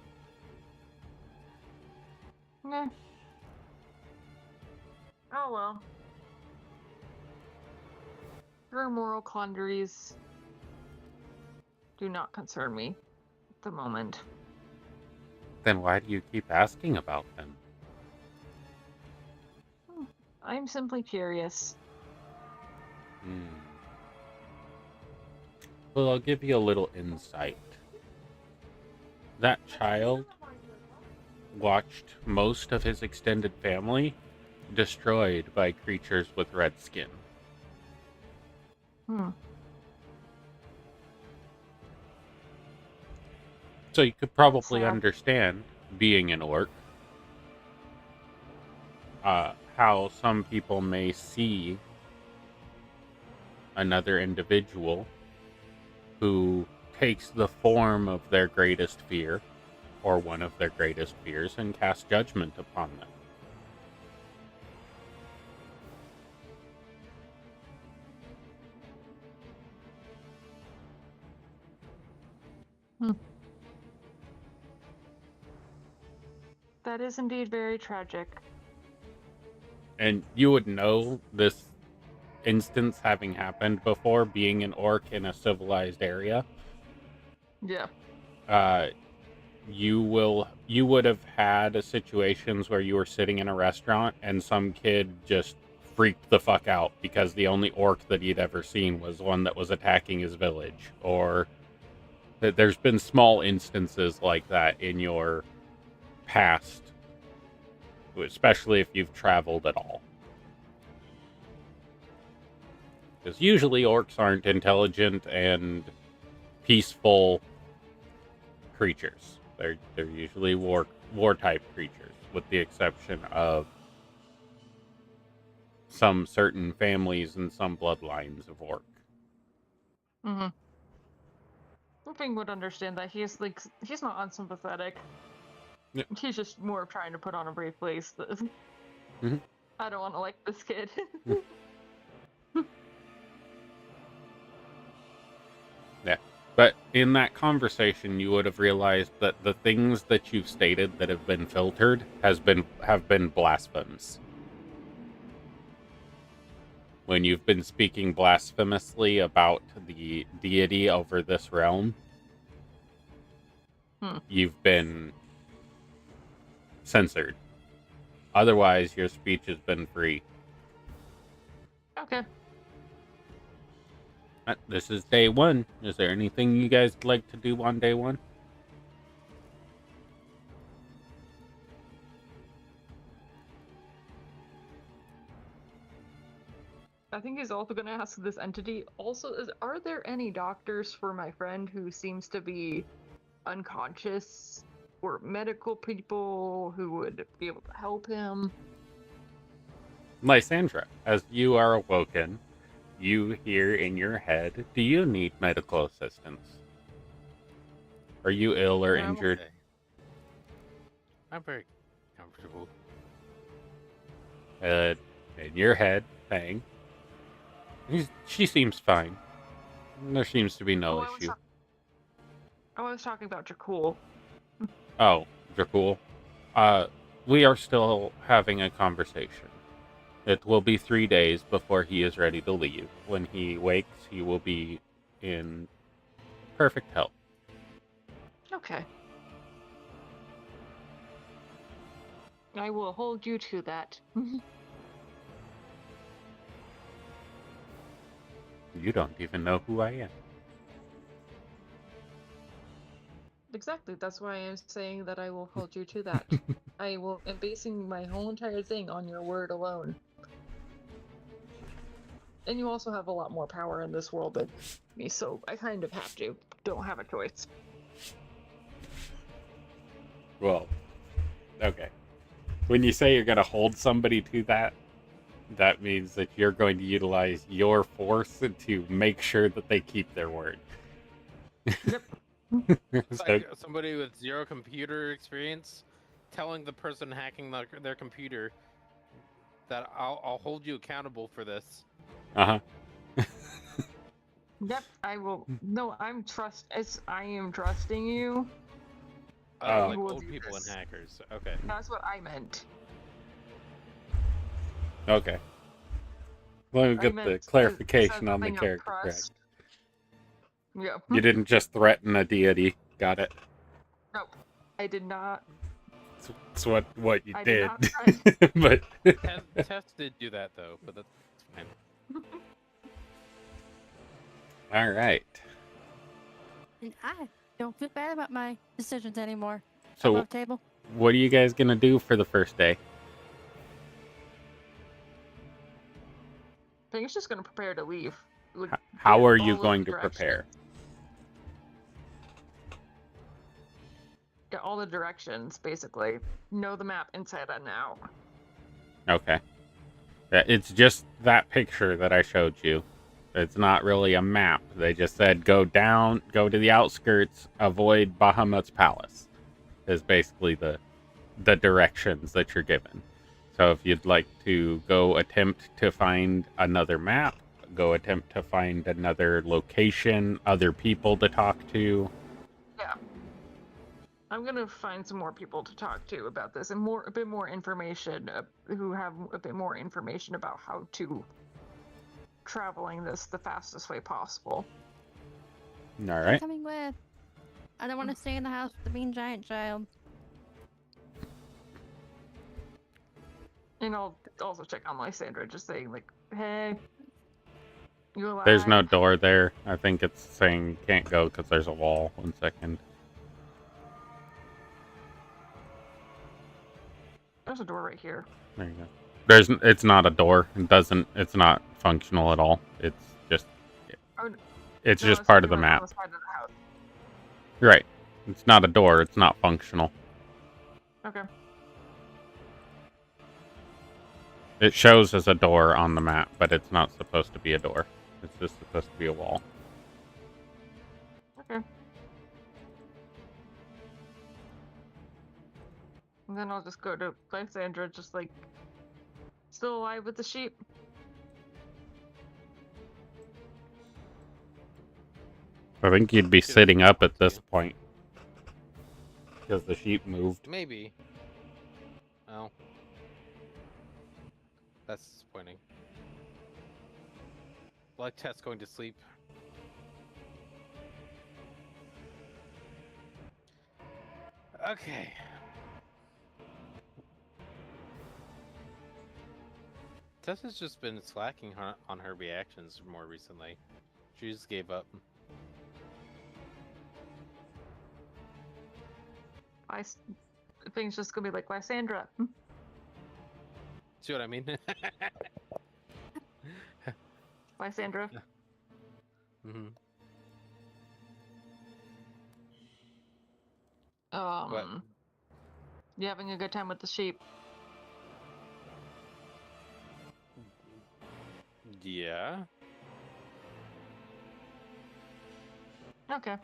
Nah. Oh well. Her moral quandaries do not concern me at the moment. Then why do you keep asking about them? I'm simply curious. Hmm. Well, I'll give you a little insight. That child watched most of his extended family destroyed by creatures with red skin. Hmm. So you could probably Sad. understand, being an orc, how some people may see another individual who takes the form of their greatest fear, or one of their greatest fears, and cast judgment upon them. That is indeed very tragic. And you would know this instance having happened before, being an orc in a civilized area. Yeah. You would have had situations where you were sitting in a restaurant and some kid just freaked the fuck out because the only orc that he'd ever seen was one that was attacking his village, or that there's been small instances like that in your past, especially if you've traveled at all. Because usually orcs aren't intelligent and peaceful creatures. They're usually war type creatures, with the exception of some certain families and some bloodlines of orc. Mm-hmm. Wolfing would understand that. He's not unsympathetic. Yeah. He's just more trying to put on a brave face. Mm-hmm. I don't want to like this kid. Yeah. But in that conversation, you would have realized that the things that you've stated that have been filtered have been blasphems. When you've been speaking blasphemously about the deity over this realm, you've been censored. Otherwise, your speech has been free. Okay. This is day one. Is there anything you guys would like to do on day one? I think he's also going to ask this entity. Also, are there any doctors for my friend who seems to be unconscious, or medical people who would be able to help him? Lysandra, as you are awoken, you hear in your head, do you need medical assistance? Are you ill or injured? Okay. I'm very comfortable. In your head, Fang. She seems fine. There seems to be no issue. I was talking about Jakul. Oh, Dracul. We are still having a conversation. It will be 3 days before he is ready to leave. When he wakes, he will be in perfect health. Okay. I will hold you to that. You don't even know who I am. Exactly, that's why I'm saying that I will hold you to that. I'm basing my whole entire thing on your word alone. And you also have a lot more power in this world than me, so I kind of have to. Don't have a choice. Well, okay. When you say you're going to hold somebody to that, that means that you're going to utilize your force to make sure that they keep their word. Yep. It's So, like somebody with zero computer experience telling the person hacking their computer that I'll hold you accountable for this. uh-huh. Yep, I will. No, I am trusting you. Like You will old do people this. and hackers. Okay. That's what I meant. Okay. Let me I get meant the as clarification on the something of character track. trust. Yeah. You didn't just threaten a deity. Got it. Nope. I did not. It's what you I did. did not threaten. But Tess did do that though, but that's fine. All right. And I don't feel bad about my decisions anymore. So, Above table. what are you guys gonna do for the first day? I think it's just gonna prepare to leave. Like, How get are all you of going the to prepare? Get all the directions, basically. Know the map inside and out. Okay. It's just that picture that I showed you. It's not really a map. They just said go down, go to the outskirts, avoid Bahamut's palace. Is basically the directions that you're given. So if you'd like to go attempt to find another map, go attempt to find another location, other people to talk to. Yeah. I'm gonna find some more people to talk to about this and a bit more information, who have a bit more information about how to traveling this the fastest way possible. All I'm right. coming with. I don't want to stay in the house with the mean giant child. And I'll also check on Lysandra, just saying like, hey, you alive? There's no door there. I think it's saying can't go because there's a wall. 1 second. There's a door right here. There you go. It's not a door. It's not functional at all. It's just Oh, it's no, just it's part of the on map. the side of the house. Right. It's not a door. It's not functional. Okay. It shows as a door on the map, but it's not supposed to be a door. It's just supposed to be a wall. Okay. And then I'll just go to Lysandra, just like, still alive with the sheep. I think you'd be sitting up at this point. Because the sheep moved. Maybe. Oh. That's disappointing. Like Tess going to sleep. Okay. Tess has just been slacking on her reactions more recently. She just gave up. I think it's just gonna be like Lysandra. See what I mean? Lysandra. Mm-hmm. What? You having a good time with the sheep? Yeah. Okay.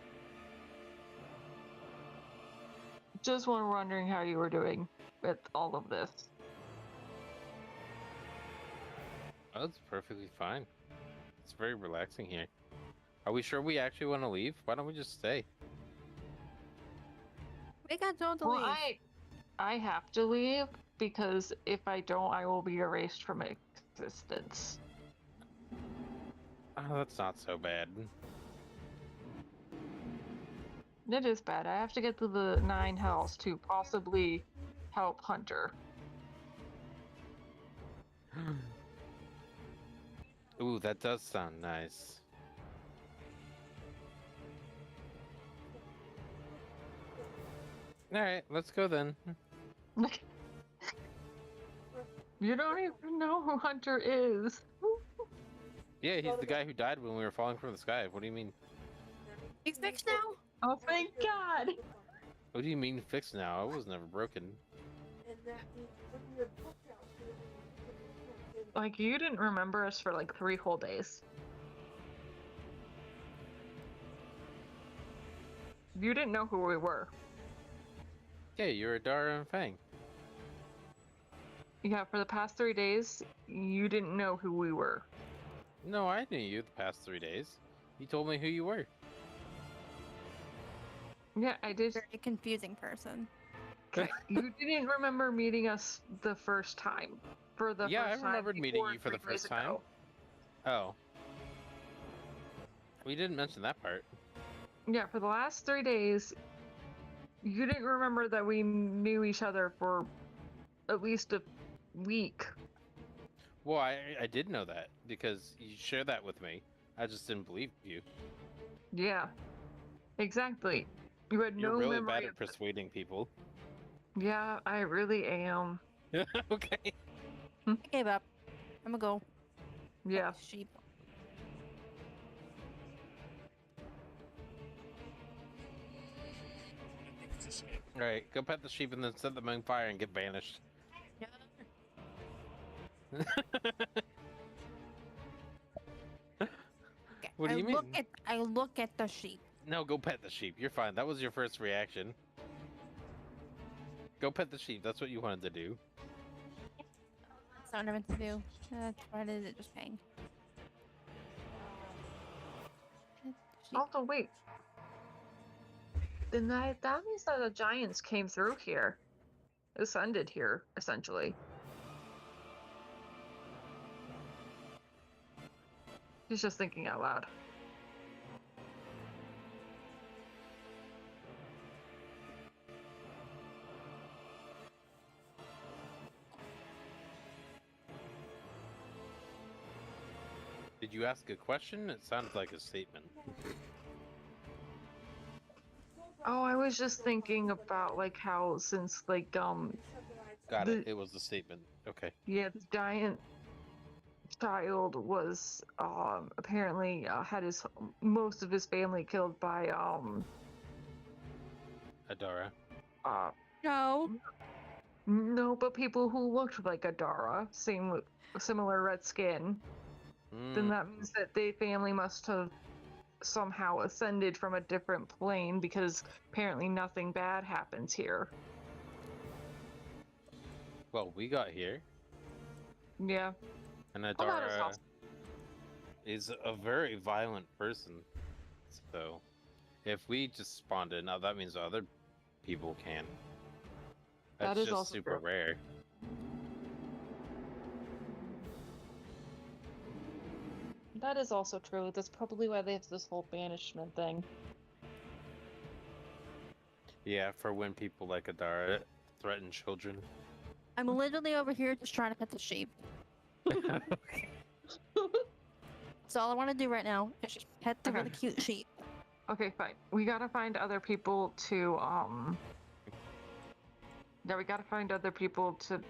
Just wondering how you were doing with all of this. Oh, it's perfectly fine. It's very relaxing here. Are we sure we actually want to leave? Why don't we just stay? We got told to Well, leave. I have to leave because if I don't, I will be erased from existence. Oh, that's not so bad. It is bad. I have to get to the 9 hells to possibly help Hunter. Ooh, that does sound nice. Alright, let's go then. You don't even know who Hunter is. Yeah, he's the guy who died when we were falling from the sky. What do you mean? He's fixed now? Oh, thank God! What do you mean fixed now? I was never broken. Like, you didn't remember us for like 3 whole days. You didn't know who we were. Yeah, you're Adara and Fang. Yeah, for the past 3 days, you didn't know who we were. No, I knew you the past 3 days. You told me who you were. Yeah, I did. Very confusing person. You didn't remember meeting us the first time. For the Yeah, first I remembered time meeting before you for the 3 days first time. ago. Oh. We didn't mention that part. Yeah, for the last 3 days, you didn't remember that we knew each other for at least a week. Well, I did know that because you shared that with me. I just didn't believe you. Yeah, exactly. You had You're no really memory bad of at persuading people. Yeah, I really am. Okay. I gave up. I'm gonna go. pet Yeah. the sheep. All right, go pet the sheep and then set them on fire and get banished. Okay, What do you mean? I look at the sheep. No, go pet the sheep. You're fine. That was your first reaction. Go pet the sheep. That's what you wanted to do. That's not what I meant to do. That's why did it just hang? Pet the sheep. Also, wait. Then that means that the giants came through here. Ascended here, essentially. He's just thinking out loud. Did you ask a question? It sounded like a statement. Oh, I was just thinking about like how since like Got it. It was a statement. Okay. yeah, the giant child was apparently had his most of his family killed by Adara. No. no, but people who looked like Adara, similar red skin. Then that means that the family must have somehow ascended from a different plane because apparently nothing bad happens here. Well, we got here, Yeah. and that is Adara awesome. is a very violent person. So, if we just spawned in, now that means other people can. That's That is just also super true. rare. That is also true. That's probably why they have this whole banishment thing. Yeah, for when people like Adara threaten children. I'm literally over here just trying to pet the sheep. That's all I want to do right now. Is just pet the Okay. really cute sheep. Okay, fine. We gotta find other people to Yeah, we gotta find other people to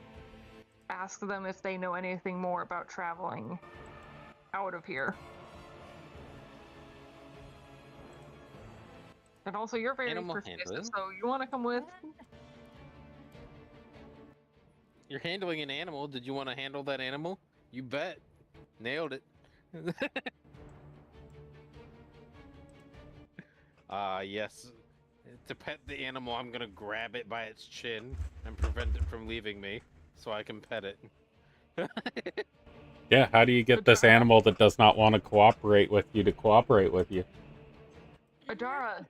ask them if they know anything more about traveling out of here. And also, you're very Animal persuasive, handling. so you want to come with? You're handling an animal. Did you want to handle that animal? You bet. Nailed it. Yes. To pet the animal, I'm gonna grab it by its chin and prevent it from leaving me so I can pet it. Yeah, how do you get this animal that does not want to cooperate with you to cooperate with you? Adara,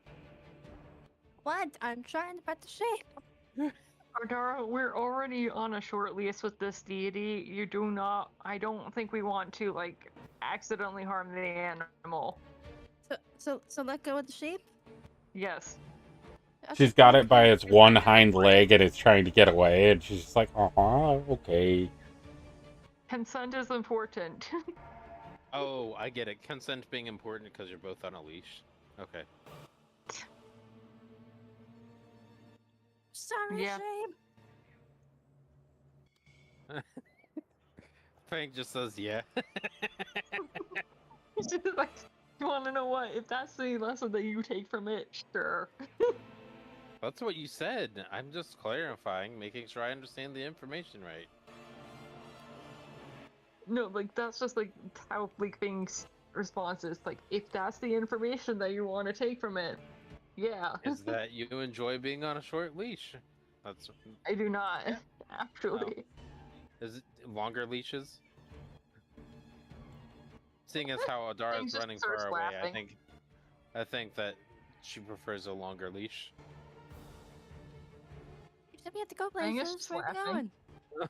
What? I'm trying to pet the sheep. Adara, we're already on a short lease with this deity. You do not. I don't think we want to like accidentally harm the animal. So let go of the sheep. Yes. She's got it by its one hind leg and it's trying to get away, and she's just like, okay. Consent is important. Oh, I get it. Consent being important because you're both on a leash. Okay. Sorry, Yeah. sheep. Fang just says yeah. It's just like, you want to know what? If that's the lesson that you take from it, sure. That's what you said. I'm just clarifying, making sure I understand the information right. No, like that's just like how like things responses. Like if that's the information that you want to take from it, yeah. Is that you enjoy being on a short leash? That's. I do not actually. Is it longer leashes? Seeing as how Adara Fang is just running starts far away, laughing. I think that she prefers a longer leash. You said we have to go Fang is places. just Where are we laughing.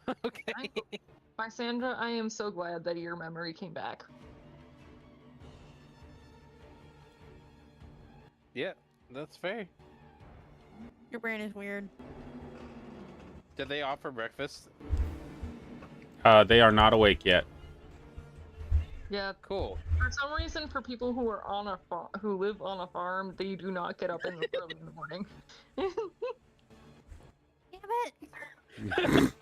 going? Okay. Lysandra, I am so glad that your memory came back. Yeah, that's fair. Your brain is weird. Did they offer breakfast? They are not awake yet. Yeah, Cool. For some reason, for people who are on a who live on a farm, they do not get up early in the morning. Damn it!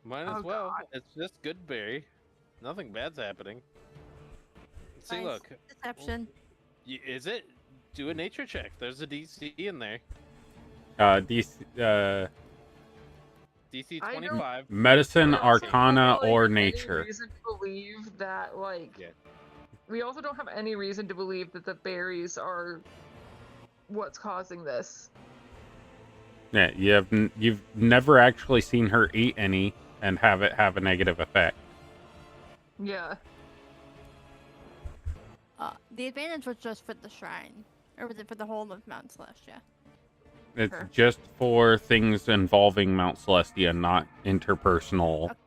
Might Oh, as well. God. It's just Goodberry. Nothing bad's happening. See, Nice. look. Deception. Is it? Do a nature check. There's a DC in there. DC, DC I don't- 25. medicine, We also Arcana, don't have, or any nature. reason to believe that, like, Yeah. we also don't have any reason to believe that the berries are what's causing this. Yeah, you've never actually seen her eat any and have it have a negative effect. Yeah. The advantage was just for the shrine. Or was it for the whole of Mount Celestia? It's Sure. just for things involving Mount Celestia, not interpersonal Okay.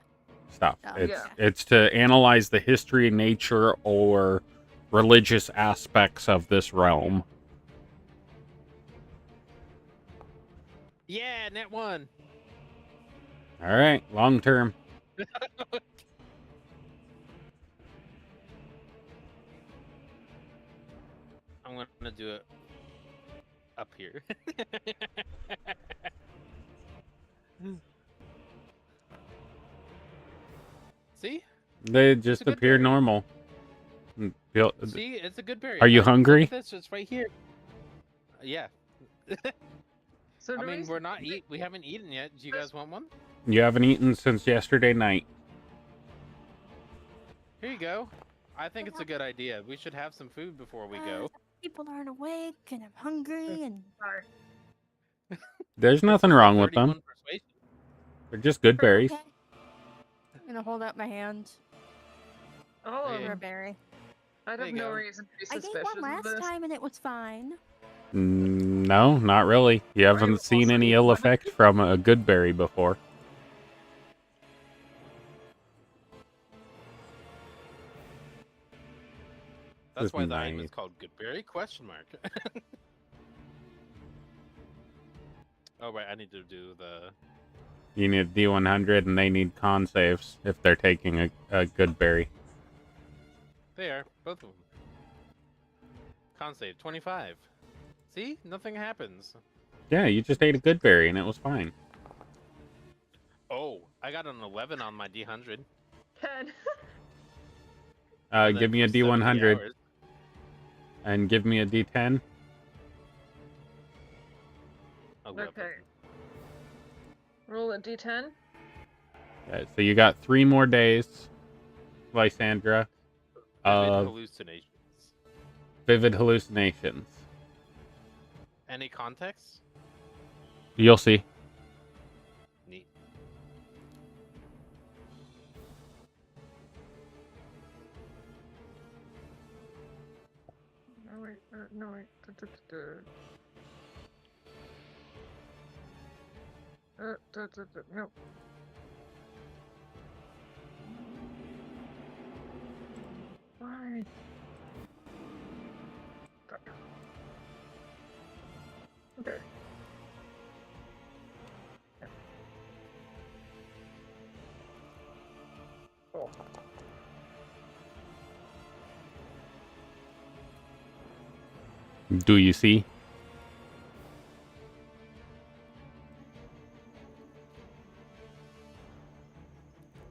stuff. Oh, It's to analyze the history, nature, or religious aspects of this realm. Yeah, net 1. All right, long term. I'm gonna do it up here. See? They just a good appear berry. normal. See, it's a good berry. Are you Look, hungry? Look at this, it's right here. Yeah. So I do mean, we- we're not we haven't eaten yet. Do you guys want one? You haven't eaten since yesterday night. Here you go. I think it's a good idea. We should have some food before we go. People aren't awake, and I'm hungry, and Sorry. There's nothing wrong with them. 31 persuasion. They're just good berries. okay. I'm gonna hold out my hand Oh, Hey. for a berry. I'd There have you no go. reason to be I gave suspicious one of last this. time, and it was fine. No, not really. You haven't Right, seen also any you ill would. effect from a good berry before. That's This why is the item is nice. called Goodberry? Question mark. Oh right, I need to do the. You need D100 and they need con saves if they're taking a good berry. They are both of them. Con save 25. See, nothing happens. Yeah, you just ate a good berry and it was fine. Oh, I got an 11 on my D100. 10. And Give then me a for 70 D100 hours- and give me a D10. 11. Okay. Roll a d10. So you got 3 more days, Lysandra, Vivid of hallucinations. vivid hallucinations. Any context? You'll see. Neat. No, wait. No, wait. No. Why? Okay. Oh. Do you see?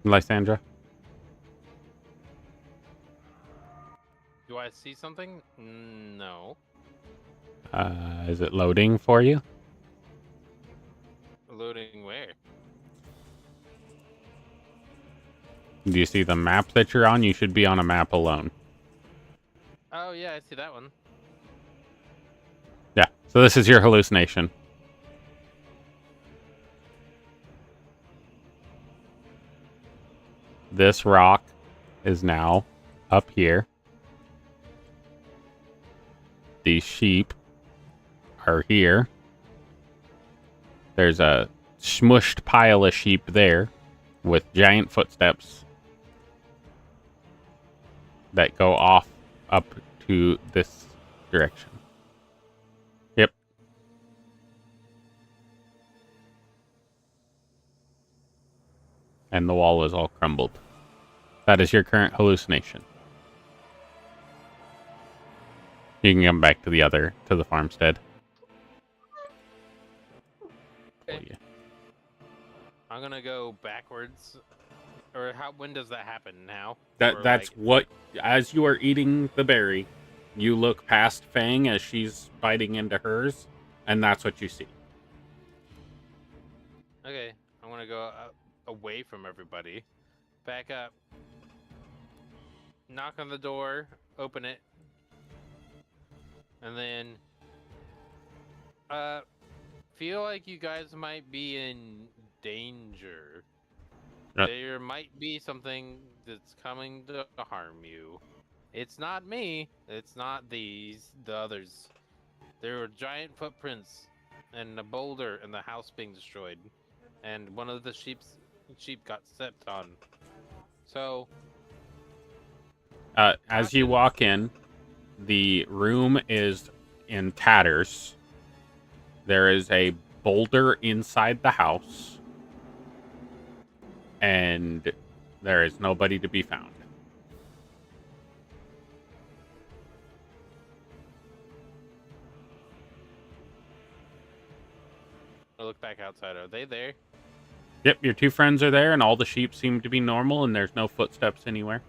Lysandra? Do I see something? No. Is it loading for you? Loading where? Do you see the map that you're on? You should be on a map alone. Oh yeah, I see that one. Yeah, so this is your hallucination. This rock is now up here. These sheep are here. There's a smushed pile of sheep there with giant footsteps that go off up to this direction. Yep. and the wall is all crumbled. That is your current hallucination. You can come back to the farmstead. Okay. Oh, yeah. I'm gonna go backwards. Or when does that happen now? That's what, as you are eating the berry, you look past Fang as she's biting into hers, and that's what you see. Okay, I'm gonna go away from everybody. Back up. Knock on the door. Open it. And then... feel like you guys might be in danger. There might be something that's coming to harm you. It's not me. It's not the others. There were giant footprints and a boulder and the house being destroyed. And one of the sheep got stepped on. So... as you walk in, the room is in tatters. There is a boulder inside the house. And there is nobody to be found. I look back outside. Are they there? Yep, your two friends are there, and all the sheep seem to be normal, and there's no footsteps anywhere.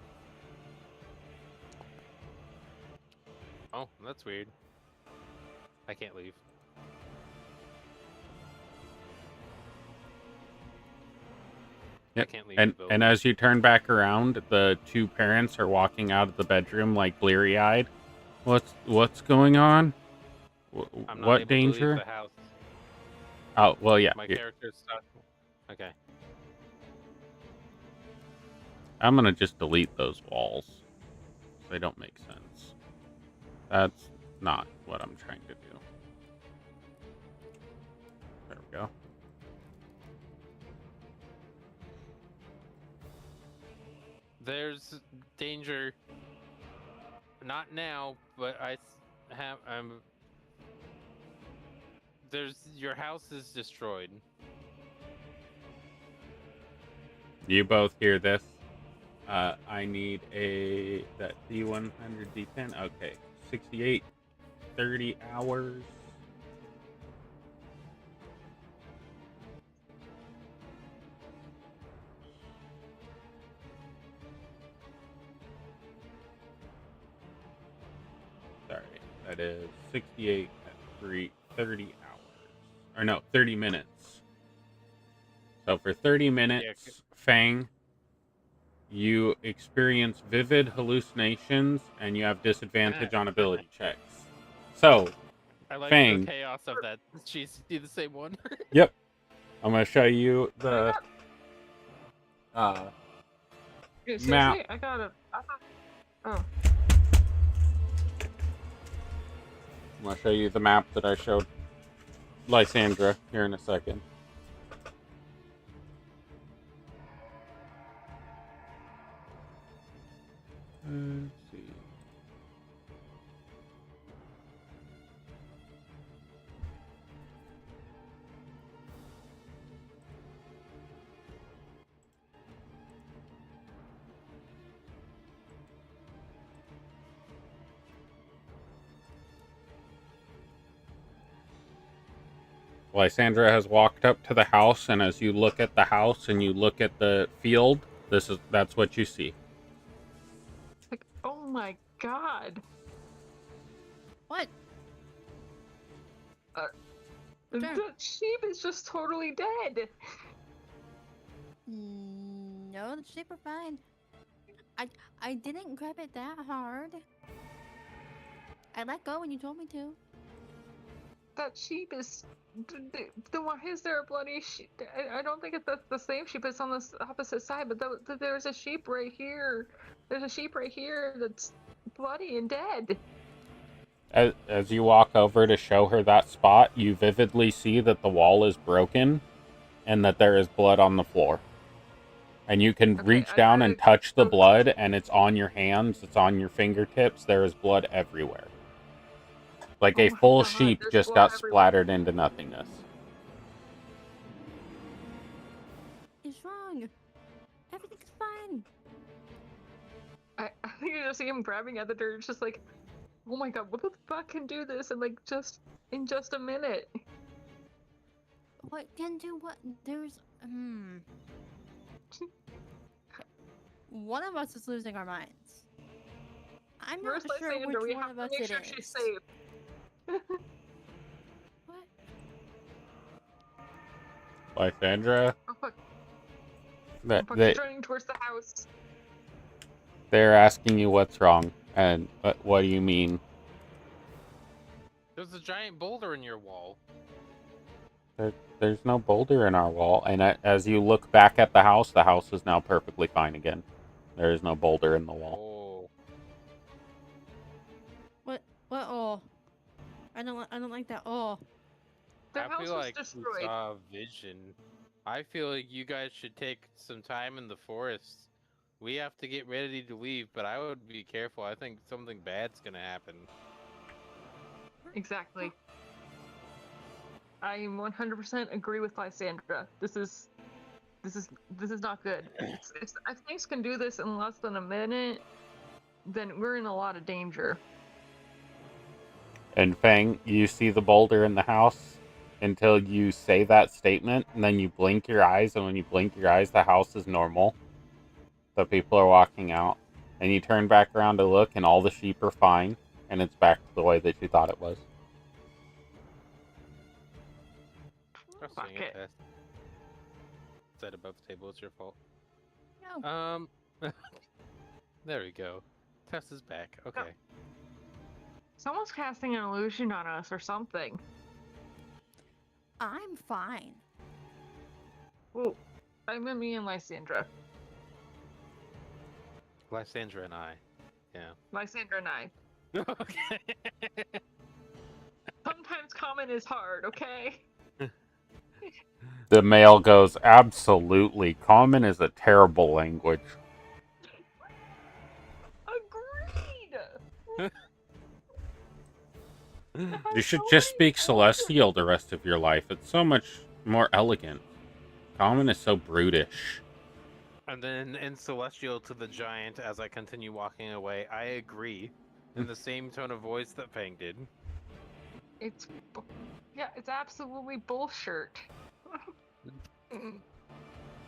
Oh, that's weird. I can't leave. Yep. I can't leave And the building. and as you turn back around, the two parents are walking out of the bedroom like bleary-eyed. What's going on? I'm not What able danger? to leave the house. Oh, well, yeah. My character's stuck. Okay. I'm gonna just delete those walls. They don't make sense. That's not what I'm trying to do. There we go. There's danger. Not now, but your house is destroyed. You both hear this. I need that D100 D10. Okay, 68, 30 hours. Sorry, that is 68 at 30 hours. Or no, 30 minutes. So for 30 minutes, Fang, you experience vivid hallucinations, and you have disadvantage on ability checks. So, I like Fang. the chaos of that. She's the same one. Yep. I'm going to show you the Yeah, seriously, map. Oh. I'm going to show you the map that I showed Lysandra here in a second. Let's see. Lysandra has walked up to the house, and as you look at the house and you look at the field, that's what you see. Like, oh my god. What? The sheep is just totally dead. No, the sheep are fine. I didn't grab it that hard. I let go when you told me to. That sheep is the one. Is there a bloody sheep? I don't think it's the same sheep. It's on the opposite side. But there's a sheep right here. There's a sheep right here that's bloody and dead. As you walk over to show her that spot, you vividly see that the wall is broken and that there is blood on the floor. And you can reach down and touch the blood, and it's on your hands, it's on your fingertips. There is blood everywhere. Like a full sheep just got splattered into nothingness. What's wrong? you just see him grabbing at the dirt. It's just like, oh my god, what the fuck can do this in like in just a minute? What can do what? There's one of us is losing our minds. I'm not Where's sure Lysander? which We one have of to us make it sure is. she's safe. What? Lysandra, Oh fuck! that Fuck, she's running towards the house. they're asking you what's wrong, and what do you mean? There's a giant boulder in your wall. There's no boulder in our wall, and as you look back at the house is now perfectly fine again. There is no boulder in the wall. Oh. What? Oh. I don't like that. Oh. The I house feel was like we destroyed. saw a vision. I feel like you guys should take some time in the forest. We have to get ready to leave, but I would be careful. I think something bad's gonna happen. Exactly. I 100% agree with Lysandra. This is not good. If things can do this in less than a minute, then we're in a lot of danger. And Fang, you see the boulder in the house until you say that statement, and then you blink your eyes, and when you blink your eyes, the house is normal. The people are walking out, and you turn back around to look, and all the sheep are fine, and it's back to the way that you thought it was. Fuck it. Tess. Set above the table. It's your fault. No. There we go. Tess is back. Okay. Someone's casting an illusion on us or something. I'm fine. Ooh, I meant me and Lysandra. Lysandra and I. Yeah. Lysandra and I. Okay. Sometimes common is hard, okay? The male goes, absolutely. Common is a terrible language. Agreed! You should just speak Celestial the rest of your life. It's so much more elegant. Common is so brutish. And then in Celestial to the giant, as I continue walking away, I agree. In the same tone of voice that Fang did. It's absolutely bullshit.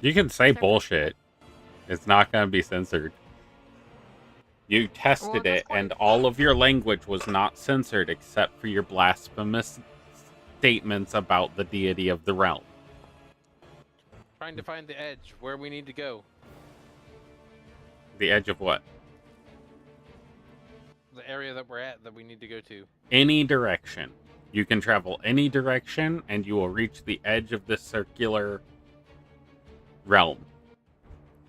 You can say Sorry. bullshit. It's not going to be censored. You tested that's it, and all of your language was not censored except for your blasphemous statements about the deity of the realm. Trying to find the edge, where we need to go. The edge of what? The area that we're at that we need to go to. Any direction. You can travel any direction, and you will reach the edge of this circular realm.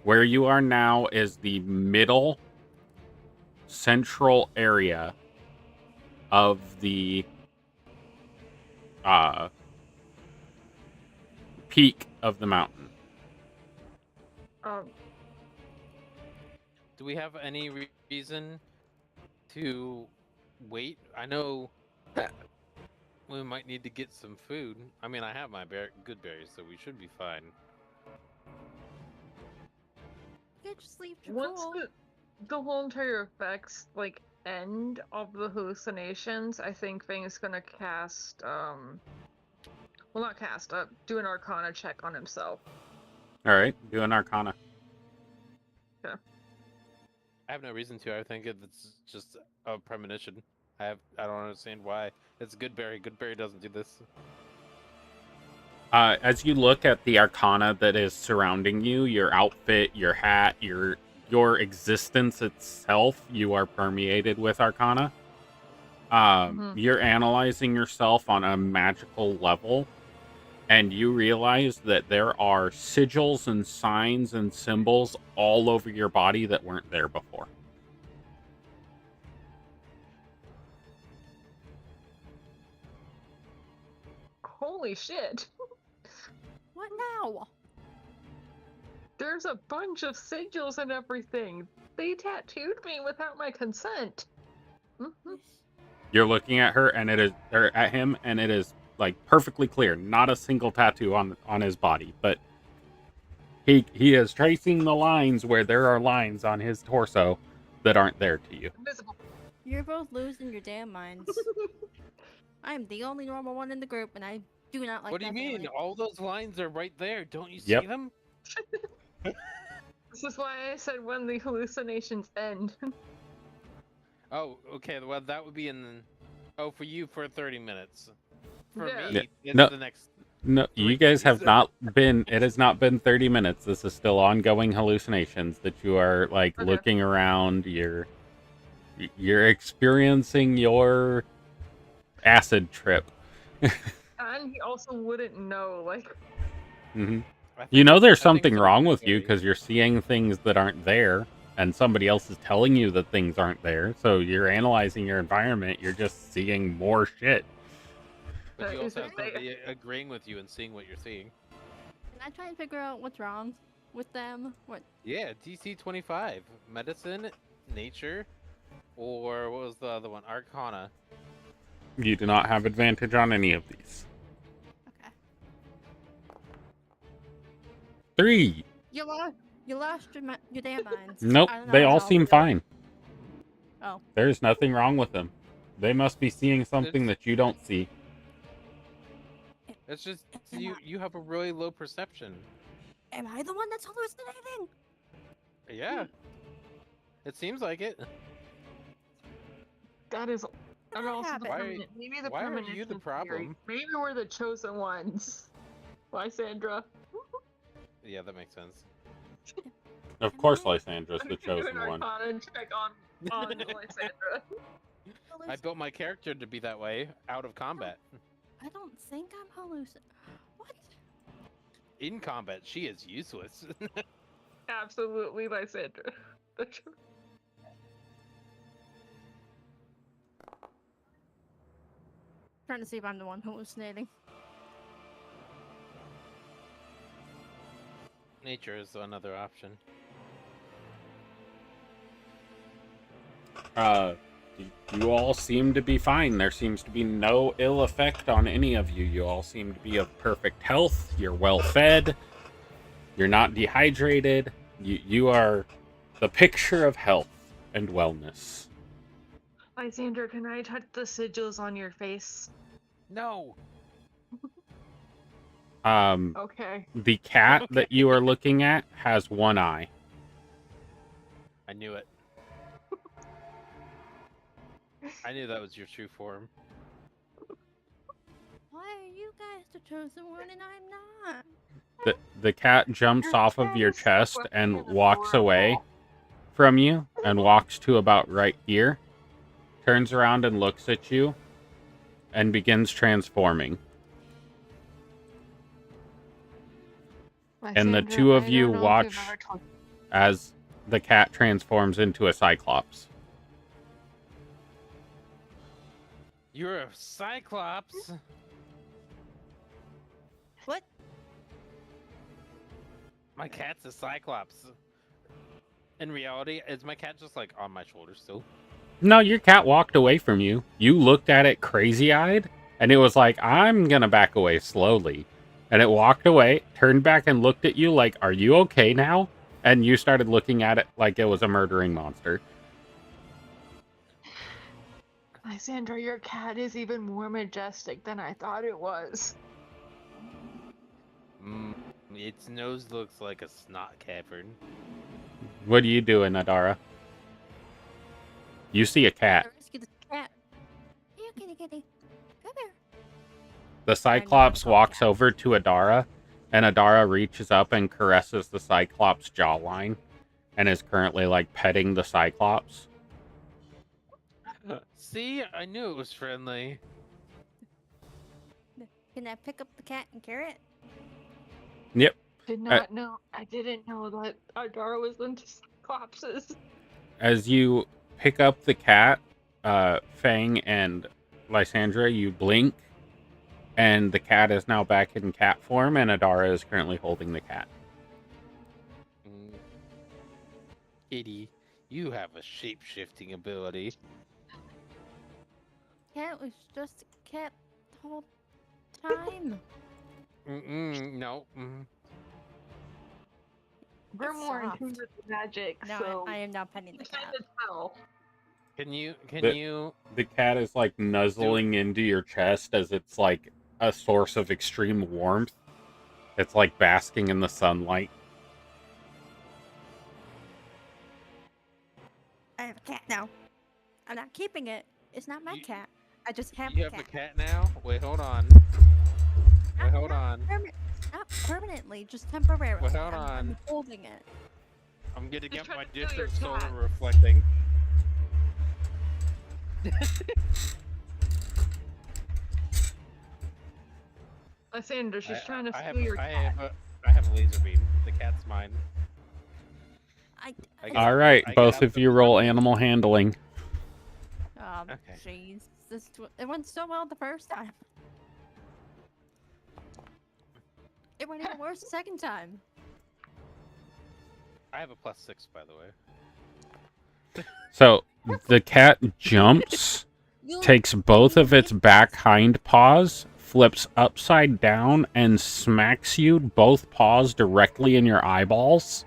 Where you are now is the middle central area of the peak of the mountain. Do we have any reason to wait? I know we might need to get some food. I mean, I have my good berries, so we should be fine. You could just leave Once Jakul. the whole entire effects end of the hallucinations, I think Fang is gonna cast do an Arcana check on himself. Alright, do an Arcana. I have no reason to. I think it's just a premonition. I don't understand why. It's Goodberry. Goodberry doesn't do this. As you look at the Arcana that is surrounding you, your outfit, your hat, your existence itself, you are permeated with Arcana. You're analyzing yourself on a magical level, and you realize that there are sigils and signs and symbols all over your body that weren't there before. Holy shit! What now? There's a bunch of sigils and everything. They tattooed me without my consent. You're looking at her, and at him, and it is like perfectly clear, not a single tattoo on his body, but he is tracing the lines where there are lines on his torso that aren't there to you. Invisible. You're both losing your damn minds. I'm the only normal one in the group, and I do not like What do you that mean? feeling. All those lines are right there. Don't you Yep. see them? This is why I said when the hallucinations end. Oh, okay. Well, that would be in. Oh, for you for 30 minutes. For Yeah. me, Yeah. it's No. the next. No, 3 you guys have days. not been. It has not been 30 minutes. This is still ongoing hallucinations that you are like Okay. looking around. You're experiencing your acid trip. And he also wouldn't know, like, hmm I think You know there's I think something it's wrong with you okay. because you're seeing things that aren't there, and somebody else is telling you that things aren't there. So you're analyzing your environment. You're just seeing more shit. But you is also it have somebody agreeing with you and seeing what you're seeing. Can I try and figure out what's wrong with them? What? Yeah, DC 25. Medicine, nature, or what was the other one? Arcana. You do not have advantage on any of these. Okay. 3. You lost your damn minds. Nope, I don't know they how all to seem do it. fine. Oh. There's nothing wrong with them. They must be seeing something It's- that you don't see. It's just Am you have a really low perception. Am I the one that's hallucinating? Yeah. It seems like it. that is. And that also the happen? permanent. Maybe the why are permanent. you the problem? Maybe we're the chosen ones. Lysandra. Yeah, that makes sense. Of course, Lysandra's the Do chosen an one. Arcana check on Lysandra. I built my character to be that way out of combat. I don't think I'm hallucinating. What? In combat, she is useless. Absolutely, Lysandra. Trying to see if I'm the one hallucinating. Nature is another option. You all seem to be fine. There seems to be no ill effect on any of you. You all seem to be of perfect health. You're well fed. You're not dehydrated. You are the picture of health and wellness. Lysandra, can I touch the sigils on your face? No. Okay. The cat that you are looking at has one eye. I knew it. I knew that was your true form. Why are you guys the chosen one and I'm not? The cat jumps Your off of cat your is so chest fluffy and and walks away adorable. from you and walks to about right here, turns around and looks at you, and begins transforming. And the Lysandra, two of I you don't know if watch we've ever talked- as the cat transforms into a cyclops. You're a cyclops. What? My cat's a cyclops. In reality, is my cat just like on my shoulder still? No, your cat walked away from you. You looked at it crazy-eyed, and it was like, I'm gonna back away slowly. And it walked away, turned back and looked at you like, are you okay now? And you started looking at it like it was a murdering monster. Lysandra, your cat is even more majestic than I thought it was. Its nose looks like a snot cavern. What are you doing, Adara? You see a I cat. rescued the cat. Here, kitty, kitty. Come here. The I know Cyclops how to walks call over to Adara, and Adara reaches up and caresses the Cyclops' jawline, and is currently, like, petting the Cyclops. See, I knew it was friendly. Can I pick up the cat and carry it? Yep. Did not know. I didn't know that Adara was into cyclopses. As you pick up the cat, Fang and Lysandra, you blink, and the cat is now back in cat form, and Adara is currently holding the cat. Kitty, you have a shape-shifting ability. Cat was just a cat the whole time. No. We're more in soft. tune with the magic, No, so I am not petting we the can cat. kind of tell. Can you The cat is like nuzzling into your chest as it's like a source of extreme warmth. It's like basking in the sunlight. I have a cat now. I'm not keeping it. It's not my You- cat. I just have you a have cat. the cat now? Wait, hold on. Wait, hold on. Not permanently, just temporarily. Wait, hold I'm on. holding it. I'm gonna Just get trying my to kill your distant solar cat. reflecting. Lysandra, she's trying to steal your I cat. have a laser beam. The cat's mine. I get- All right, I get both out of the you roll front. animal handling. Okay. Jeez. It went so well the first time. It went even worse the second time. I have a +6, by the way. So the cat jumps, takes both of its back hind paws, flips upside down, and smacks you both paws directly in your eyeballs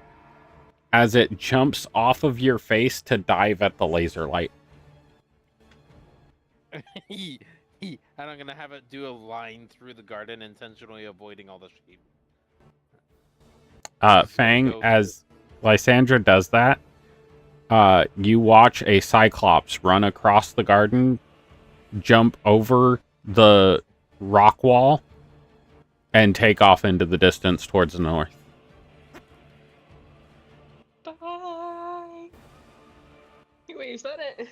as it jumps off of your face to dive at the laser light. And I'm gonna have it do a line through the garden, intentionally avoiding all the sheep. Just gonna Fang, go as Lysandra does that, you watch a cyclops run across the garden, jump over the rock wall, and take off into the distance towards the north. Bye. Wait, is that it?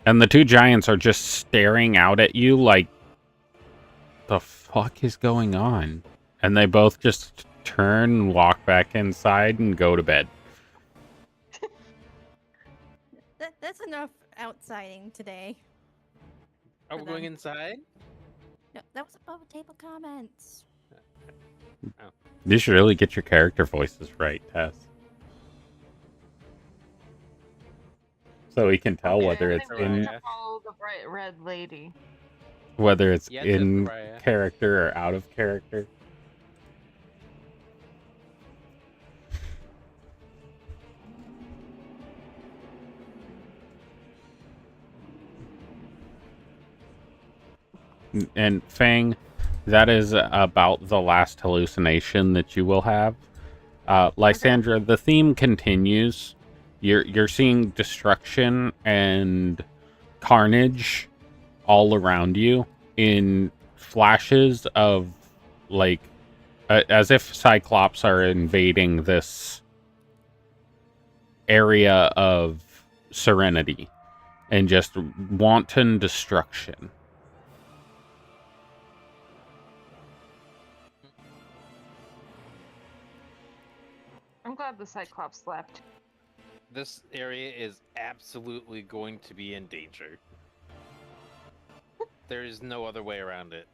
And the two giants are just staring out at you like, the fuck is going on? And they both just turn and walk back inside and go to bed. That's enough outsiding today. Are we going them. inside? No, that was above table comments. You should really get your character voices right, Tess. So we can tell Okay, whether I it's think we in need to follow the bright red lady. Yeah, in Zechariah. character or out of character. And Fang, that is about the last hallucination that you will have. Lysandra, the theme continues. You're seeing destruction and carnage all around you in flashes of like as if Cyclops are invading this area of serenity and just wanton destruction. I'm glad the Cyclops left. This area is absolutely going to be in danger. There is no other way around it.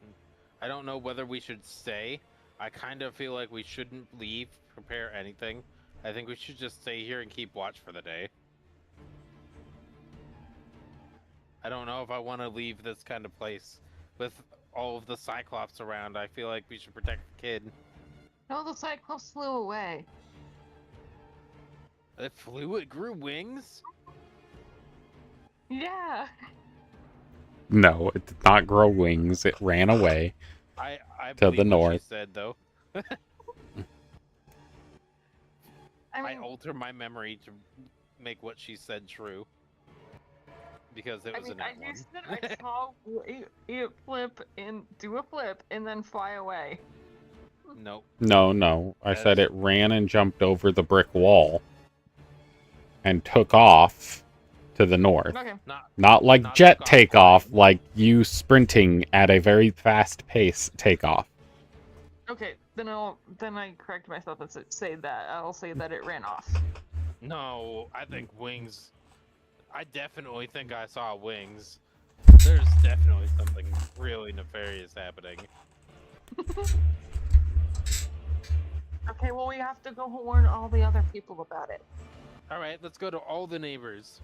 I don't know whether we should stay. I kind of feel like we shouldn't leave, prepare anything. I think we should just stay here and keep watch for the day. I don't know if I want to leave this kind of place with all of the Cyclops around. I feel like we should protect the kid. No, the Cyclops flew away. It flew, it grew wings? Yeah. No, it did not grow wings. It ran away. I To believe the what north. she said, though. I I mean, alter my memory to make what she said true. Because it was I an at one. used it. I saw it flip and do a flip and then fly away. Nope. No. I said it ran and jumped over the brick wall and took off to the north. Okay. Not like not jet took off takeoff, flying. like you sprinting at a very fast pace takeoff. Okay. Then I correct myself and say that I'll say that it ran off. No, I think wings. I definitely think I saw wings. There's definitely something really nefarious happening. Okay. Well, we have to go warn all the other people about it. Alright, let's go to all the neighbors.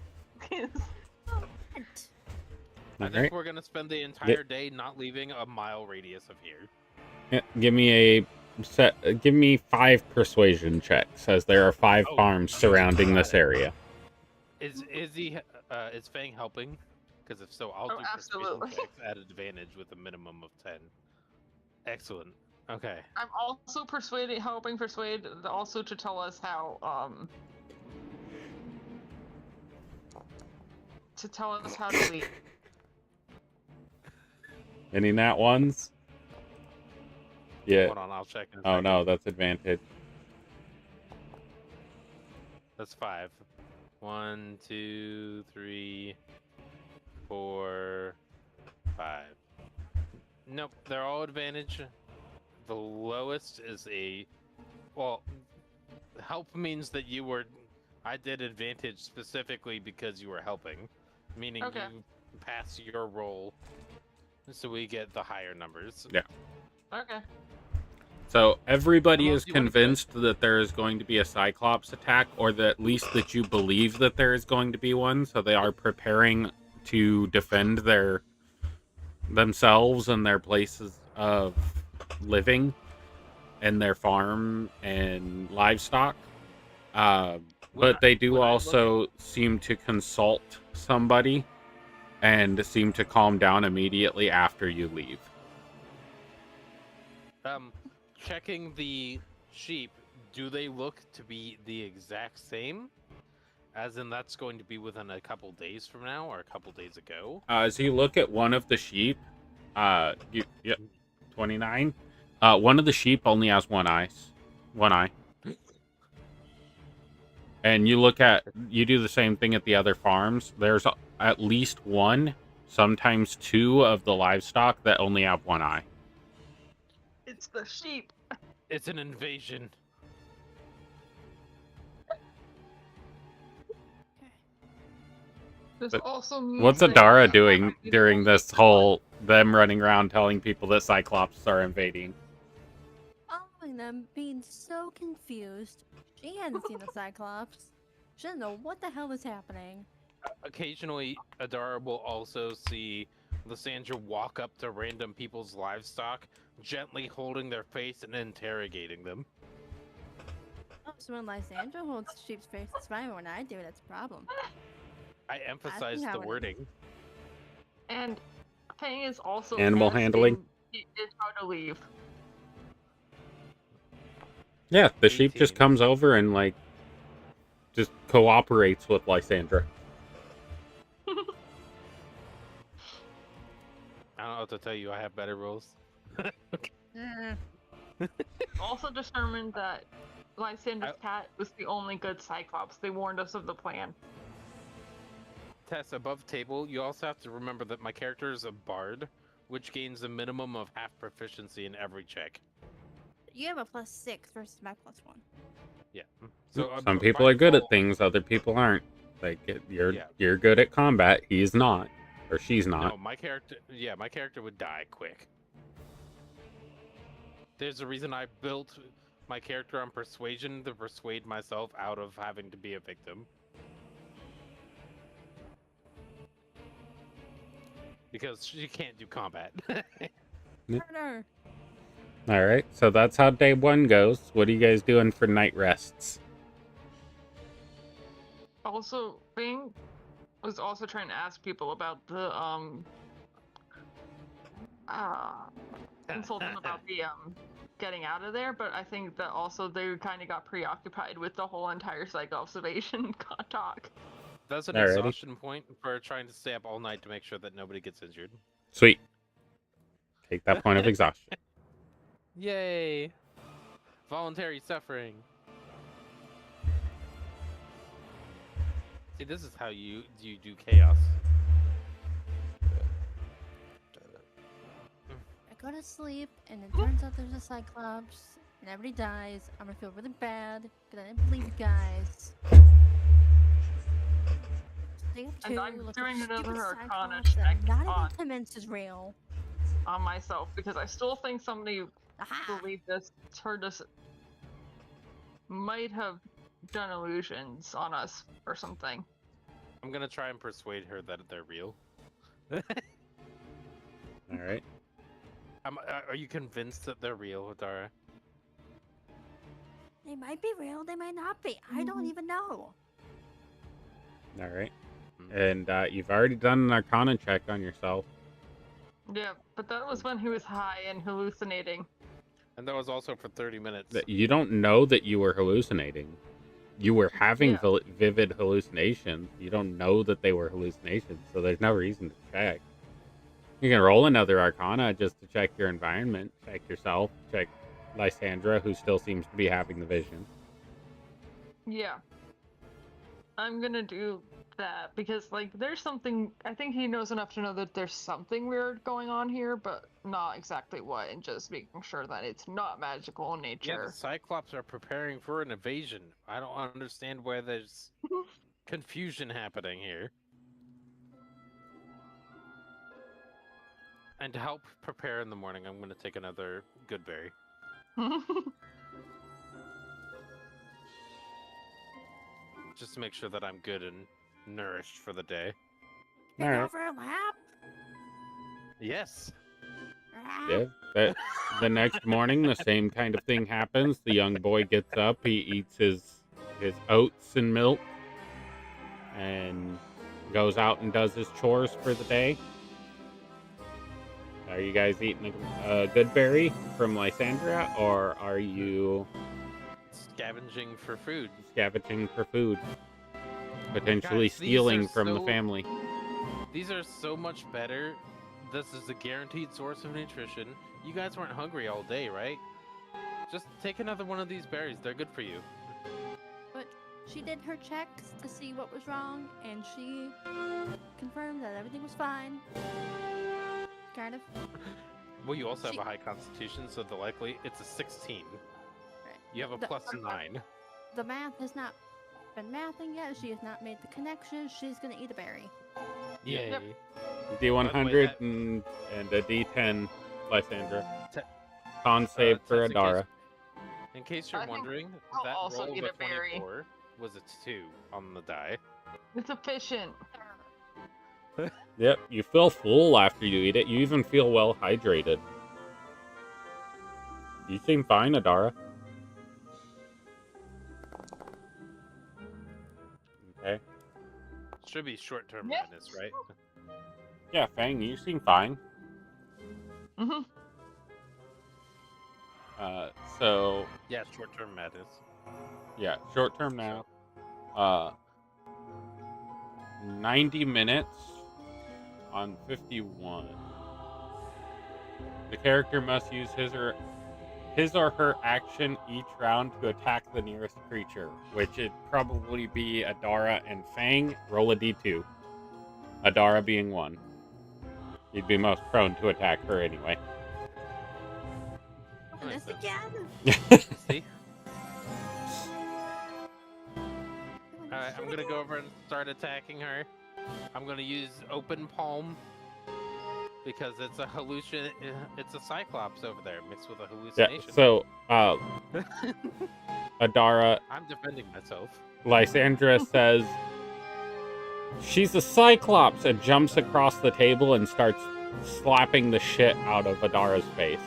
I All think right. we're gonna spend the entire day not leaving a mile radius of here. Yeah, give me 5 persuasion checks, as there are 5 Oh, farms surrounding got this it. area. Is Fang helping? Because if so, I'll Oh, do persuasion absolutely. checks at advantage with a minimum of 10. Excellent. Okay. I'm also helping persuade also to tell us how to leave. Any nat ones? Yeah. Hold on, I'll check in a Oh second. no, that's advantage. That's 5. 1, 2, 3, 4, 5. Nope, they're all advantage. The lowest is help means that I did advantage specifically because you were helping, meaning Okay. you pass your roll, so we get the higher numbers. Yeah. Okay. So everybody Unless is you wanna do it. convinced that there is going to be a Cyclops attack, or that at least that you believe that there is going to be one. So they are preparing to defend themselves and their places of living, and their farm and livestock. But they do when I look also seem to consult somebody and seem to calm down immediately after you leave. Checking the sheep, do they look to be the exact same? As in, that's going to be within a couple days from now, or a couple days ago? As you look at one of the sheep, 29. One of the sheep only has one eye. And you do the same thing at the other farms. There's at least one, sometimes 2 of the livestock that only have one eye. It's the sheep. It's an invasion. This But also means What's that Adara I doing need during to- this whole them running around telling people that Cyclops are invading? Following them, being so confused. She hadn't seen the Cyclops. She didn't know what the hell was happening. Occasionally, Adara will also see Lysandra walk up to random people's livestock, gently holding their face and interrogating them. Oh, so when Lysandra holds the sheep's face, it's fine. When I do it, it's a problem. I emphasize how the it is. wording. And Fang is also Animal asking handling? it how to leave. Yeah, the sheep just 18. comes over and just cooperates with Lysandra. I don't know what to tell you. I have better rules. Also determined that Lysandra's cat was the only good Cyclops. They warned us of the plan. Tess, above table, you also have to remember that my character is a bard, which gains a minimum of half proficiency in every check. You have a +6 versus my +1. Yeah. So Some people by are good at default- things, other people aren't. You're Yeah. good at combat, he's not. Or she's not. No, my character would die quick. There's a reason I built my character on persuasion to persuade myself out of having to be a victim. Because she can't do combat. Murder! Alright, so that's how day 1 goes. What are you guys doing for night rests? Also, Fang was also trying to ask people about the consult them about the getting out of there, but I think that also they kind of got preoccupied with the whole entire psych observation talk. That's an Alrighty. exhaustion point for trying to stay up all night to make sure that nobody gets injured. Sweet. Take that point of exhaustion. Yay! Voluntary suffering. See, this is how you do chaos. I go to sleep, and it turns out there's a Cyclops, and everybody dies. I'm gonna feel really bad, because I didn't believe you guys. Stay up And too, I'm look doing at stupid another Arcana Cyclops that I'm check not on- even convinced is real. On myself, because I still think somebody Aha! believed this, heard us, might have done illusions on us or something. I'm gonna try and persuade her that they're real. All right. Are you convinced that they're real, Adara? They might be real, they might not be. I don't Mhm. even know. All right. Hmm. And you've already done an Arcana check on yourself. Yeah, but that was when he was high and hallucinating. And that was also for 30 minutes. That you don't know that you were hallucinating. You were having Yeah. vivid hallucinations. You don't know that they were hallucinations, so there's no reason to check. You can roll another Arcana just to check your environment, check yourself, check Lysandra, who still seems to be having the vision. Yeah. I'm gonna do that because, like, there's something. I think he knows enough to know that there's something weird going on here, but not exactly what, and just making sure that it's not magical in Yeah, the nature. Cyclops are preparing for an invasion. I don't understand why there's confusion happening here. And to help prepare in the morning, I'm going to take another good berry. Just to make sure that I'm good and nourished for the day. Can All you right. overlap? Yes. Yeah. The next morning, the same kind of thing happens. The young boy gets up, he eats his oats and milk, and goes out and does his chores for the day. Are you guys eating a good berry from Lysandra, or are you Scavenging for food. scavenging for food? Potentially Guys, these are stealing from the so- family. These are so much better. This is a guaranteed source of nutrition. You guys weren't hungry all day, right? Just take another one of these berries. They're good for you. But she did her checks to see what was wrong, and she confirmed that everything was fine. Kind of. Well, you also She- have a high constitution, so the likely it's a 16. Right. You have a The- plus 9. The math has not been mathing yet. She has not made the connection. She's gonna eat a berry. Yay. Yep. D100 that- and a D10, Lysandra. Te- Con save for Tess, Adara. In case I you're think wondering, I'll that also roll eat of a berry. 24 was a 2 on the die. It's efficient. Yep, you feel full after you eat it. You even feel well hydrated. You seem fine, Adara. Okay. Should be short-term Yes. madness, right? Yeah, Fang, you seem fine. Hmm. So, Yeah, short-term madness. yeah, short term now. 90 minutes on 51. The character must use his or her action each round to attack the nearest creature, which would probably be Adara and Fang. Roll a d2. Adara being 1. You'd be most prone to attack her anyway. And Makes this sense. again. See? Doing Alright, this I'm shit gonna again. go over and start attacking her. I'm gonna use open palm because it's a hallucin. It's a cyclops over there mixed with a Yeah, hallucination. so, Adara, I'm defending myself. Lysandra says, "She's a cyclops," and jumps across the table and starts slapping the shit out of Adara's face.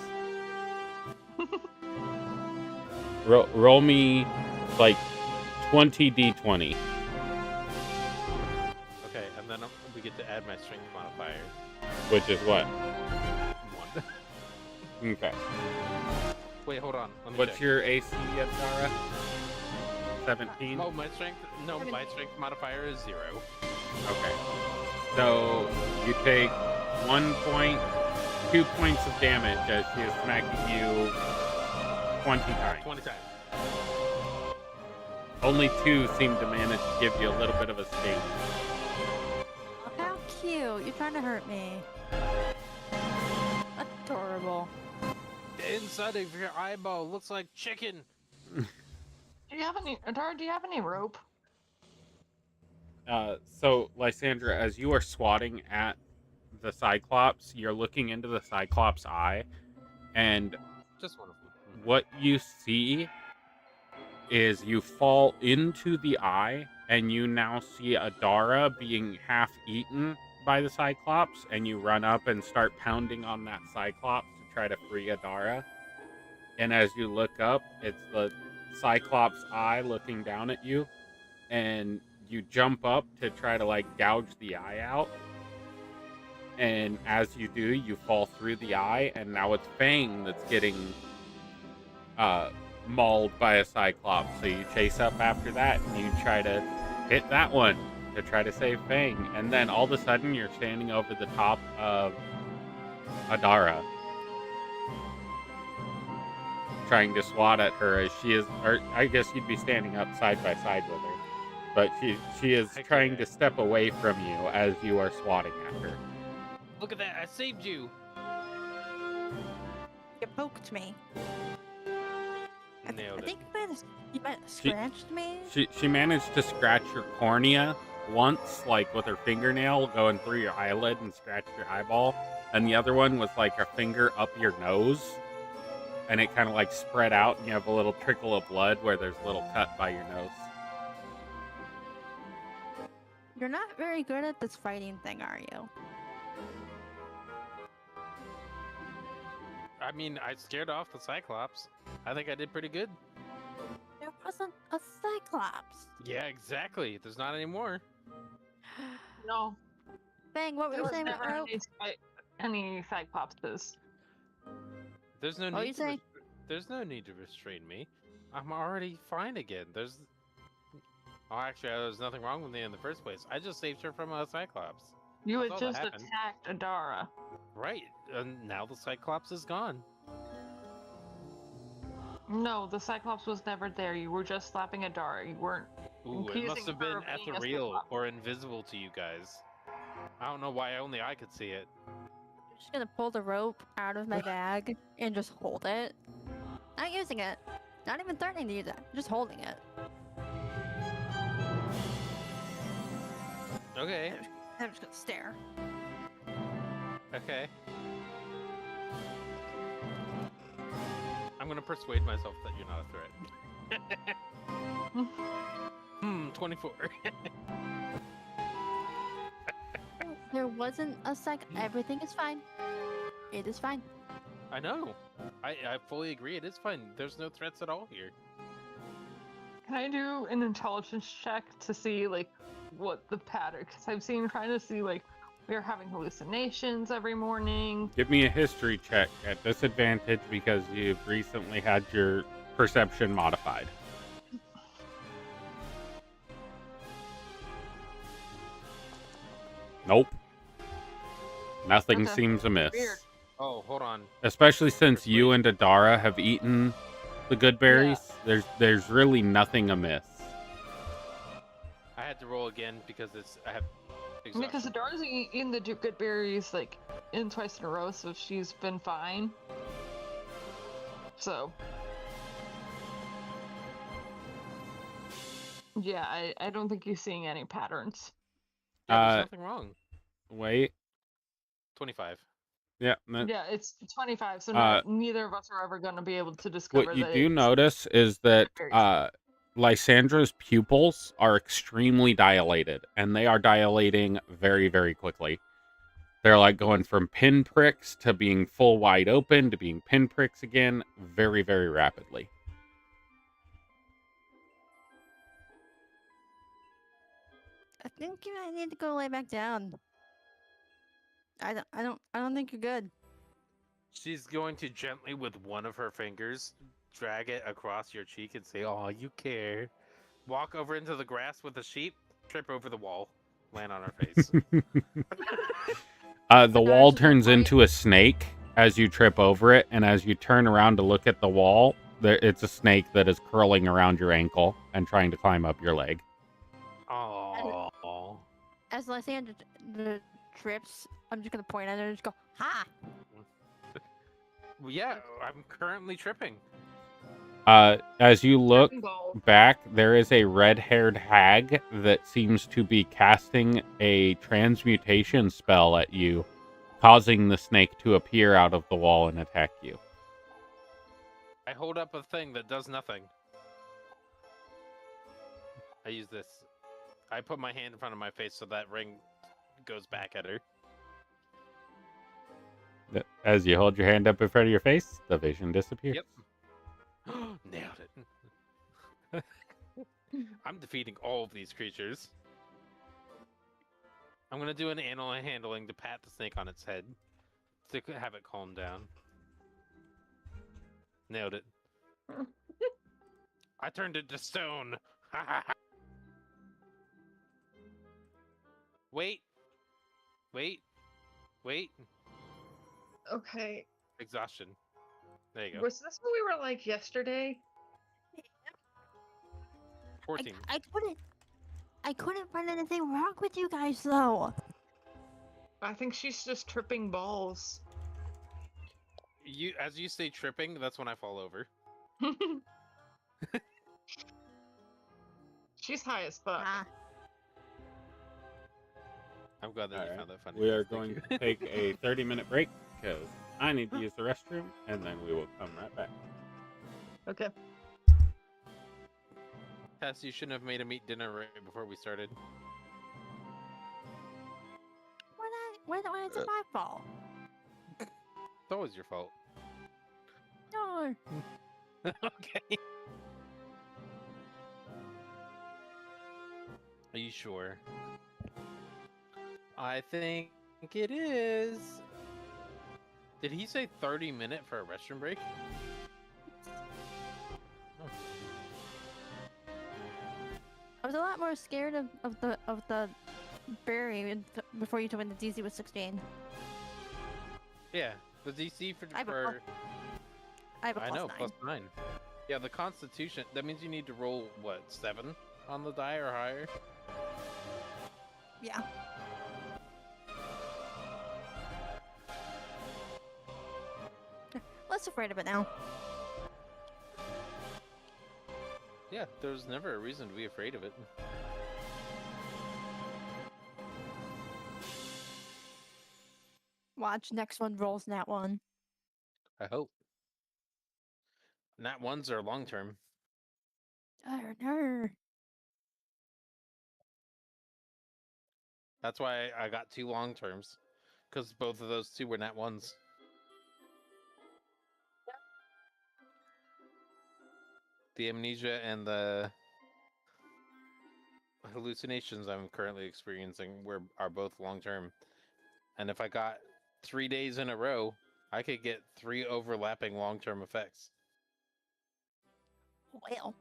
Roll me, like, 20d20. Okay, and then we get to add my strength modifier. Which is what? 1. Okay. Wait, hold on. Let me What's check. your AC, Adara? 17? Oh, my strength. No, my strength modifier is 0. Okay. So, you take 2 points of damage as she is smacking you 20 times. 20 times. Only 2 seem to manage to give you a little bit of a sting. Oh, how cute! You're trying to hurt me. Adorable. The inside of your eyeball looks like chicken. Do you have any, Adara? Do you have any rope? So, Lysandra, as you are swatting at the Cyclops, you're looking into the Cyclops' eye, and Just one of them. what you see is you fall into the eye, and you now see Adara being half eaten by the Cyclops, and you run up and start pounding on that Cyclops to try to free Adara. And as you look up, it's the Cyclops eye looking down at you, and you jump up to try to like gouge the eye out. And as you do, you fall through the eye, and now it's Fang that's getting mauled by a Cyclops. So you chase up after that, and you try to hit that one to try to save Fang. And then all of a sudden, you're standing over the top of Adara, trying to swat at her as she is, or I guess you'd be standing up side by side with her. But she is trying to step away from you as you are swatting at her. Look at that! I saved you. You poked me. Nailed I it. think you might have scratched me. She managed to scratch your cornea once, like with her fingernail going through your eyelid and scratched your eyeball. And the other one was like a finger up your nose. And it kind of like spread out, and you have a little trickle of blood where there's a little cut by your nose. You're not very good at this fighting thing, are you? I mean, I scared off the Cyclops. I think I did pretty good. There wasn't a Cyclops. Yeah, exactly. There's not any more. No. Bang, what were There you was saying never about rope? any Cyclopses. There's no What need. you say? There's no need to restrain me. I'm already fine again. There's. Oh, actually, there's nothing wrong with me in the first place. I just saved her from a Cyclops. You had That's all that just happened. attacked Adara. Right, and now the Cyclops is gone. No, the Cyclops was never there. You were just slapping Adara. You weren't. Ooh, it Accusing must have her been of being a ethereal Cyclops. or invisible to you guys. I don't know why only I could see it. I'm just gonna pull the rope out of my bag and just hold it. Not using it. Not even threatening to use it. Just holding it. Okay, I'm just gonna stare. okay. I'm gonna persuade myself that you're not a threat. 24. There wasn't a Everything is fine. It is fine. I know. I fully agree. It is fine. There's no threats at all here. Can I do an intelligence check to see like what the pattern? Because I've seen trying to see like we're having hallucinations every morning. Give me a history check at disadvantage because you've recently had your perception modified. Nope. Nothing Okay. seems amiss. Weird. Oh, hold on. Especially since you and Adara have eaten the good berries. There's really nothing amiss. I had to roll again because I have exhaustion. Because Adara's eating the good berries like in twice in a row, so she's been fine. So. Yeah, I don't think you're seeing any patterns. Yeah, there's nothing wrong. Wait. 25. Yeah. Yeah, it's 25, so neither of us are ever going to be able to discover What you that do it's notice is that berries. Lysandra's pupils are extremely dilated, and they are dilating very, very quickly. They're like going from pinpricks to being full wide open to being pinpricks again very, very rapidly. I think you might need to go lay back down. I don't think you're good. She's going to gently, with one of her fingers, drag it across your cheek and say, "Oh, you care." Walk over into the grass with the sheep, trip over the wall, land on her face. The wall turns into a snake as you trip over it, and as you turn around to look at the wall, it's a snake that is curling around your ankle and trying to climb up your leg. Oh. As Lysandra trips, I'm just gonna point at her and just go, "Ha!" Well, yeah, I'm currently tripping. As you look Go. back, there is a red-haired hag that seems to be casting a transmutation spell at you, causing the snake to appear out of the wall and attack you. I hold up a thing that does nothing. I use this. I put my hand in front of my face so that ring goes back at her. As you hold your hand up in front of your face, the vision disappears. Yep. Nailed it. I'm defeating all of these creatures. I'm gonna do an animal handling to pat the snake on its head to have it calm down. Nailed it. I turned it to stone. Wait. Wait. Wait. Okay. Exhaustion. There you go. Was this what we were like yesterday? 14. I couldn't find anything wrong with you guys though. I think she's just tripping balls. As you say tripping, that's when I fall over. She's high as fuck. Ah, I'm glad that All you right. found that funny. We are Thank going you. to take a 30-minute break because I need to use the restroom, and then we will come right back. Okay. Tess, you shouldn't have made him eat dinner right before we started. why it's my fault? It's always your fault. No. Okay. Are you sure? I think it is. Did he say 30-minute for a restroom break? Oh. I was a lot more scared of the berry before you told me the DC was 16. Yeah, the DC I have a I have a I plus know, 9. +9. Yeah, the Constitution. That means you need to roll what, 7 on the die or higher. Yeah. Less afraid of it now. Yeah, there's never a reason to be afraid of it. Watch, next one rolls that one. I hope. Nat ones are long term. No. That's why I got 2 long terms, because both of those 2 were nat ones. The amnesia and the hallucinations I'm currently experiencing are both long term. And if I got 3 days in a row, I could get 3 overlapping long term effects. Well.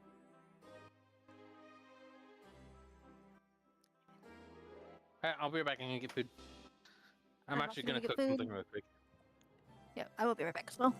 Alright, I'll be right back. I'm gonna get food. I'm I'm actually also gonna gonna cook get something food. real quick. Yeah, I will be right back as well.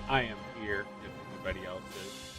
I am here if anybody else is.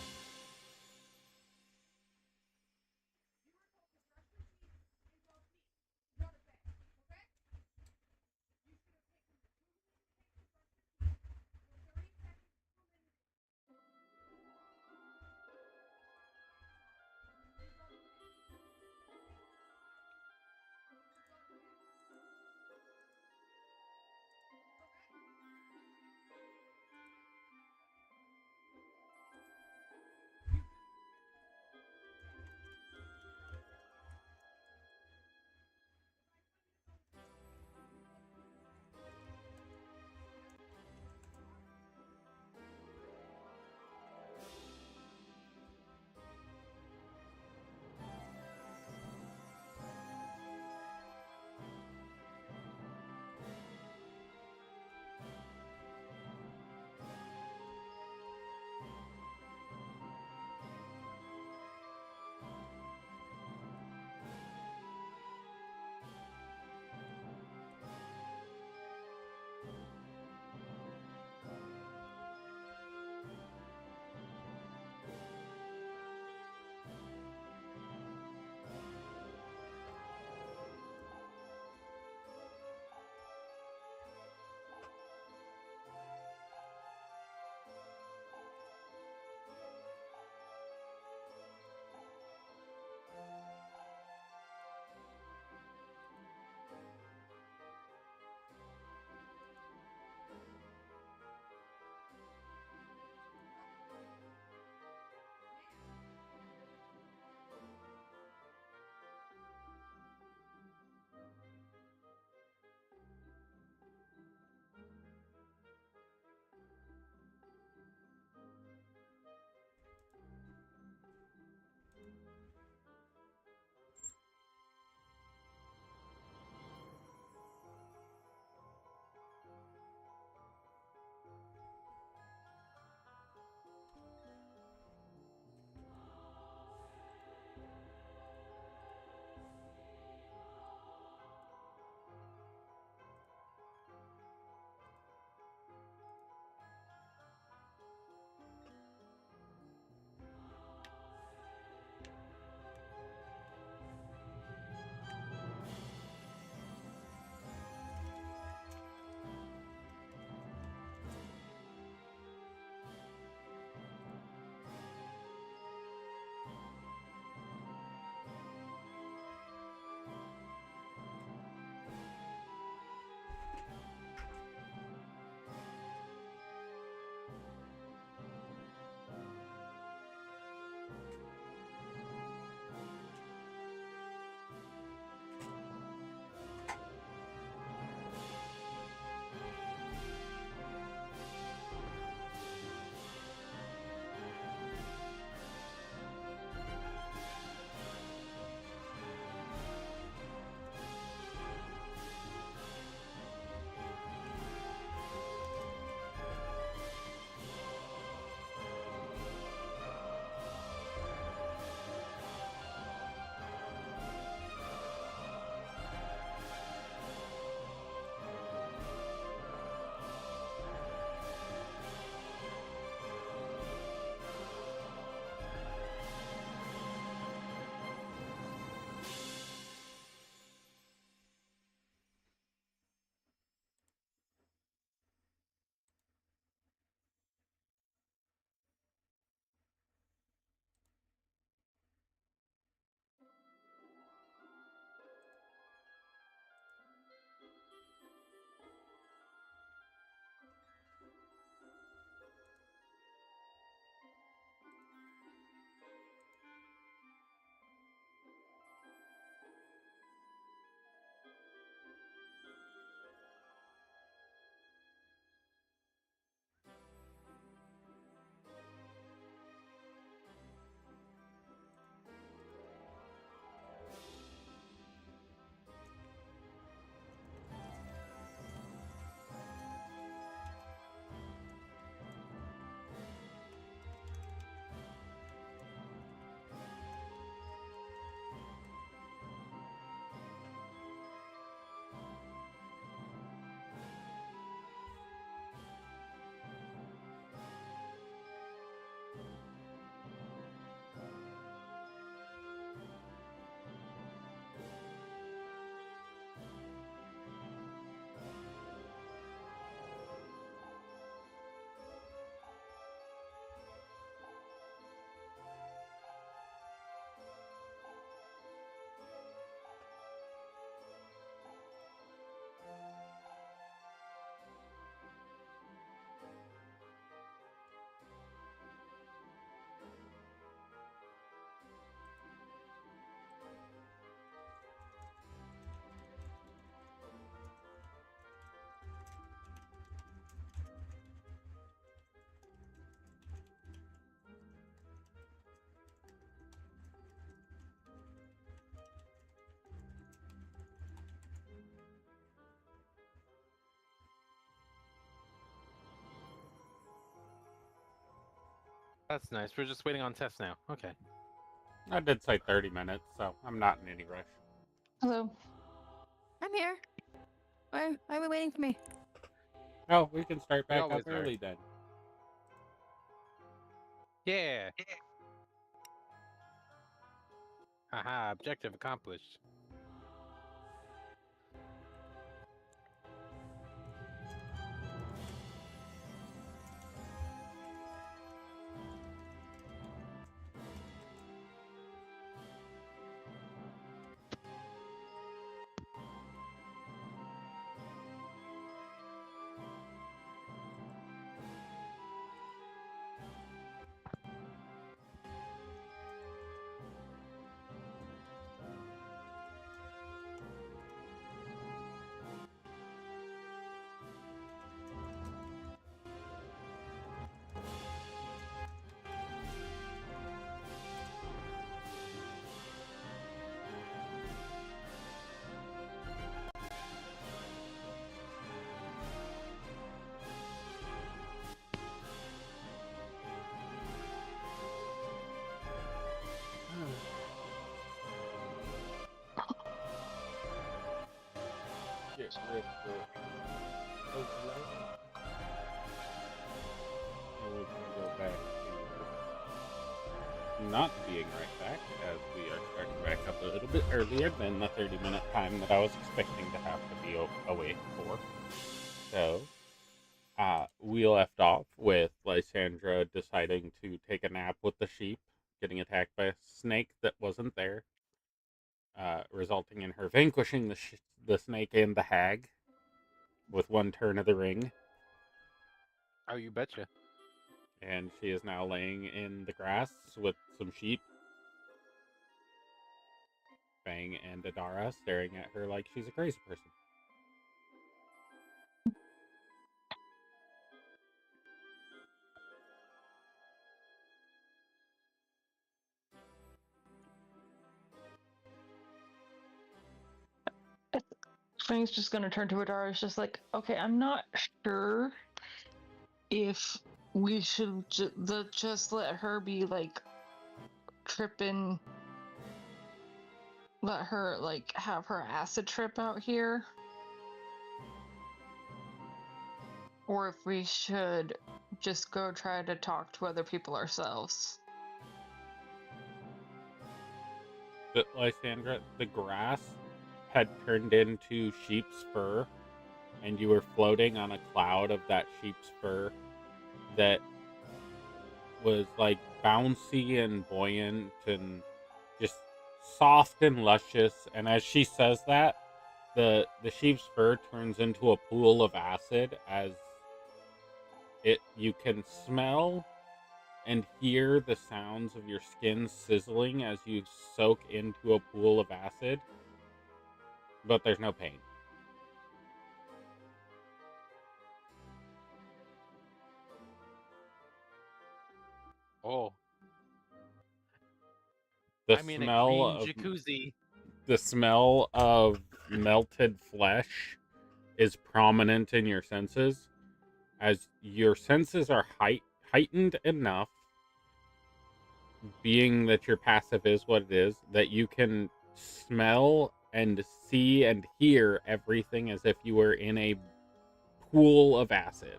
That's nice. We're just waiting on Tess now. Okay. I did say 30 minutes, so I'm not in any rush. Hello. I'm here. Why are we waiting for me? Oh, we can start We back up always are. early then. Yeah. Haha, objective accomplished. Get rid of overlay. And we can go back to not being right back, as we are starting back up a little bit earlier than the 30-minute time that I was expecting to have to be awake for. So, we left off with Lysandra deciding to take a nap with the sheep, getting attacked by a snake that wasn't there, resulting in her vanquishing the snake and the hag with one turn of the ring. Oh, you betcha. And she is now laying in the grass with some sheep. Fang and Adara staring at her like she's a crazy person. Fang's just gonna turn to Adara. It's just like, okay, I'm not sure if we should just let her be like tripping, let her like have her acid trip out here, or if we should just go try to talk to other people ourselves. But Lysandra, the grass had turned into sheep's fur, and you were floating on a cloud of that sheep's fur that was like bouncy and buoyant and just soft and luscious. And as she says that, the sheep's fur turns into a pool of acid as you can smell and hear the sounds of your skin sizzling as you soak into a pool of acid, but there's no pain. Oh. The I mean, a smell green of jacuzzi. the smell of melted flesh is prominent in your senses, as your senses are heightened enough, being that your passive is what it is, that you can smell and see and hear everything as if you were in a pool of acid.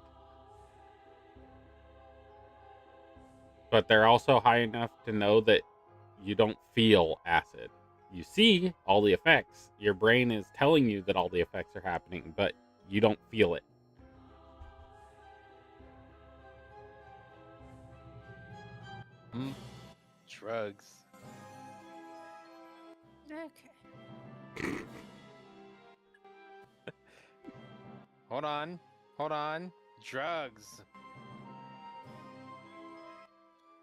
But they're also high enough to know that you don't feel acid. You see all the effects. Your brain is telling you that all the effects are happening, but you don't feel it. Drugs. Okay. Hold on. Drugs.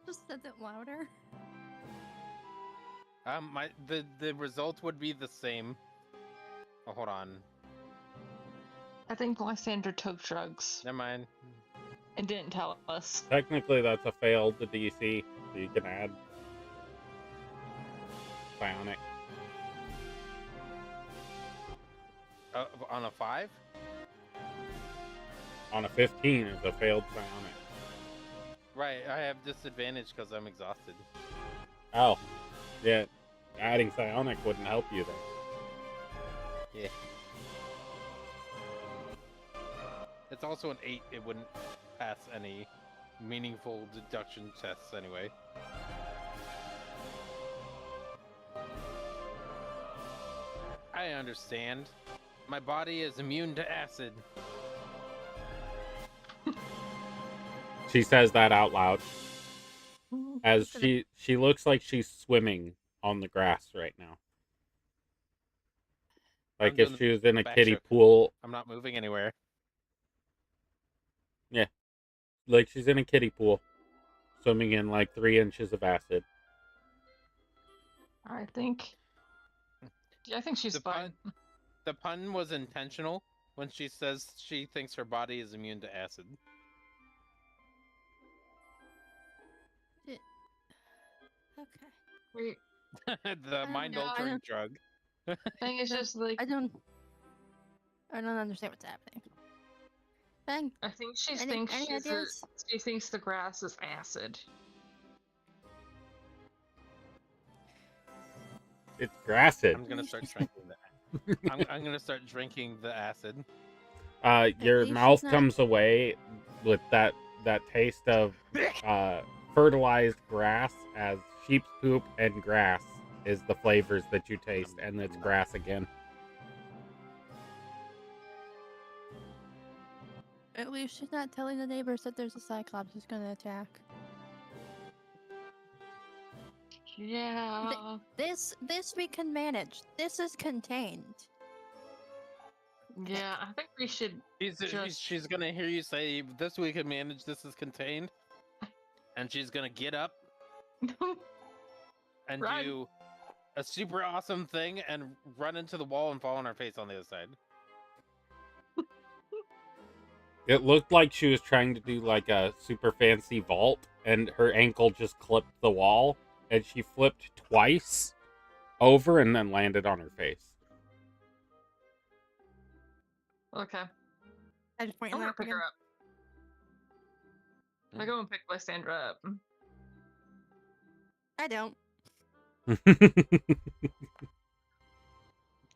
Just said it louder. The result would be the same. Oh, hold on. I think Lysandra took drugs Never mind. and didn't tell us. Technically, that's a failed to DC, so you can add psionic. On a 5? On a 15 is a failed psionic. Right, I have disadvantage because I'm exhausted. Oh, yeah. Adding psionic wouldn't help you there. Yeah. It's also an 8. It wouldn't pass any meaningful deduction tests anyway. I understand. My body is immune to acid. She says that out loud as Gonna- she looks like she's swimming on the grass right now. Like I'm if doing she was in the a back kiddie shook. pool. I'm not moving anywhere. Yeah. Like she's in a kiddie pool. Swimming in like 3 inches of acid. I think. Yeah, I think she's The fine. the pun was intentional when she says she thinks her body is immune to acid. Okay. Wait, The mind know, I altering don't- drug. thing is just like I don't understand what's happening. Bang. I think she Any thinks ideas? she thinks the grass is acid. It's gracid. I'm gonna start drinking that. I'm gonna start drinking the acid. Your least she's mouth not- comes away with that taste of fertilized grass, as sheep's poop and grass is the flavors that you taste, and it's grass again. At least she's not telling the neighbors that there's a cyclops who's gonna attack. Yeah. This we can manage. This is contained. Yeah, I think we should She's gonna hear you say, "This we can manage. This is contained," and she's gonna get up and Run. do a super awesome thing and run into the wall and fall on her face on the other side. It looked like she was trying to do like a super fancy vault, and her ankle just clipped the wall, and she flipped twice over and then landed on her face. Okay. I just point I'm and gonna laugh pick again. her up. I go and pick Lysandra up. I don't.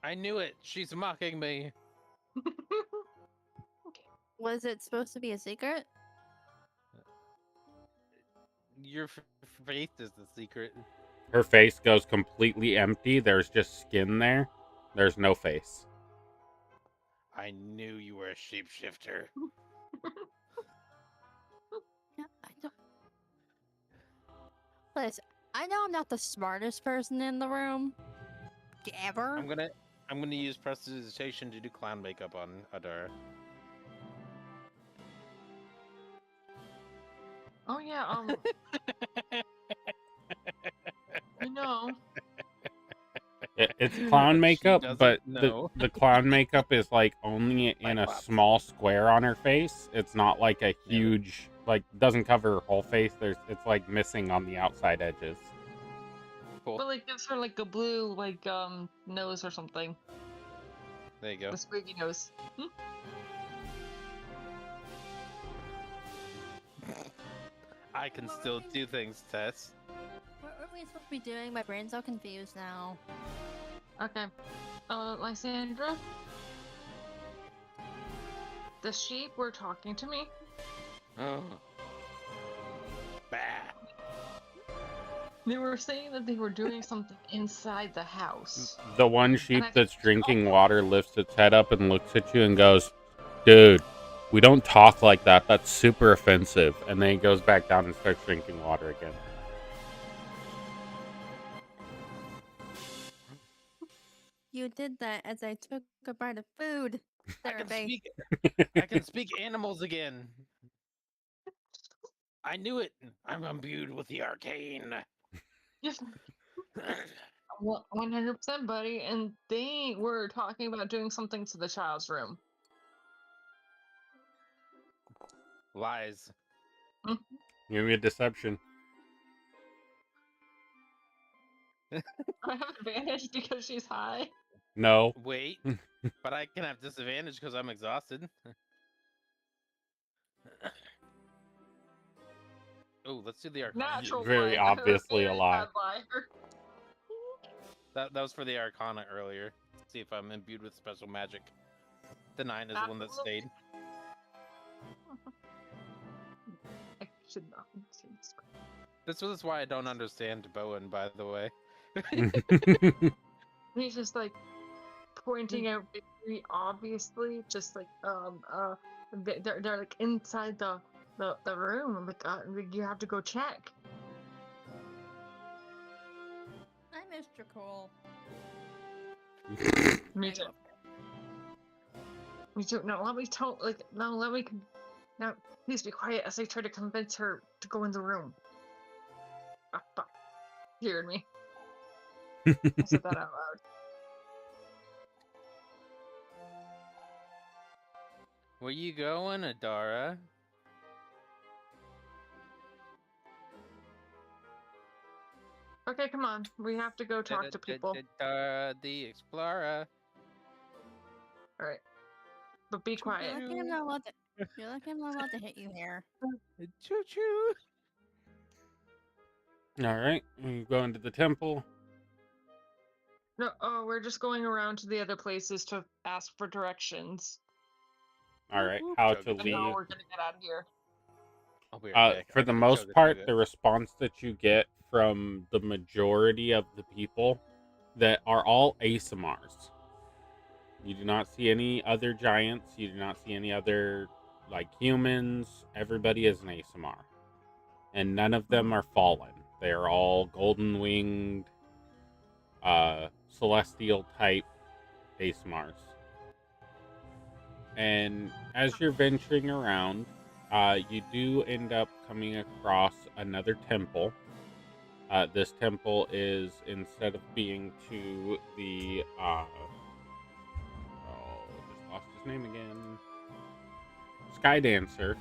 I knew it. She's mocking me. Was it supposed to be a secret? Your faith is the secret. Her face goes completely empty. There's just skin there. There's no face. I knew you were a shapeshifter. Yeah, I don't. Listen, I know I'm not the smartest person in the room. Ever. I'm gonna use prestidigitation to do clown makeup on Adara. Oh yeah, you know. It's clown She makeup, doesn't but know. the clown makeup is like only in a Cyclops. small square on her face. It's not like a huge, like, doesn't cover her whole face. It's like missing on the outside edges. Cool. But like gives her like a blue nose or something. There you go. The squiggy nose. I can still do things, Tess. What are we supposed to be doing? My brain's all confused now. Okay. Lysandra? The sheep were talking to me. Oh. Bah. They were saying that they were doing something inside the house. The one sheep I- that's drinking water lifts its head up and looks at you and goes, "Dude, we don't talk like that. That's super offensive." And then he goes back down and starts drinking water again. You did that as I took a bite of food. I There, can babe. speak. I can speak animals again. I knew it. I'm imbued with the arcane. Yes. 100%, buddy. And they were talking about doing something to the child's room. Lies. Give me a deception. I have advantage because she's high. No. Wait, but I can have disadvantage because I'm exhausted. Oh, let's do the Arcana. Natural Very one. obviously a Very lie. bad liar. That was for the Arcana earlier. See if I'm imbued with special magic. The 9 is the one that Absolutely. stayed. I should not say this. This is why I don't understand Bowen, by the way. He's just like pointing out very obviously, just like they're like inside the room. Like you have to go check. I missed your call. Me too. Me too. No, let me tell. Like no, let me. Now, please be quiet as I try to convince her to go in the room. Ah, fuck. You heard me. I said that out loud. Where you going, Adara? Okay, come on. We have to go talk to people. Adara the Explorer. All right, but be quiet. You're lucky I'm not allowed to. You're lucky I'm not allowed to hit you here. Choo choo. All right, we go into the temple. No, we're just going around to the other places to ask for directions. All right, Whoop, how chugga to chugga. And now leave. we're gonna get out of here. I'll be right back. For the Chugga most chugga part, chugga. the response that you get from the majority of the people that are all ASMRs. You do not see any other giants. You do not see any other like humans. Everybody is an ASMR, and none of them are fallen. They are all golden winged, celestial type ASMRs. And as you're venturing around, you do end up coming across another temple. This temple is, instead of being to the just lost his name again, Sky Dancer.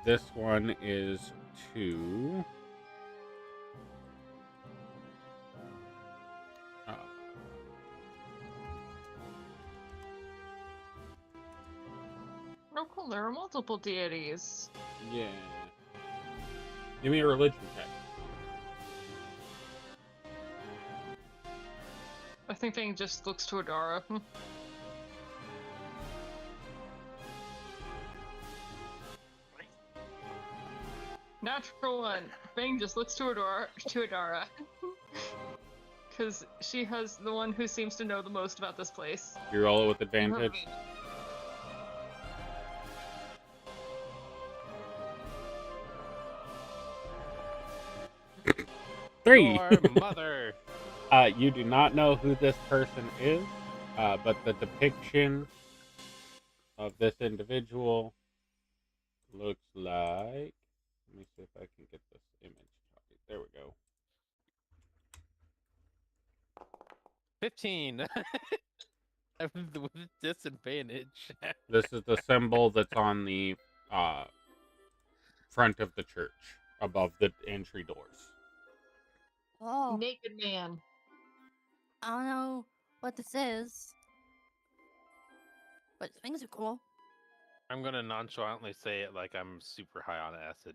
This one is to Oh, cool. There are multiple deities. yeah. Give me a religion check. I think Fang just looks to Adara. Natural one. Fang just looks to Adara. Because she has the one who seems to know the most about this place. You roll it with advantage. 3. Your mother. You do not know who this person is, but the depiction of this individual looks like. Let me see if I can get this image. There we go. 15. With disadvantage. This is the symbol that's on the front of the church, above the entry doors. Oh, Naked man. I don't know what this is, but things are cool. I'm gonna nonchalantly say it like I'm super high on acid,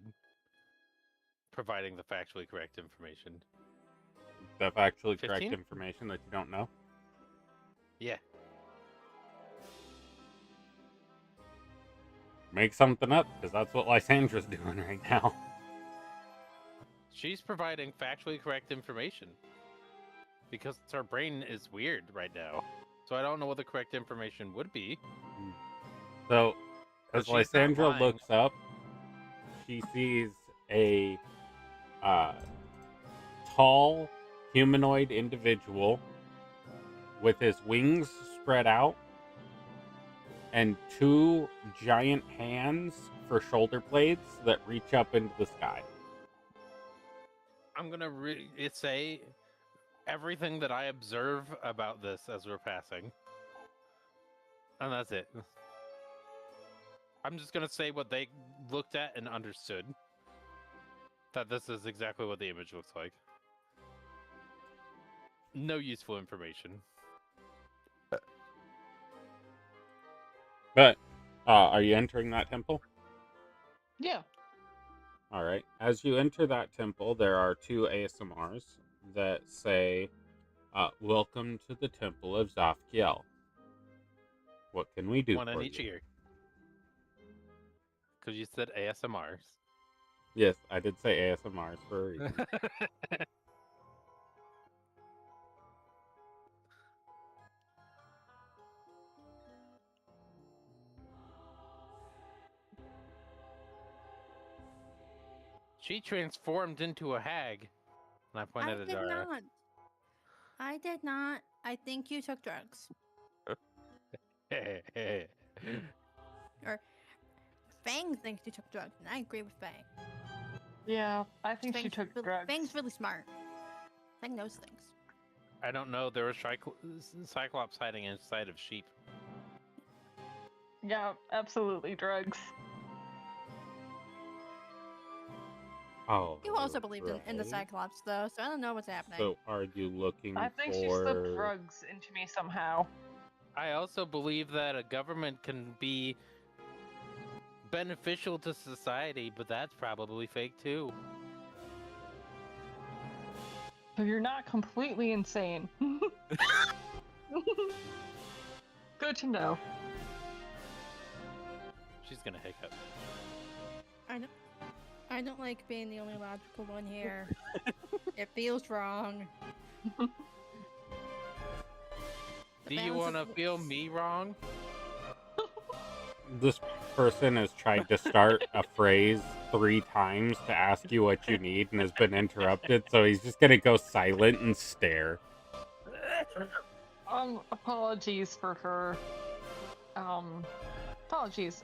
providing the factually correct information. The factually correct 15? information that you don't know. Yeah. Make something up, because that's what Lysandra's doing right now. She's providing factually correct information. Because her brain is weird right now. So I don't know what the correct information would be. So, But as she's not Lysandra lying. looks up, she sees a tall humanoid individual with his wings spread out and 2 giant hands for shoulder blades that reach up into the sky. I'm gonna say everything that I observe about this as we're passing. And that's it. I'm just gonna say what they looked at and understood. That this is exactly what the image looks like. No useful information. But, are you entering that temple? Yeah. All right. As you enter that temple, there are two ASMRs that say, "Welcome to the Temple of Zafkiel. What can we do One in for each you?" ear. Because you said ASMRs. Yes, I did say ASMRs for a reason. She transformed into a hag. And I I pointed at did Dara. not. I did not. I think you took drugs. Or Fang thinks you took drugs, and I agree with Fang. Yeah, I think she took drugs. Fang's really smart. Fang knows things. I don't know. There was Cyclops hiding inside of sheep. Yeah, absolutely drugs. Oh, You also believed in the right. Cyclops, though, so I don't know what's happening. So, are you looking I think she slipped drugs into me somehow. I also believe that a government can be beneficial to society, but that's probably fake too. So you're not completely insane. Good to know. She's gonna hiccup. I don't like being the only logical one here. It feels wrong. Do you want to feel me wrong? This person has tried to start a phrase 3 times to ask you what you need and has been interrupted, so he's just gonna go silent and stare. Apologies for her. Apologies.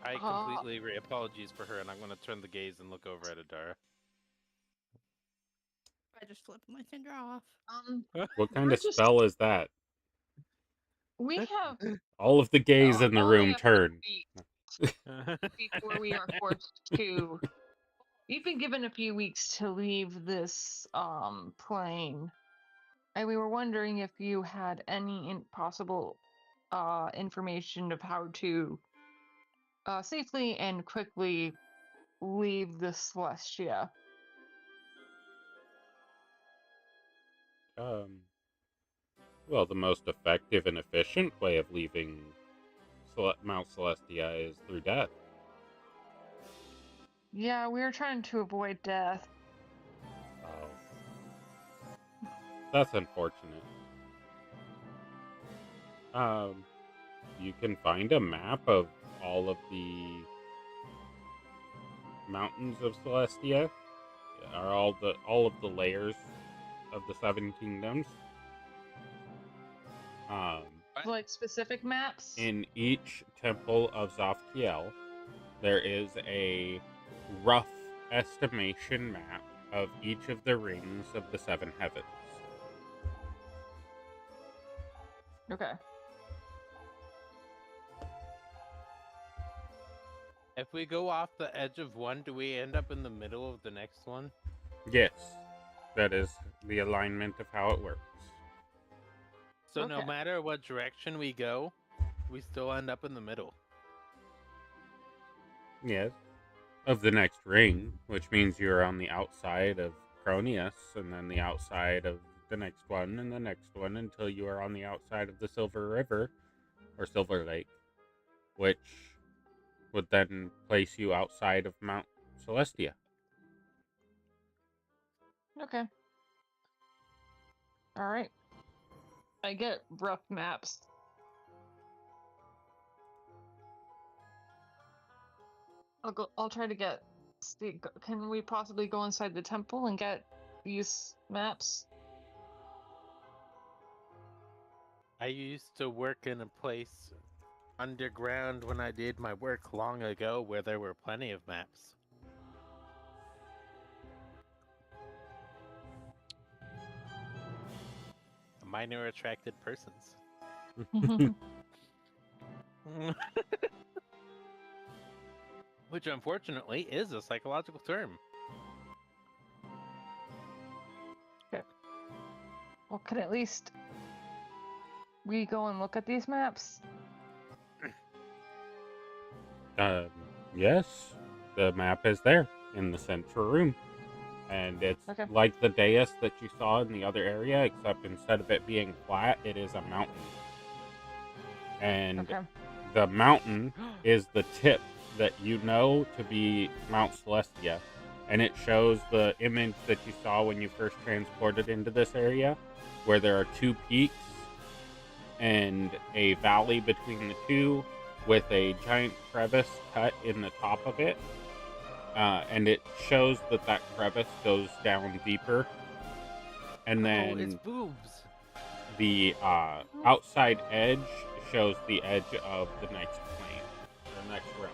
I completely agree. Apologies for her, and I'm gonna turn the gaze and look over at Adara. I just flipped my finger off. What kind we're of just- spell is that? We have All of the gays in the only room a few turn. weeks before we are forced to. We've been given a few weeks to leave this plane, and we were wondering if you had any possible information of how to safely and quickly leave the Celestia. Well, the most effective and efficient way of leaving Mount Celestia is through death. Yeah, we were trying to avoid death. Oh. That's unfortunate. You can find a map of all of the mountains of Celestia, are all of the layers of the 7 kingdoms. Like specific maps? In each temple of Zafkiel, there is a rough estimation map of each of the rings of the 7 heavens. Okay. If we go off the edge of one, do we end up in the middle of the next one? Yes, that is the alignment of how it works. So no Okay. matter what direction we go, we still end up in the middle. Yes. Of the next ring, which means you're on the outside of Cronius, and then the outside of the next one, and the next one, until you are on the outside of the Silver River, or Silver Lake, which would then place you outside of Mount Celestia. Okay. All right. I get rough maps. I'll try to get. Can we possibly go inside the temple and get these maps? I used to work in a place underground when I did my work long ago where there were plenty of maps. Minor attracted persons. Which unfortunately is a psychological term. Okay. Well, can at least we go and look at these maps? Yes. the map is there in the central room. And it's Okay. like the dais that you saw in the other area, except instead of it being flat, it is a mountain. And Okay. the mountain is the tip that you know to be Mount Celestia. And it shows the image that you saw when you first transported into this area, where there are two peaks and a valley between the two with a giant crevice cut in the top of it. And it shows that crevice goes down deeper. And Oh, it's then boobs. the outside edge shows the edge of the next plane, or next realm.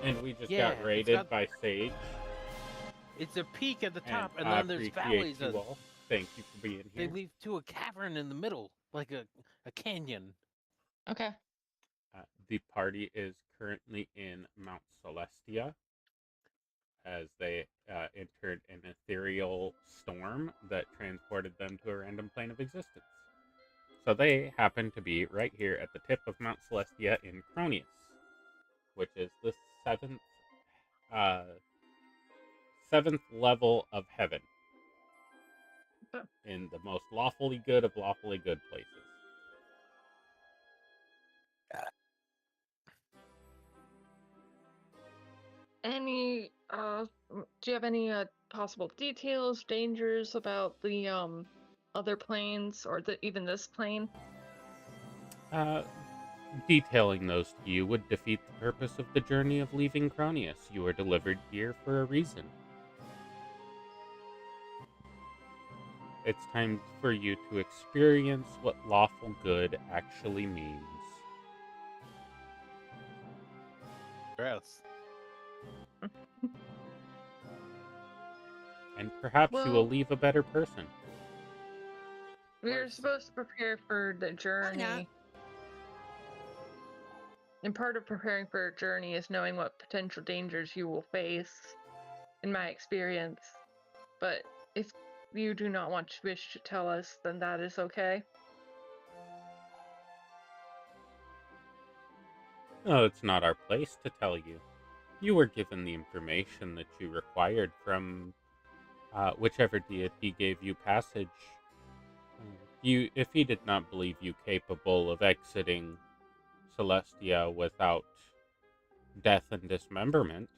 And we just Yeah, got it's raided got- by Sage. It's a peak at the And top, and I then there's appreciate valleys. you And all. Thank you for being they here. lead to a cavern in the middle, like a canyon. Okay. The party is currently in Mount Celestia, as they entered an ethereal storm that transported them to a random plane of existence. So they happen to be right here at the tip of Mount Celestia in Cronius, which is the seventh level of heaven, Okay. in the most lawfully good of lawfully good places. Any do you have any possible details, dangers about the other planes or even this plane? Detailing those to you would defeat the purpose of the journey of leaving Cronius. You were delivered here for a reason. It's time for you to experience what lawful good actually means. Gross. And perhaps you will Well- leave a better person. We're Worse. supposed to prepare for the journey. not. And part of preparing for a journey is knowing what potential dangers you will face, in my experience. But if you do not wish to tell us, then that is okay. No, it's not our place to tell you. You were given the information that you required from whichever deity gave you passage. If he did not believe you capable of exiting Celestia without death and dismemberment,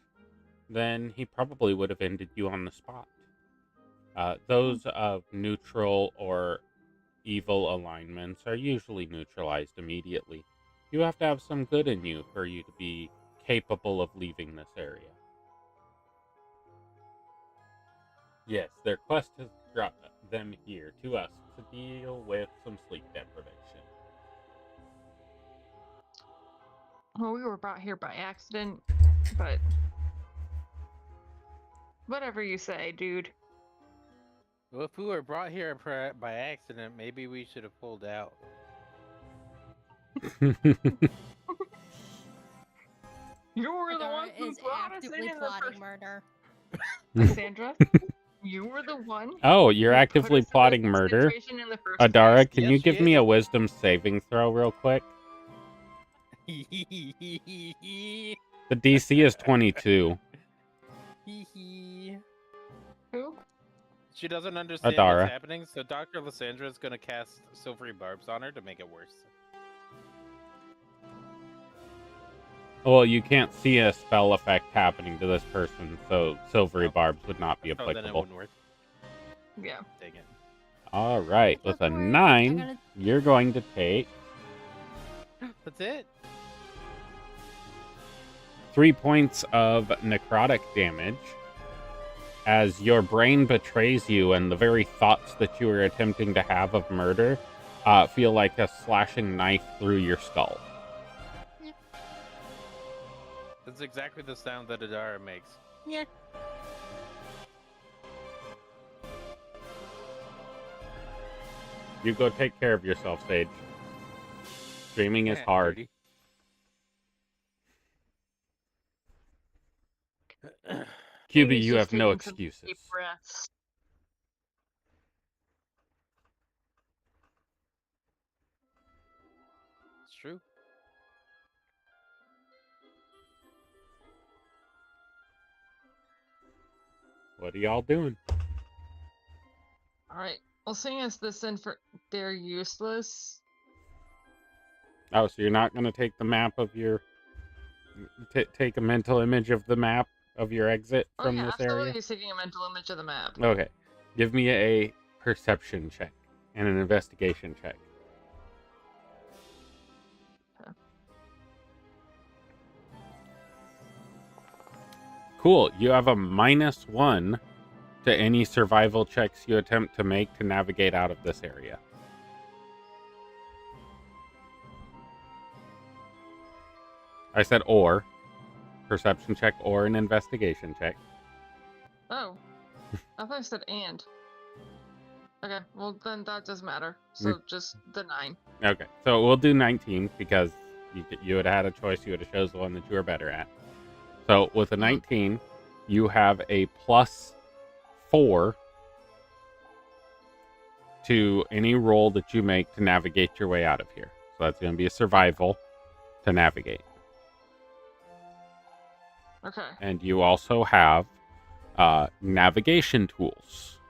then he probably would have ended you on the spot. Those of neutral or evil alignments are usually neutralized immediately. You have to have some good in you for you to be capable of leaving this area. Yes, their quest has brought them here to us to deal with some sleep deprivation. Well, we were brought here by accident, but whatever you say, dude. Well, if we were brought here by accident, maybe we should have pulled out. You were the Adara one who is brought us in actively the plotting first. murder. Sandra, you were the one. Oh, you're who put actively us in plotting this murder? situation in the first Adara, place. can Yes, you she give me is. a wisdom saving throw real quick? Hee The DC is 22. hee. Who? She doesn't understand Adara. what's happening, so Dr. Lysandra is going to cast silvery barbs on her to make it worse. Well, you can't see a spell effect happening to this person, so silvery Oh. barbs would not be Oh, then it applicable. wouldn't work. Yeah. Dang it. All right, with a Don't worry, 9, I'm gonna- you're going to take That's it? 3 points of necrotic damage as your brain betrays you, and the very thoughts that you are attempting to have of murder feel like a slashing knife through your skull. That's exactly the sound that Adara makes. Yeah. You go take care of yourself, Sage. Streaming is hard. Dirty. QB, He's you just have no taking some deep excuses. breaths. It's true. What are y'all doing? All right. Well, seeing as they're useless. Oh, so you're not going to take the map of your... take a mental image of the map of your exit Oh from yeah, this absolutely. area? He's taking a mental image of the map. Okay. Give me a perception check and an investigation check. Okay. Cool. You have a -1 to any survival checks you attempt to make to navigate out of this area. I said or. Perception check or an investigation check. Oh, I thought I said and. Okay, well then that doesn't matter. So just the 9. Okay, so we'll do 19 because you would have had a choice. You would have chose the one that you were better at. So with a 19, you have a +4 to any roll that you make to navigate your way out of here. So that's going to be a survival to navigate. Okay. And you also have navigation tools.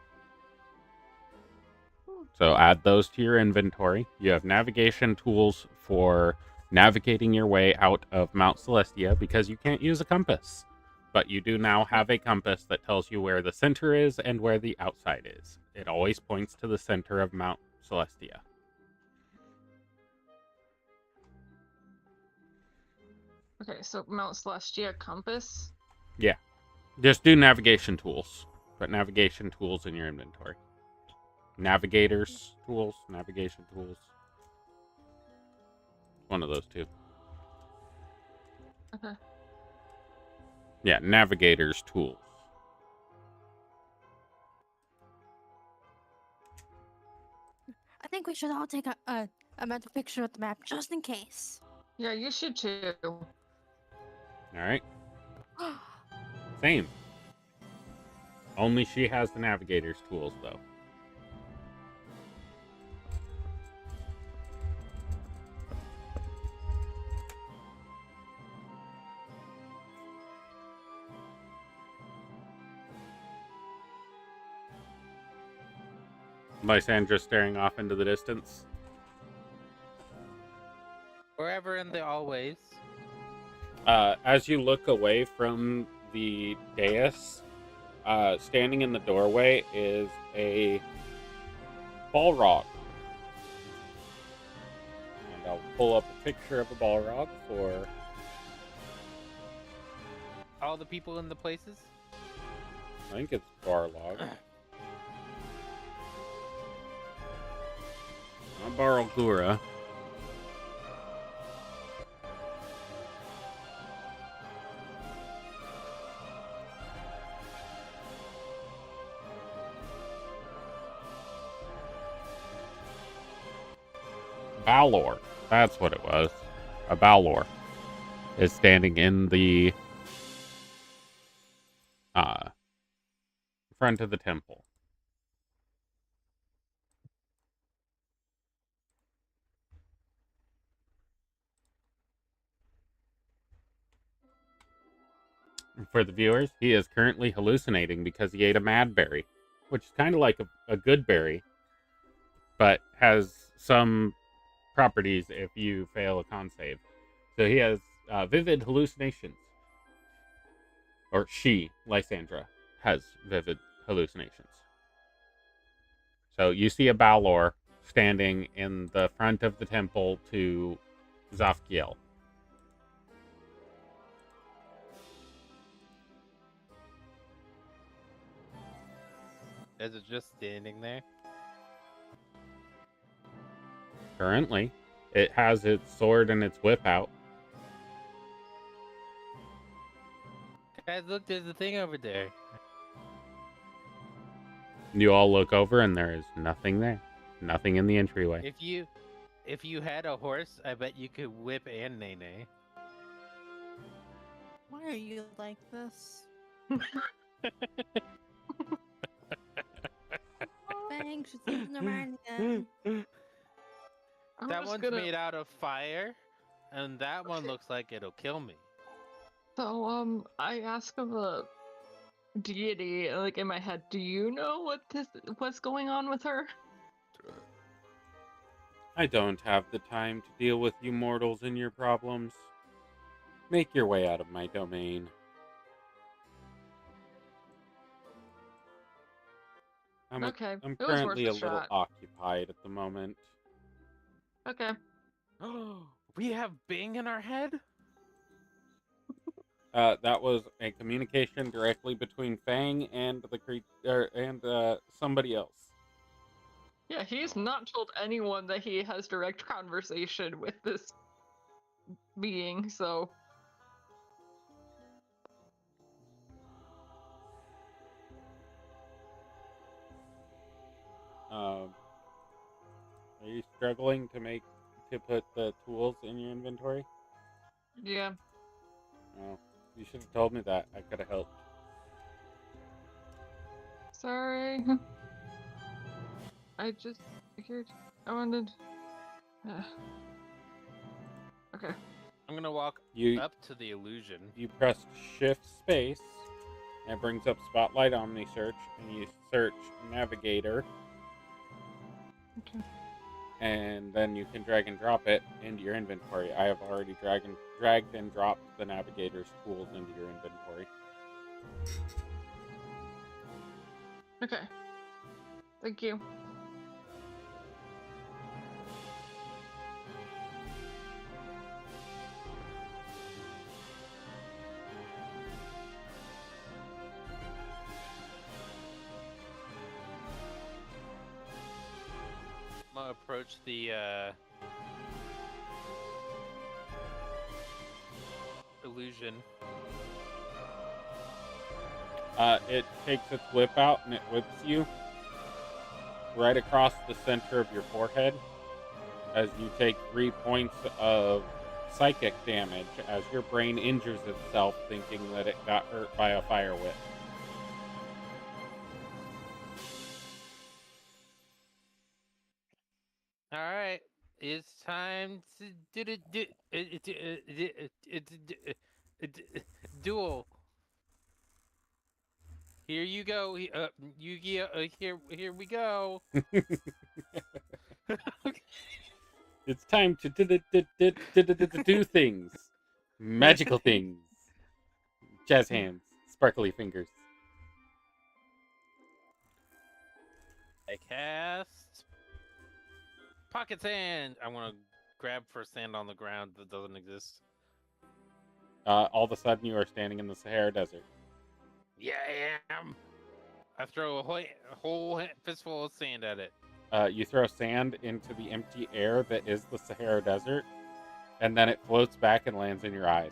So add those to your inventory. You have navigation tools for navigating your way out of Mount Celestia because you can't use a compass. But you do now have a compass that tells you where the center is and where the outside is. It always points to the center of Mount Celestia. Okay, so Mount Celestia compass. Yeah. Just do navigation tools. Put navigation tools in your inventory. Navigators tools, navigation tools. One of those two. Okay. Yeah, navigators tools. I think we should all take a mental picture of the map just in case. Yeah, you should too. All right. Same. Only she has the navigator's tools, though. Lysandra staring off into the distance. Forever and the always. As you look away from the dais, standing in the doorway is a Balrog. And I'll pull up a picture of a Balrog for All the people in the places? I think it's Barlog. Not Barlgura. Balor. That's what it was. A Balor is standing in the front of the temple. For the viewers, he is currently hallucinating because he ate a mad berry, which is kind of like a good berry, but has some properties if you fail a con save. So he has vivid hallucinations. Or she, Lysandra, has vivid hallucinations. So you see a Balor standing in the front of the temple to Zafkiel. Is it just standing there? Currently, it has its sword and its whip out. Guys, look, there's a thing over there. You all look over and there is nothing there. Nothing in the entryway. If you had a horse, I bet you could whip and neigh. Why are you like this? Thanks, she's losing her mind again. That one's made out of fire, and that one looks like it'll kill me. So I ask of deity, like in my head, do you know what's going on with her? I don't have the time to deal with you mortals and your problems. Make your way out of my domain. Okay, I'm it was worth currently a a little shot. occupied at the moment. Okay. Oh, we have Bing in our head? That was a communication directly between Fang and the creature and somebody else. Yeah, he's not told anyone that he has direct conversation with this being, so Are you struggling to put the tools in your inventory? yeah. Oh, you should have told me that. I could have helped. Sorry. I just figured I wanted. Okay. I'm gonna walk You up to the illusion. you press Shift Space, and it brings up Spotlight Omni Search, and you search Navigator, Okay. and then you can drag and drop it into your inventory. I have already dragged and dropped the Navigator's tools into your inventory. Okay. Thank you. I'm gonna approach the illusion. It takes its whip out and it whips you right across the center of your forehead as you take 3 points of psychic damage as your brain injures itself thinking that it got hurt by a fire whip. All right, it's time to duel. Here you go, Yu-Gi-Oh! Here we go. It's time to do things. Magical things. Jazz hands. Sparkly fingers. I cast Pocket Sand. I want to grab for sand on the ground that doesn't exist. All of a sudden, you are standing in the Sahara Desert. Yeah, I am. I throw a whole fistful of sand at it. You throw sand into the empty air that is the Sahara Desert, and then it floats back and lands in your eyes.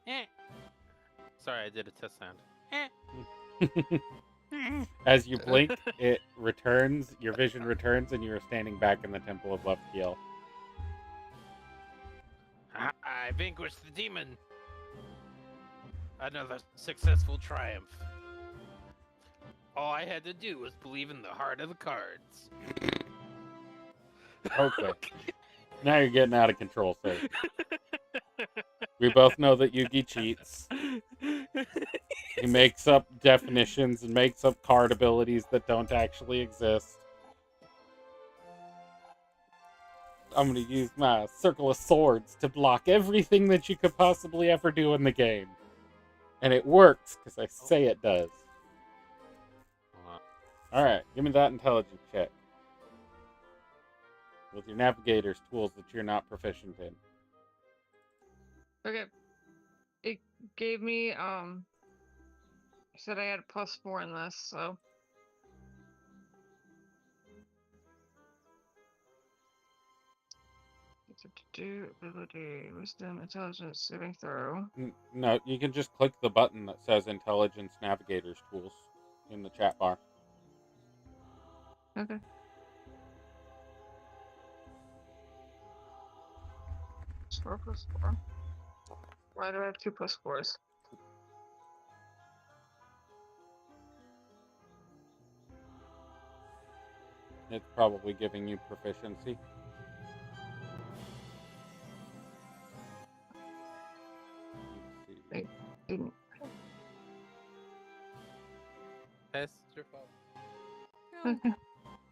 Eh. Sorry, I did a test sound. As you blink, it returns, your vision returns, and you are standing back in the Temple of Left Keel. I vanquished the demon. Another successful triumph. All I had to do was believe in the heart of the cards. Okay. Now you're getting out of control, sir. We both know that Yugi cheats. He makes up definitions and makes up card abilities that don't actually exist. I'm going to use my Circle of Swords to block everything that you could possibly ever do in the game. And it works, because I say it does. Alright, give me that intelligence check. With your navigator's tools that you're not proficient in. Okay. It gave me said I had a +4 in this, so do ability, wisdom, intelligence, saving throw. No, you can just click the button that says Intelligence Navigator's Tools in the chat bar. Okay. It's 4 + 4. Why do I have 2 +4s? It's probably giving you proficiency. Let's see. I didn't. your fault. Oh,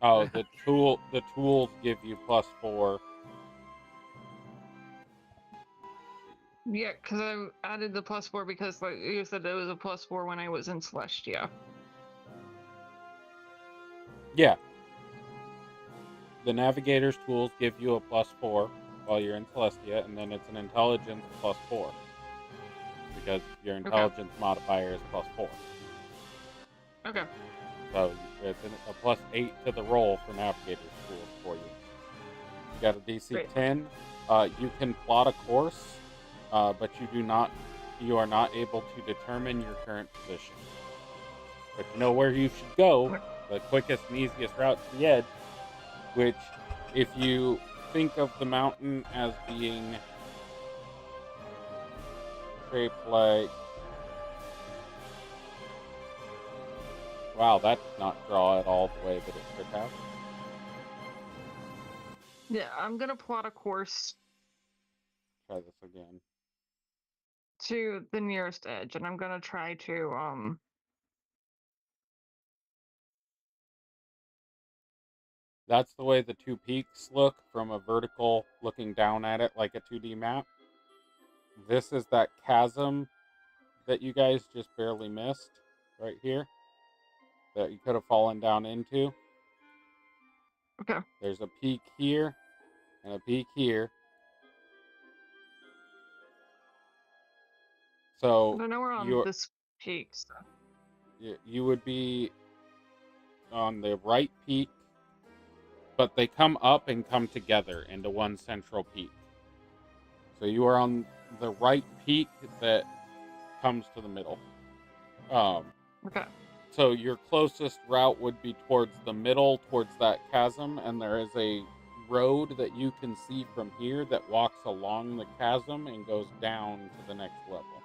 Oh, the tools give you +4. Yeah, because I added the +4 because, like you said, there was a +4 when I was in Celestia. Yeah. The navigator's tools give you a +4 while you're in Celestia, and then it's an intelligence +4 because your intelligence modifier is +4. Okay. So it's a +8 to the roll for navigator's tools for you. You got a DC Great. 10. You can plot a course, but you are not able to determine your current position. But you know where you should go, the quickest and easiest route to the edge, which, if you think of the mountain as being shaped like... Wow, that did not draw it all the way that it should have. Yeah, I'm gonna plot a course Try this again. to the nearest edge, and I'm gonna try to That's the way the two peaks look from a vertical looking down at it like a 2D map. This is that chasm that you guys just barely missed right here that you could have fallen down into. Okay. There's a peak here and a peak here. So I know we're on this peak, so. you would be on the right peak, but they come up and come together into one central peak. So you are on the right peak that comes to the middle. Okay. So your closest route would be towards the middle, towards that chasm, and there is a road that you can see from here that walks along the chasm and goes down to the next level.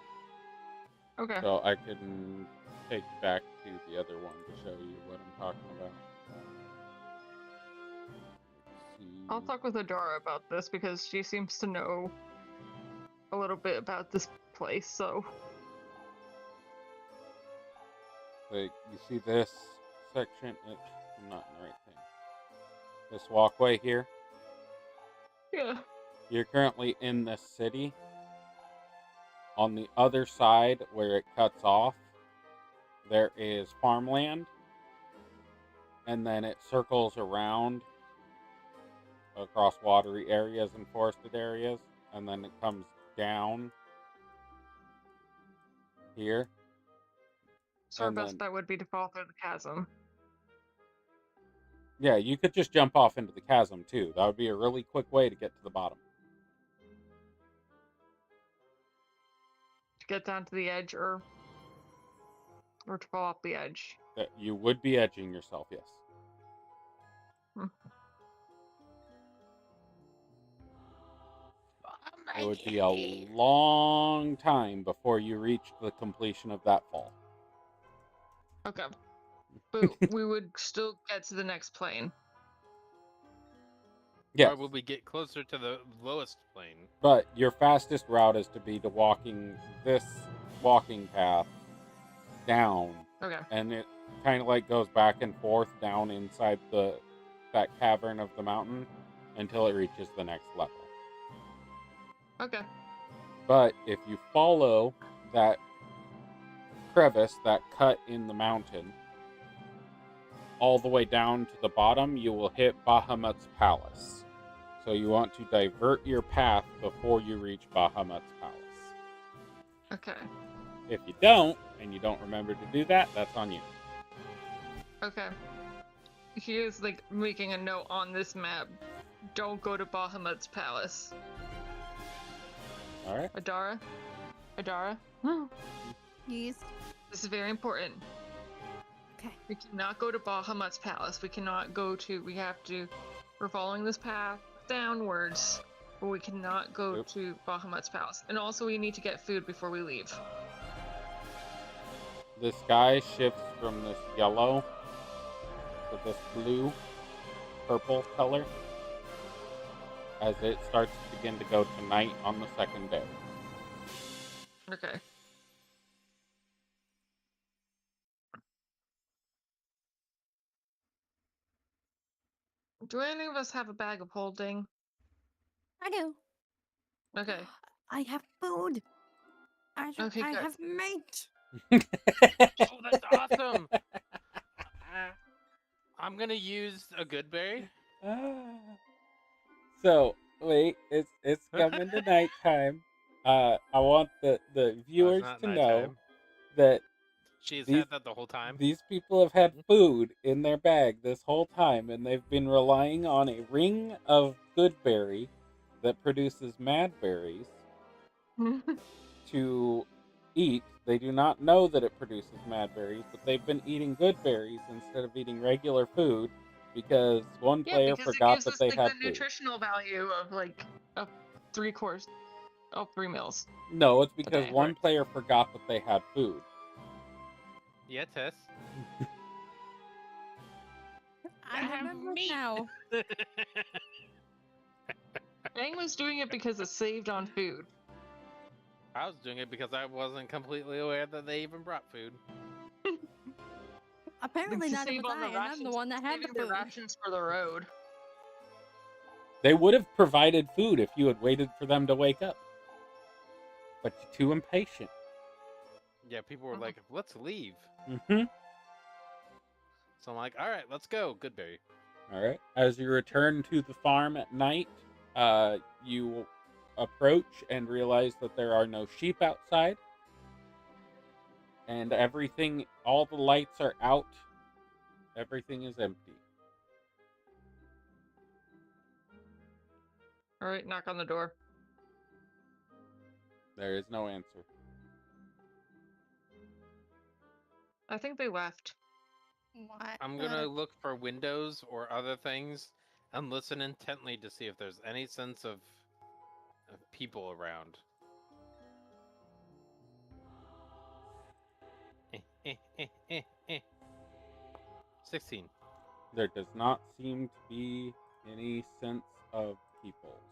Okay. So I can take you back to the other one to show you what I'm talking about. I'll talk with Adara about this because she seems to know a little bit about this place, so. Like, you see this section? I'm not in the right thing. This walkway here? Yeah. You're currently in this city. On the other side, where it cuts off, there is farmland. And then it circles around across watery areas and forested areas. And then it comes down here. So our And best then- bet would be to fall through the chasm. Yeah, you could just jump off into the chasm, too. That would be a really quick way to get to the bottom. To get down to the edge or to fall off the edge. That you would be edging yourself, yes. It would be a long time before you reach the completion of that fall. Okay. But we would still get to the next plane. Yes, Or will we get closer to the lowest plane? but your fastest route is to be to walking this walking path down, Okay. and it kind of like goes back and forth down inside that cavern of the mountain until it reaches the next level. Okay. But if you follow that crevice, that cut in the mountain, all the way down to the bottom, you will hit Bahamut's palace. So you want to divert your path before you reach Bahamut's palace. Okay. If you don't, and you don't remember to do that, that's on you. Okay. He is like making a note on this map. Don't go to Bahamut's palace. Alright? Adara? Adara? yes. This is very important. Okay. We cannot go to Bahamut's palace. We're following this path downwards, but we cannot go Yep. to Bahamut's palace. And also we need to get food before we leave. The sky shifts from this yellow to this blue, purple color as it starts to begin to go to night on the second day. Okay. Do any of us have a bag of holding? I do. Okay. I have food. Okay, I good. have meat. Oh, that's awesome! I'm gonna use a good berry. So wait, it's coming to nighttime. I want the Oh, it's viewers not to know nighttime. that She's these had that the whole time. these people have had food in their bag this whole time, and they've been relying on a ring of goodberry that produces mad berries to eat. They do not know that it produces mad berries, but they've been eating good berries instead of eating regular food because one Yeah, player because it forgot gives that us they like had the food. nutritional value of like a 3 meals. No, it's because Okay. one Correct. player forgot that they had food. Yeah, Tess. I remember now. Fang was doing it because it saved on food. I was doing it because I wasn't completely aware that they even brought food. Apparently to not save was on the I, and I'm the rations, one that had the saving the food. rations for the road. They would have provided food if you had waited for them to wake up. But you're too impatient. Yeah, people were like, "Let's leave." Mm-hmm. So I'm like, "All right, let's go." Goodberry. All right. As you return to the farm at night, you approach and realize that there are no sheep outside. And everything, all the lights are out. Everything is empty. All right, knock on the door. There is no answer. I think they left. What? I'm gonna look for windows or other things and listen intently to see if there's any sense of people around. 16. There does not seem to be any sense of peoples.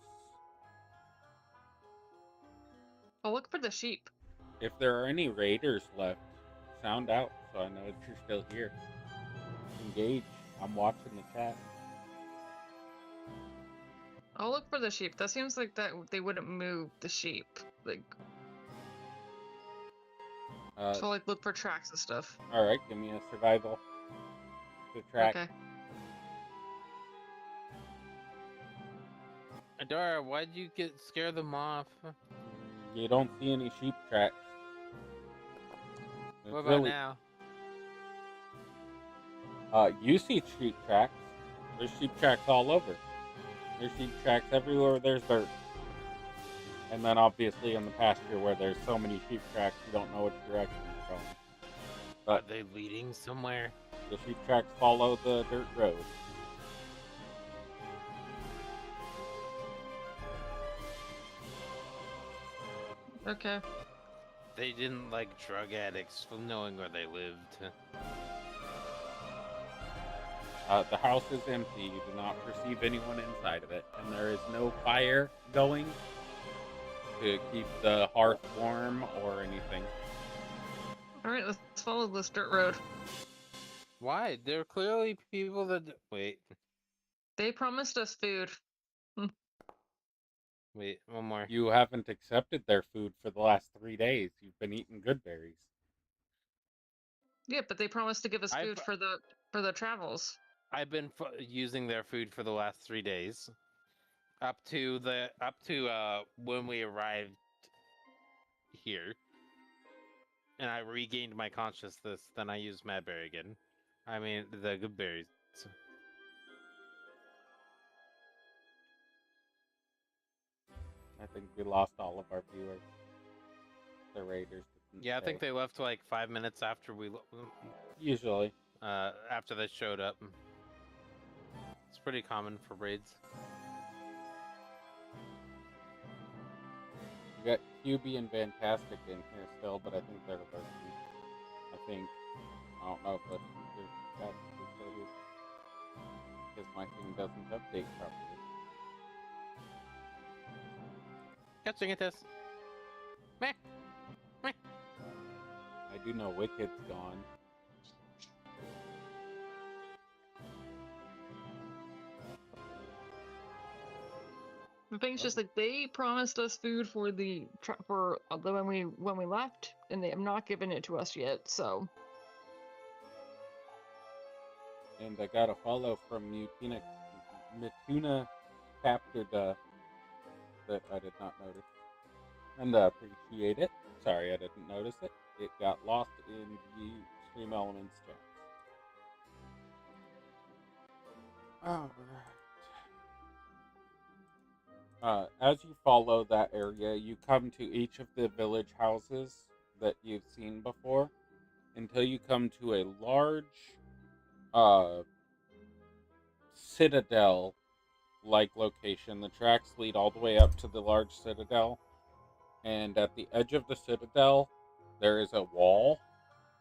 I'll look for the sheep. If there are any raiders left, sound out so I know that you're still here. Engage. I'm watching the chat. I'll look for the sheep. That seems like that they wouldn't move the sheep. Like, so like look for tracks and stuff. All right, give me a survival to track. Okay. Adara, why'd you scare them off? You don't see any sheep tracks. It's What about really, now? you see sheep tracks. There's sheep tracks all over. There's sheep tracks everywhere there's dirt. And then obviously in the pasture where there's so many sheep tracks, you don't know which direction they're going. Are But they leading somewhere? the sheep tracks follow the dirt road. Okay. They didn't like drug addicts from knowing where they lived. The house is empty. You do not perceive anyone inside of it. And there is no fire going to keep the hearth warm or anything. All right, let's follow this dirt road. Why? There are clearly people that... Wait. They promised us food. Wait, one more. You haven't accepted their food for the last 3 days. You've been eating good berries. Yeah, but they promised to give us food for the travels. I've been using their food for the last 3 days. Up to when we arrived here. And I regained my consciousness, then I used Madberry again. I mean, the good berries. I think we lost all of our viewers. The raiders didn't Yeah, I think stay. they left like 5 minutes after Usually. after they showed up. It's pretty common for raids. You got QB and Fantastic in here still, but I think they're lurking. I don't know if that's still here. Because my thing doesn't update properly. Catching it, this. Meh. Meh. I do know Wicked's gone. The thing's just like they promised us food for when we left, and they have not given it to us yet. So And I got a follow from Mituna Captured that I did not notice. And appreciate it. Sorry I didn't notice it. It got lost in the Stream Elements chat. Alright. As you follow that area, you come to each of the village houses that you've seen before until you come to a large citadel-like location. The tracks lead all the way up to the large citadel, and at the edge of the citadel, there is a wall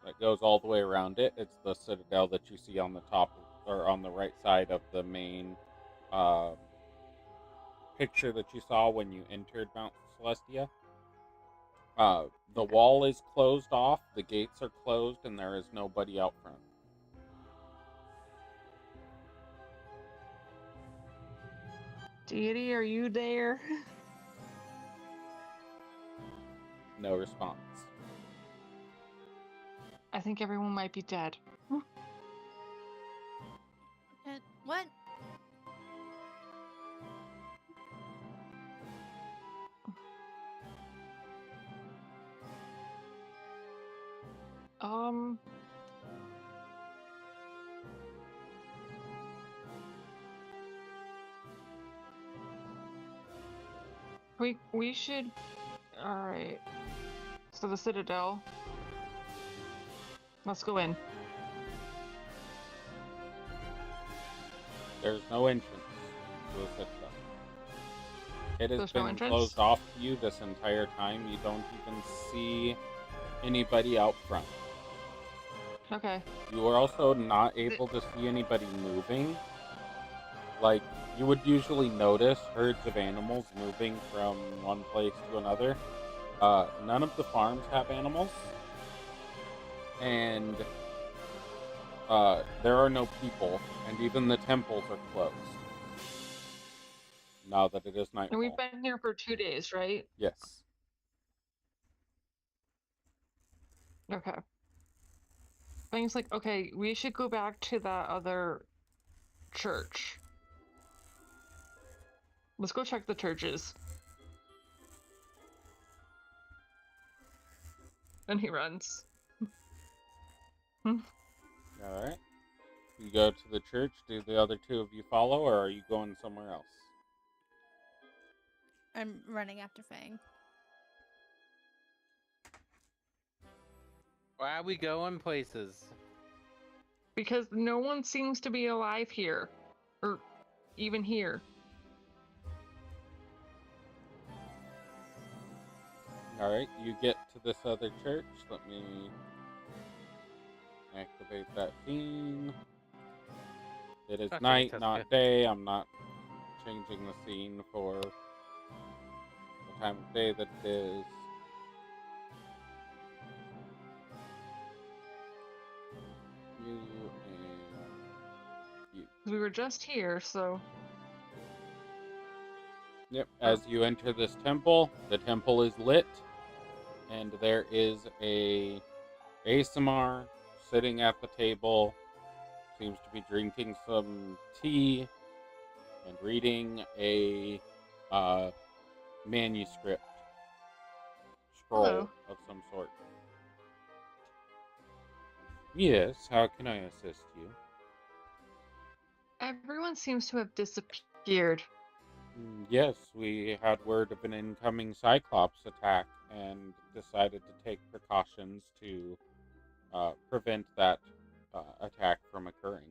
that goes all the way around it. It's the citadel that you see on the top, or on the right side of the main picture that you saw when you entered Mount Celestia. The wall is closed off, the gates are closed, and there is nobody out front. deity, are you there? No response. I think everyone might be dead. What? We should. All right. So the citadel. Let's go in. There's no entrance to the citadel. It has There's no been entrance? closed off to you this entire time. You don't even see anybody out front. Okay. You are also not able to see anybody moving. Like, you would usually notice herds of animals moving from one place to another. None of the farms have animals. And there are no people, and even the temples are closed. Now that it is nightfall. And we've been here for 2 days, right? Yes. Okay. Things like, okay, we should go back to that other church. Let's go check the churches. And he runs. Alright. You go to the church. Do the other two of you follow, or are you going somewhere else? I'm running after Fang. Why are we going places? Because no one seems to be alive here. Or even here. Alright, you get to this other church. Let me activate that scene. It is Okay, night, that's not good. day. I'm not changing the scene for the time of day that it is. You and you. We were just here, so. Yep, as you enter this temple, the temple is lit, and there is a ASMR sitting at the table, seems to be drinking some tea and reading a manuscript scroll Hello. of some sort. Yes, how can I assist you? Everyone seems to have disappeared. Yes, we had word of an incoming Cyclops attack and decided to take precautions to prevent that attack from occurring.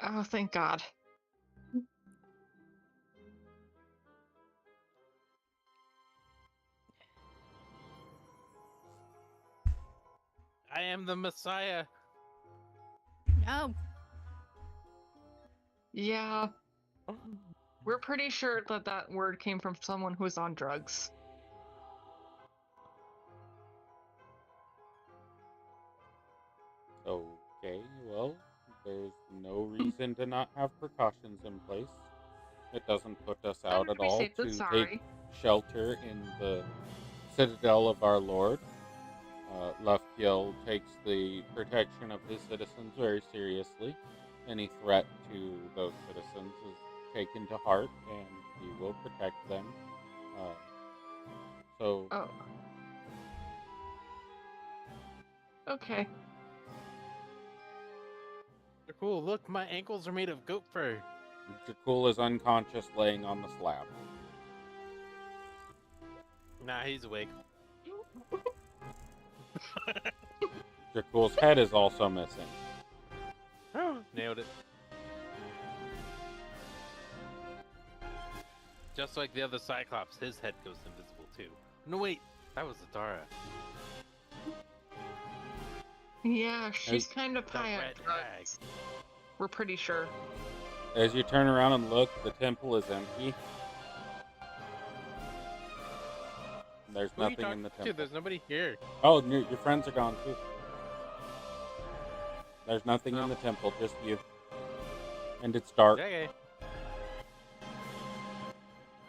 Oh, thank God. I am the Messiah. No. Yeah. We're pretty sure that that word came from someone who's on drugs. Okay, well, there's no reason to not have precautions in place. It doesn't put us I'm out gonna at be all safe than to sorry. take shelter in the citadel of our Lord. Lufkiel takes the protection of his citizens very seriously. Any threat to those citizens is taken to heart, and he will protect them. So Oh. Okay. Cool. Look, my ankles are made of goat fur. Jakul is unconscious, laying on the slab. Nah, he's awake. Jakul's head is also missing. Nailed it. Just like the other Cyclops, his head goes invisible too. No, wait, that was Adara. Yeah, she's Hey, kind of The high on red drugs. We're pretty sure. As you turn around and look, the temple is empty. There's Who are you nothing in talking the to? temple. There's nobody here. Oh, your friends are gone too. There's nothing in Oh. the temple, just you. And it's dark. Okay.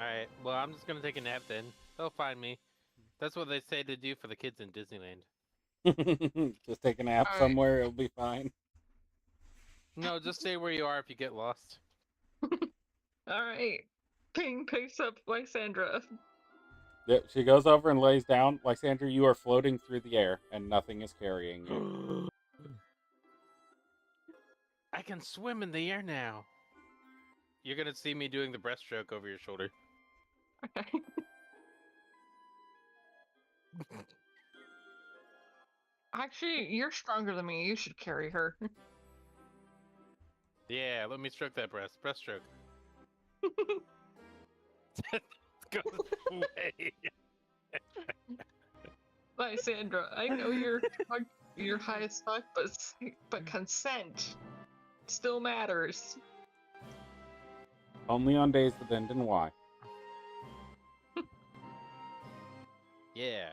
Alright, well, I'm just gonna take a nap then. They'll find me. That's what they say to do for the kids in Disneyland. Just take a nap All right. somewhere, it'll be fine. No, just stay where you are if you get lost. Alright. Ping picks up Lysandra. Yep, she goes over and lays down. Lysandra, you are floating through the air, and nothing is carrying you. I can swim in the air now. You're gonna see me doing the breaststroke over your shoulder. Okay. Actually, you're stronger than me. You should carry her. Yeah, let me stroke that breaststroke. Goes away. Lysandra, I know you're high as fuck, but consent still matters. Only on days that end in Y. Yeah.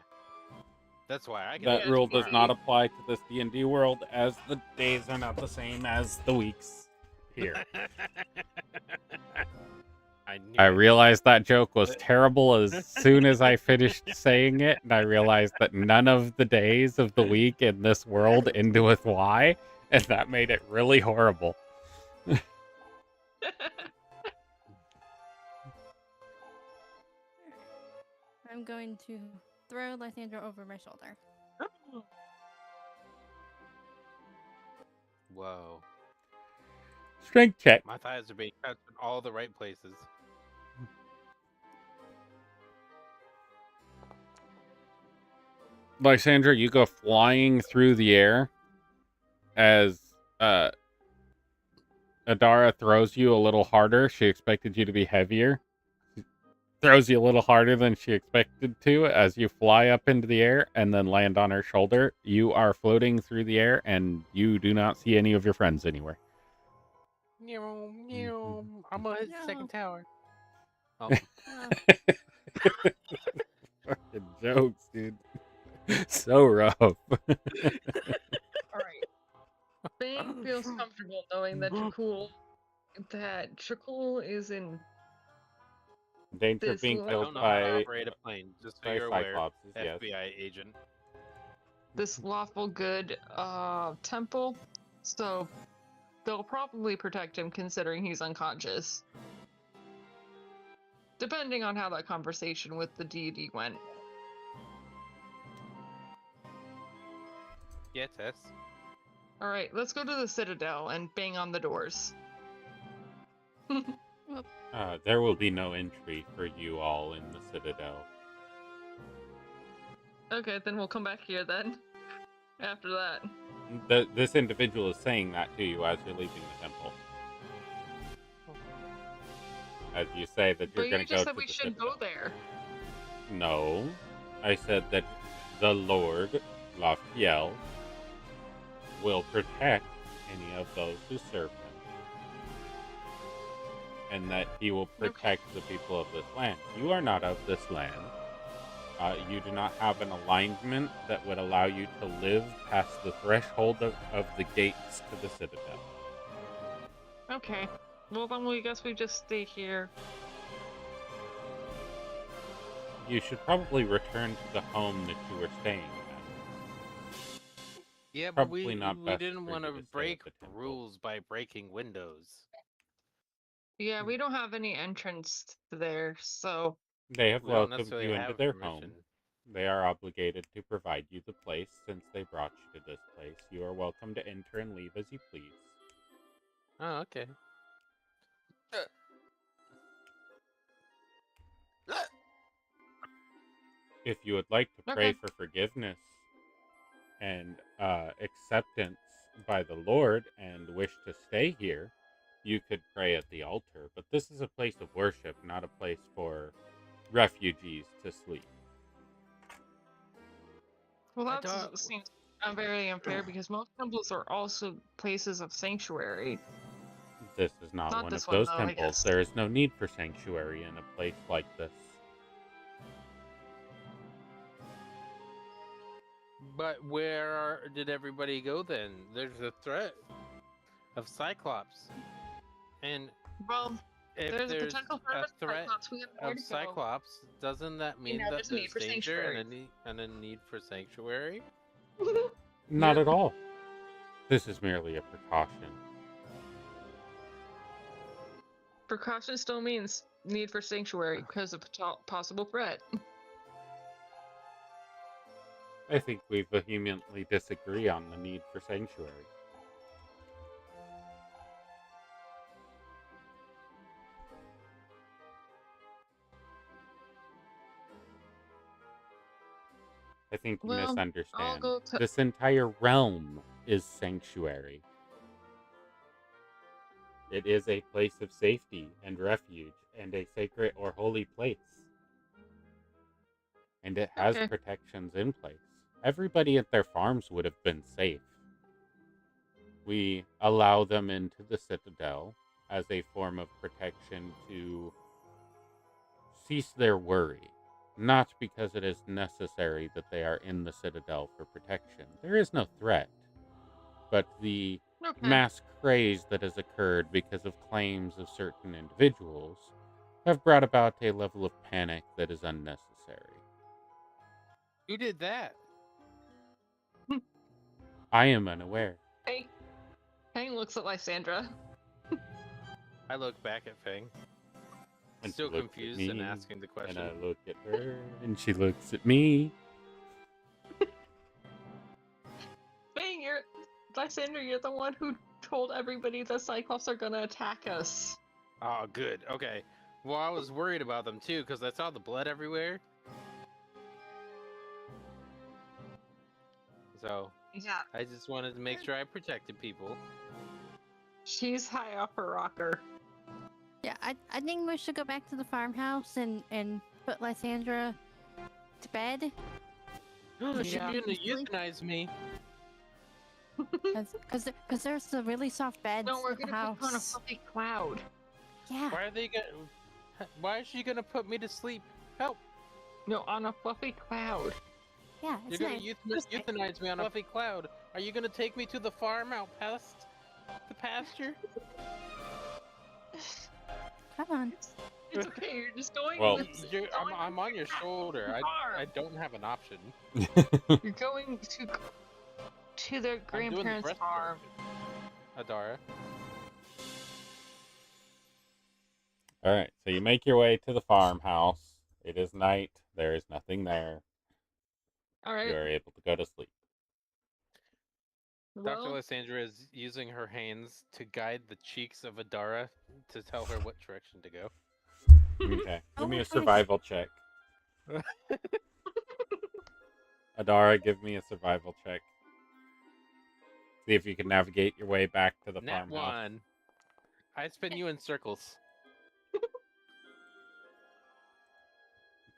That's why I can. That Yeah, rule does TBD. not apply to this D&D world, as the days are not the same as the weeks here. I knew I it. realized that joke was terrible as soon as I finished saying it, and I realized that none of the days of the week in this world end with Y, and that made it really horrible. I'm going to throw Lysandra over my shoulder. Whoa. Strength check. My thighs are being touched in all the right places. Lysandra, you go flying through the air as Adara throws you a little harder. She expected you to be heavier. She throws you a little harder than she expected to as you fly up into the air and then land on her shoulder. You are floating through the air and you do not see any of your friends anywhere. Meow, meow. I'm gonna hit the second tower. Oh, Oh, Fucking jokes, dude. So rough. Alright. Bang feels comfortable knowing that Jakul is in Danger of This being will- I killed don't know how to by operate a plane. Just so by you're aware, Cyclopses, yes. FBI agent. this lawful good temple, so they'll probably protect him considering he's unconscious. Depending on how that conversation with the deity went. Yeah, Tess. Alright, let's go to the Citadel and bang on the doors. There will be no entry for you all in the Citadel. Okay, then we'll come back here then. After that. This individual is saying that to you as you're leaving the temple. As you say that you're But going you to go just to said we the shouldn't Citadel. go there. No. I said that the Lord, Lafayette, will protect any of those who serve him. And that he will protect the people of this land. You are not of this land. You do not have an alignment that would allow you to live past the threshold of the gates to the Citadel. Okay. Well, then we guess we just stay here. You should probably return to the home that you were staying at. Yeah, but Probably we not we best didn't for want you to to stay break at the temple. rules by breaking windows. Yeah, we don't have any entrance to there, so They have We don't welcomed necessarily you into have their permission. home. They are obligated to provide you the place since they brought you to this place. You are welcome to enter and leave as you please. Oh, okay. If you would like to pray Okay. for forgiveness and acceptance by the Lord and wish to stay here, you could pray at the altar. But this is a place of worship, not a place for refugees to sleep. Well, I that don't- seems very unfair because most temples are also places of sanctuary. This is not Not one this of one, those though, I temples. guess. There is no need for sanctuary in a place like this. But did everybody go then? There's a threat of Cyclops, and Well, if there's a there's potential for a a threat Cyclops. We have nowhere of to go. Cyclops, doesn't that mean now that there's a need for danger sanctuary. and a need for sanctuary? Not Yeah. at all. This is merely a precaution. Precaution still means need for sanctuary because of possible threat. I think we vehemently disagree on the need for sanctuary. I think you Well, I'll misunderstand. go to. This entire realm is sanctuary. It is a place of safety and refuge and a sacred or holy place. And it has Okay. protections in place. Everybody at their farms would have been safe. We allow them into the citadel as a form of protection to cease their worry. Not because it is necessary that they are in the citadel for protection. There is no threat. But the Okay. mass craze that has occurred because of claims of certain individuals have brought about a level of panic that is unnecessary. Who did that? I am unaware. Hey, Hank looks at Lysandra. I look back at Fang, And still she looks at confused and me, asking the question. And I look at her, and she looks at me. Fang, Lysandra, you're the one who told everybody the Cyclops are gonna attack us. Oh, good. Okay. Well, I was worried about them too because I saw the blood everywhere. So Yeah. I just wanted to make sure I protected people. She's high off her rocker. Yeah, I think we should go back to the farmhouse and put Lysandra to bed. She's Yeah. gonna euthanize me. Because there's the really soft beds No, we're at the gonna put her on a house. fluffy cloud. Yeah. Why are they gonna? Why is she gonna put me to sleep? Help! No, on a fluffy cloud. Yeah, You're it's gonna nice. euthanize me on a fluffy cloud. Are you gonna take me to the farm out past the pasture? Come on. It's okay, you're just going Well- with I'm on your shoulder. I don't have an option. You're going to their I'm doing the grandparents' breast farm. work, Adara. All right, so you make your way to the farmhouse. It is night. There is nothing there. You Alright. are able to go to sleep. Dr. Well, Lysandra is using her hands to guide the cheeks of Adara to tell her what direction to go. Okay, give me Oh, a survival check. Adara, give me a survival check. See if you can navigate your way back to the Nat farmhouse. 1. I spin you in circles.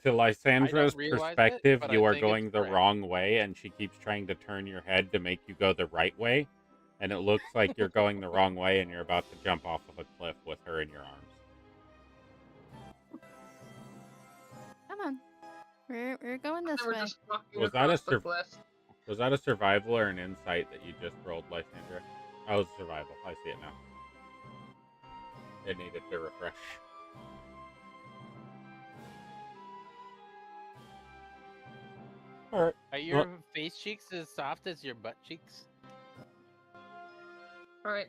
To Lysandra's realize it, perspective, but you I are think going it's the correct. wrong way, and she keeps trying to turn your head to make you go the right way. And it looks like you're going the wrong way, and you're about to jump off of a cliff with her in your arms. Come on. We're going this we're way. just walking Was that a across the cliff. Was that a survival or an insight that you just rolled, Lysandra? Oh, it was survival. I see it now. It needed to refresh. All right. Are your face cheeks as soft as your butt cheeks? All right.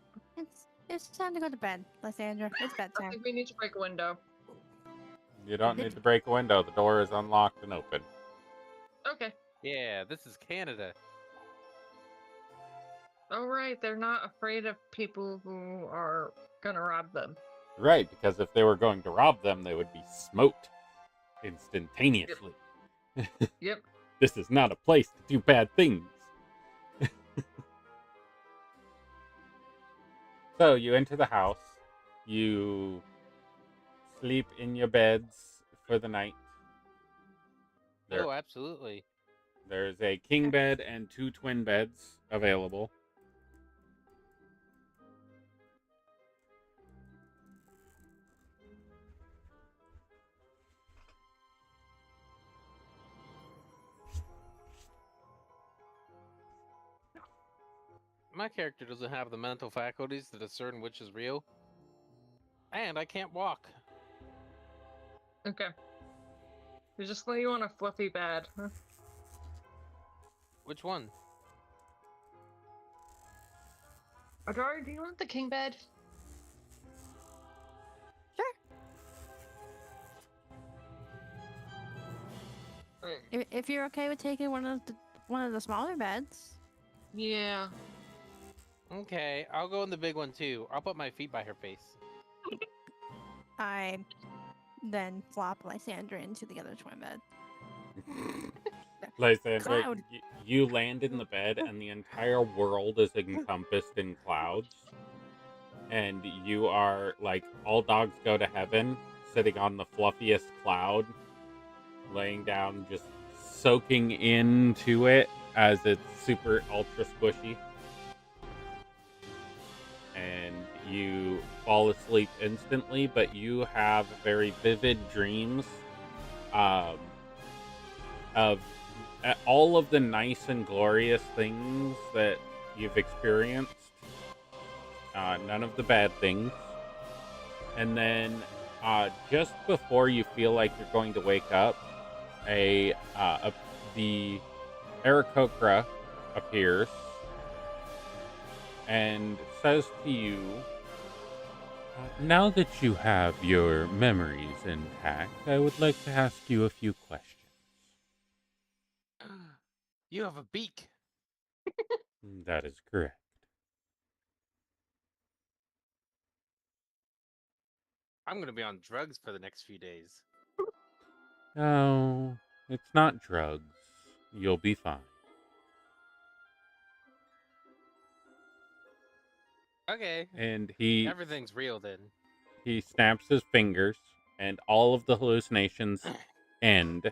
It's time to go to bed, Lysandra. It's I bedtime. think we need to break a window. You don't need to break a window. The door is unlocked and open. Okay. Yeah, this is Canada. All right. They're not afraid of people who are gonna rob them. Right, because if they were going to rob them, they would be smoked instantaneously. Yep. This is not a place to do bad things. So you enter the house. You sleep in your beds for the night. There- Oh, absolutely. There's a king bed and 2 twin beds available. My character doesn't have the mental faculties to discern which is real. And I can't walk. Okay. We just lay you on a fluffy bed. Huh? Which one? Adara, do you want the king bed? Sure. Right. If you're okay with taking one of the smaller beds. Yeah. Okay, I'll go in the big one too. I'll put my feet by her face. I then flop Lysandra into the other twin bed. Lysandra, Cloud. you land in the bed and the entire world is encompassed in clouds. And you are like, all dogs go to heaven, sitting on the fluffiest cloud, laying down, just soaking into it as it's super ultra squishy. And you fall asleep instantly, but you have very vivid dreams of all of the nice and glorious things that you've experienced. None of the bad things. And then just before you feel like you're going to wake up, the Aarakocra appears and says to you, now that you have your memories intact, I would like to ask you a few questions. You have a beak. That is correct. I'm gonna be on drugs for the next few days. No, it's not drugs. You'll be fine. Okay. And Everything's real then. he snaps his fingers, and all of the hallucinations end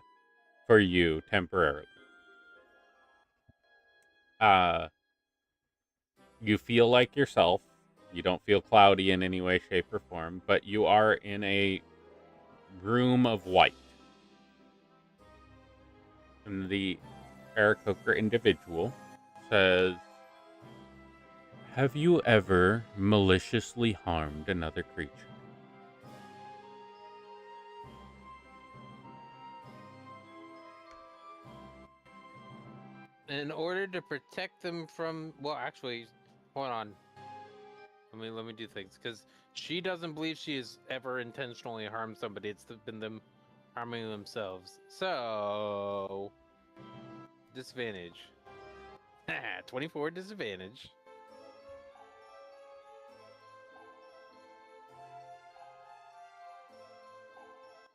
for you temporarily. You feel like yourself. You don't feel cloudy in any way, shape, or form, but you are in a room of white. And the Aarakocra individual says, have you ever maliciously harmed another creature? In order to protect them from, well, actually, hold on. Let me do things, because she doesn't believe she has ever intentionally harmed somebody. It's been them harming themselves. So, disadvantage. 24 disadvantage.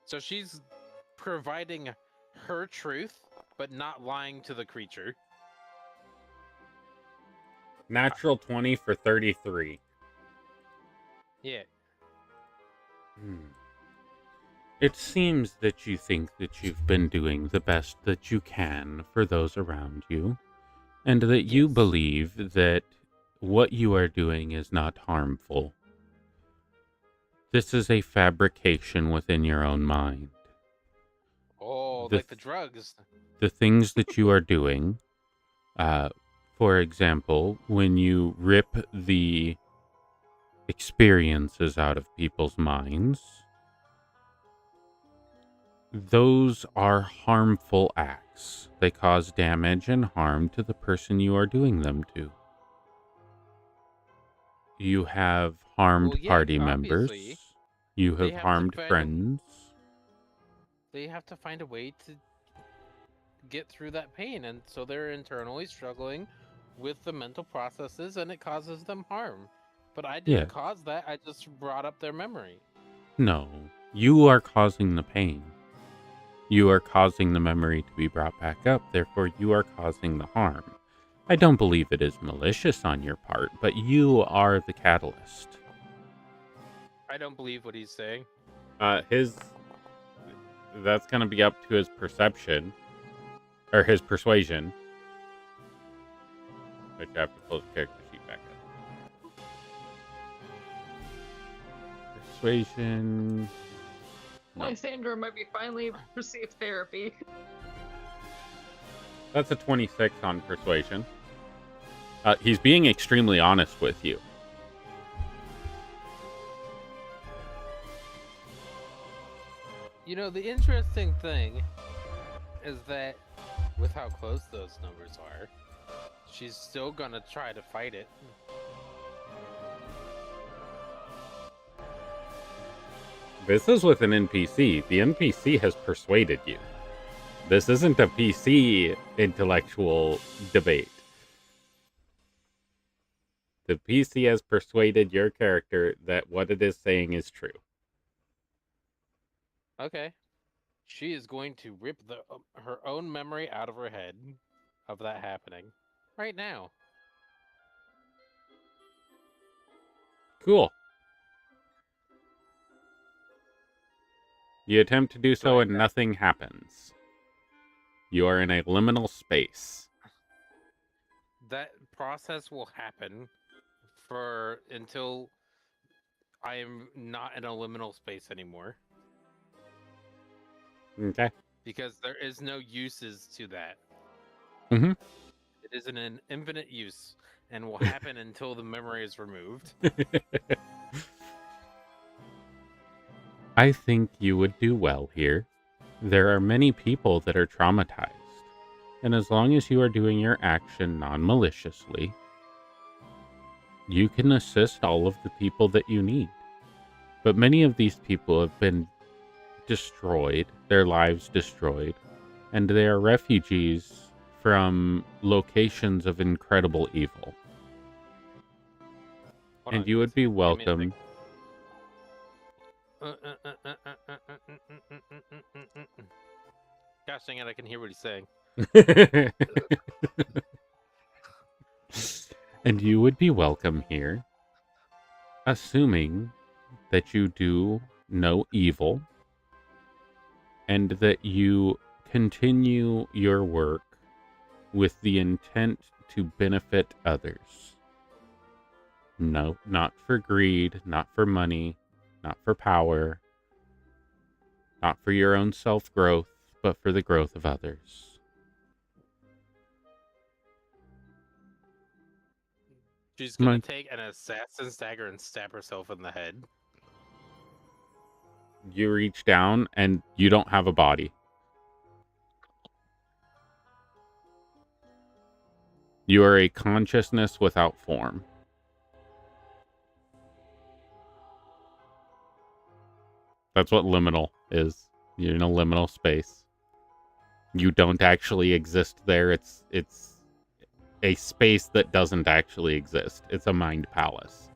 So she's providing her truth, but not lying to the creature. Natural 20 for 33. Yeah. It seems that you think that you've been doing the best that you can for those around you, and that you Yes. believe that what you are doing is not harmful. This is a fabrication within your own mind. Oh, The like the drugs. The things that you are doing, for example, when you rip the experiences out of people's minds, those are harmful acts. They cause damage and harm to the person you are doing them to. You have harmed Well, yeah, party obviously, members. You they have have to harmed find a- friends. They have to find a way to get through that pain, and so they're internally struggling with the mental processes, and it causes them harm. But I didn't Yes. cause that. I just brought up their memory. No, you are causing the pain. You are causing the memory to be brought back up, therefore you are causing the harm. I don't believe it is malicious on your part, but you are the catalyst. I don't believe what he's saying. That's gonna be up to his perception. Or his persuasion. Which I have to pull his character sheet back up. Persuasion. No. Lysandra might be finally received therapy. That's a 26 on persuasion. He's being extremely honest with you. You know, the interesting thing is that with how close those numbers are, she's still gonna try to fight it. This is with an NPC. The NPC has persuaded you. This isn't a PC intellectual debate. The PC has persuaded your character that what it is saying is true. Okay. She is going to rip her own memory out of her head of that happening right now. Cool. You attempt to do so and nothing happens. You are in a liminal space. That process will happen until I am not in a liminal space anymore. Okay. Because there is no uses to that. Mm-hmm. It is an infinite use and will happen until the memory is removed. I think you would do well here. There are many people that are traumatized, and as long as you are doing your action non-maliciously, you can assist all of the people that you need. But many of these people have been destroyed, their lives destroyed, and they are refugees from locations of incredible evil. And you would be welcome. Gosh dang it, I can hear what he's saying. And you would be welcome here, assuming that you do no evil and that you continue your work with the intent to benefit others. No, not for greed, not for money, not for power, not for your own self-growth, but for the growth of others. She's gonna take an assassin's dagger and stab herself in the head. You reach down and you don't have a body. You are a consciousness without form. That's what liminal is. You're in a liminal space. You don't actually exist there. It's a space that doesn't actually exist. It's a mind palace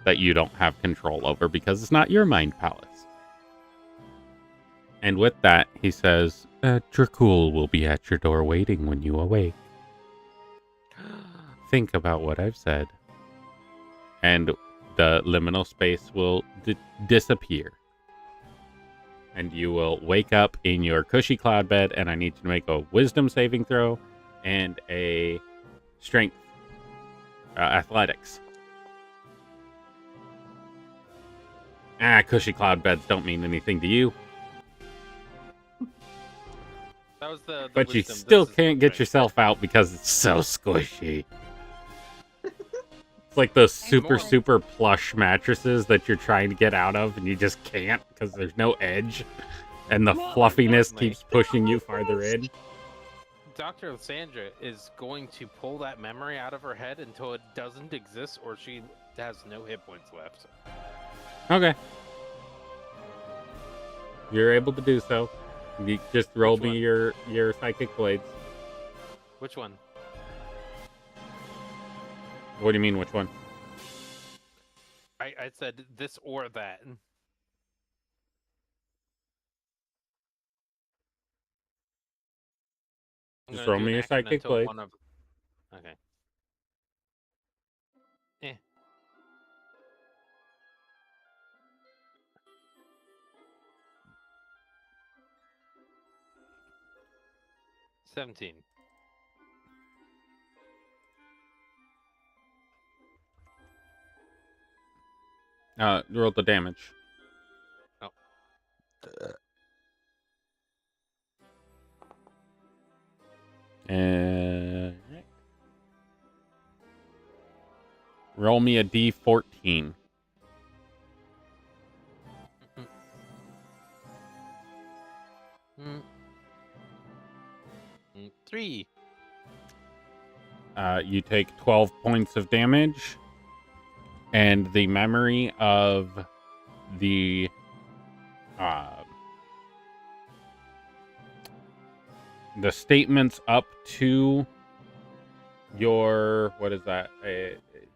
that you don't have control over because it's not your mind palace. And with that, he says, Dracul will be at your door waiting when you awake. Think about what I've said. And the liminal space will disappear. And you will wake up in your cushy cloud bed, and I need you to make a wisdom saving throw and a strength athletics. Cushy cloud beds don't mean anything to you. That was the but you wisdom. still This is can't the get yourself out because it's so squishy. It's like those super, more. super plush mattresses that you're trying to get out of and you just can't because there's no edge. And the No, fluffiness unfortunately. keeps pushing you farther in. Dr. Lysandra is going to pull that memory out of her head until it doesn't exist or she has no hit points left. Okay. You're able to do so. You just roll Which me one? your psychic blades. Which one? What do you mean, which one? I said this or that. I'm Just gonna roll do me an your action psychic until blades. one of. Okay. Eh. $17. Roll the damage. Oh. Roll me a d14. Mm. 3. You take 12 points of damage, and the memory of the statements up to your, what is that?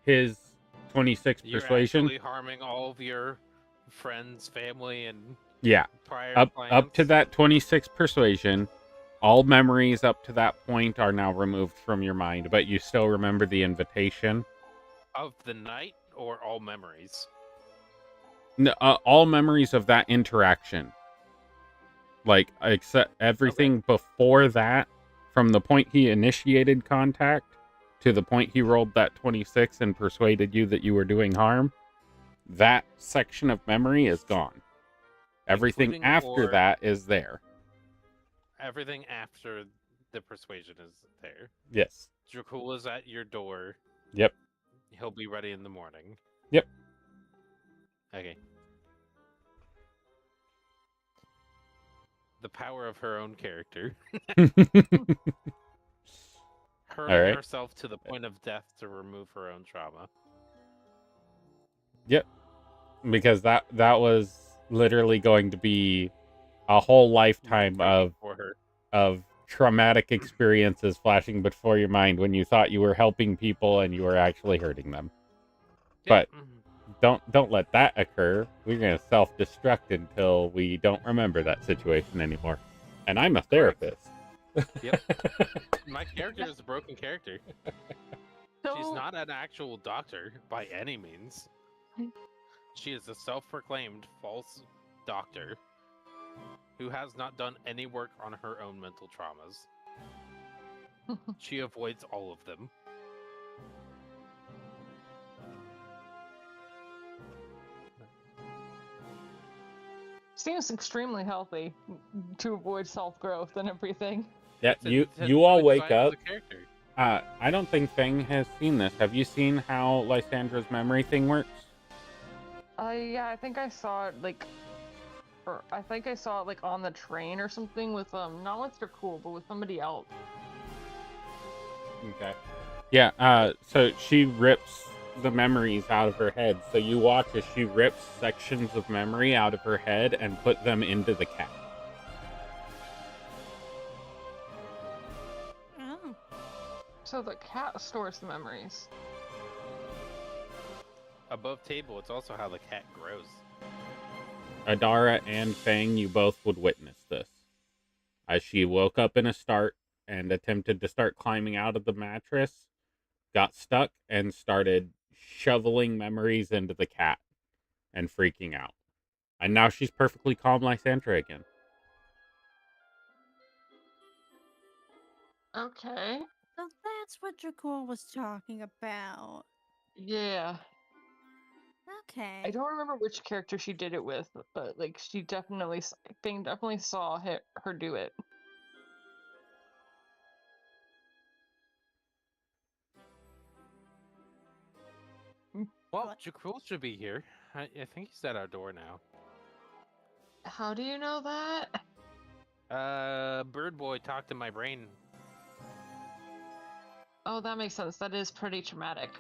His 26 You're persuasion. actually harming all of your friends, family, and Yeah, prior up to plans that 26 persuasion. All memories up to that point are now removed from your mind, but you still remember the invitation. of the night or all memories. No, all memories of that interaction. Like, except everything before that, from the point he initiated contact to the point he rolled that 26 and persuaded you that you were doing harm, that section of memory is gone. Everything Including after or- that is there. Everything after the persuasion is there. Yes. Dracul is at your door. Yep. He'll be ready in the morning. Yep. Okay. The power of her own character. Hurting Alright. herself to the point of death to remove her own trauma. Yep. Because that was literally going to be a whole lifetime Waiting for her. of traumatic experiences flashing before your mind when you thought you were helping people and you were actually hurting them. But don't let that occur. We're going to self-destruct until we don't remember that situation anymore. And I'm a therapist. Yep. My character is a broken character. She's So- not an actual doctor by any means. She is a self-proclaimed false doctor who has not done any work on her own mental traumas. She avoids all of them. Seems extremely healthy to avoid self-growth and everything. Yeah, It's you intentionally all wake designed up. as a character. I don't think Feng has seen this. Have you seen how Lysandra's memory thing works? Yeah, I think I saw it like, or I think I saw it like on the train or something with not with Dracul, but with somebody else. Okay. Yeah, so she rips the memories out of her head. So you watch as she rips sections of memory out of her head and put them into the cat. Oh. So the cat stores the memories. Above table, it's also how the cat grows. Adara and Fang, you both would witness this. As she woke up in a start and attempted to start climbing out of the mattress, got stuck, and started shoveling memories into the cat and freaking out. And now she's perfectly calm like Sandra again. Okay. So that's what Dracul was talking about. Yeah. Okay. I don't remember which character she did it with, but like she definitely, Bing definitely saw her do it. Well, What? Jakul should be here. I think he's at our door now. How do you know that? Bird Boy talked to my brain. Oh, that makes sense. That is pretty traumatic.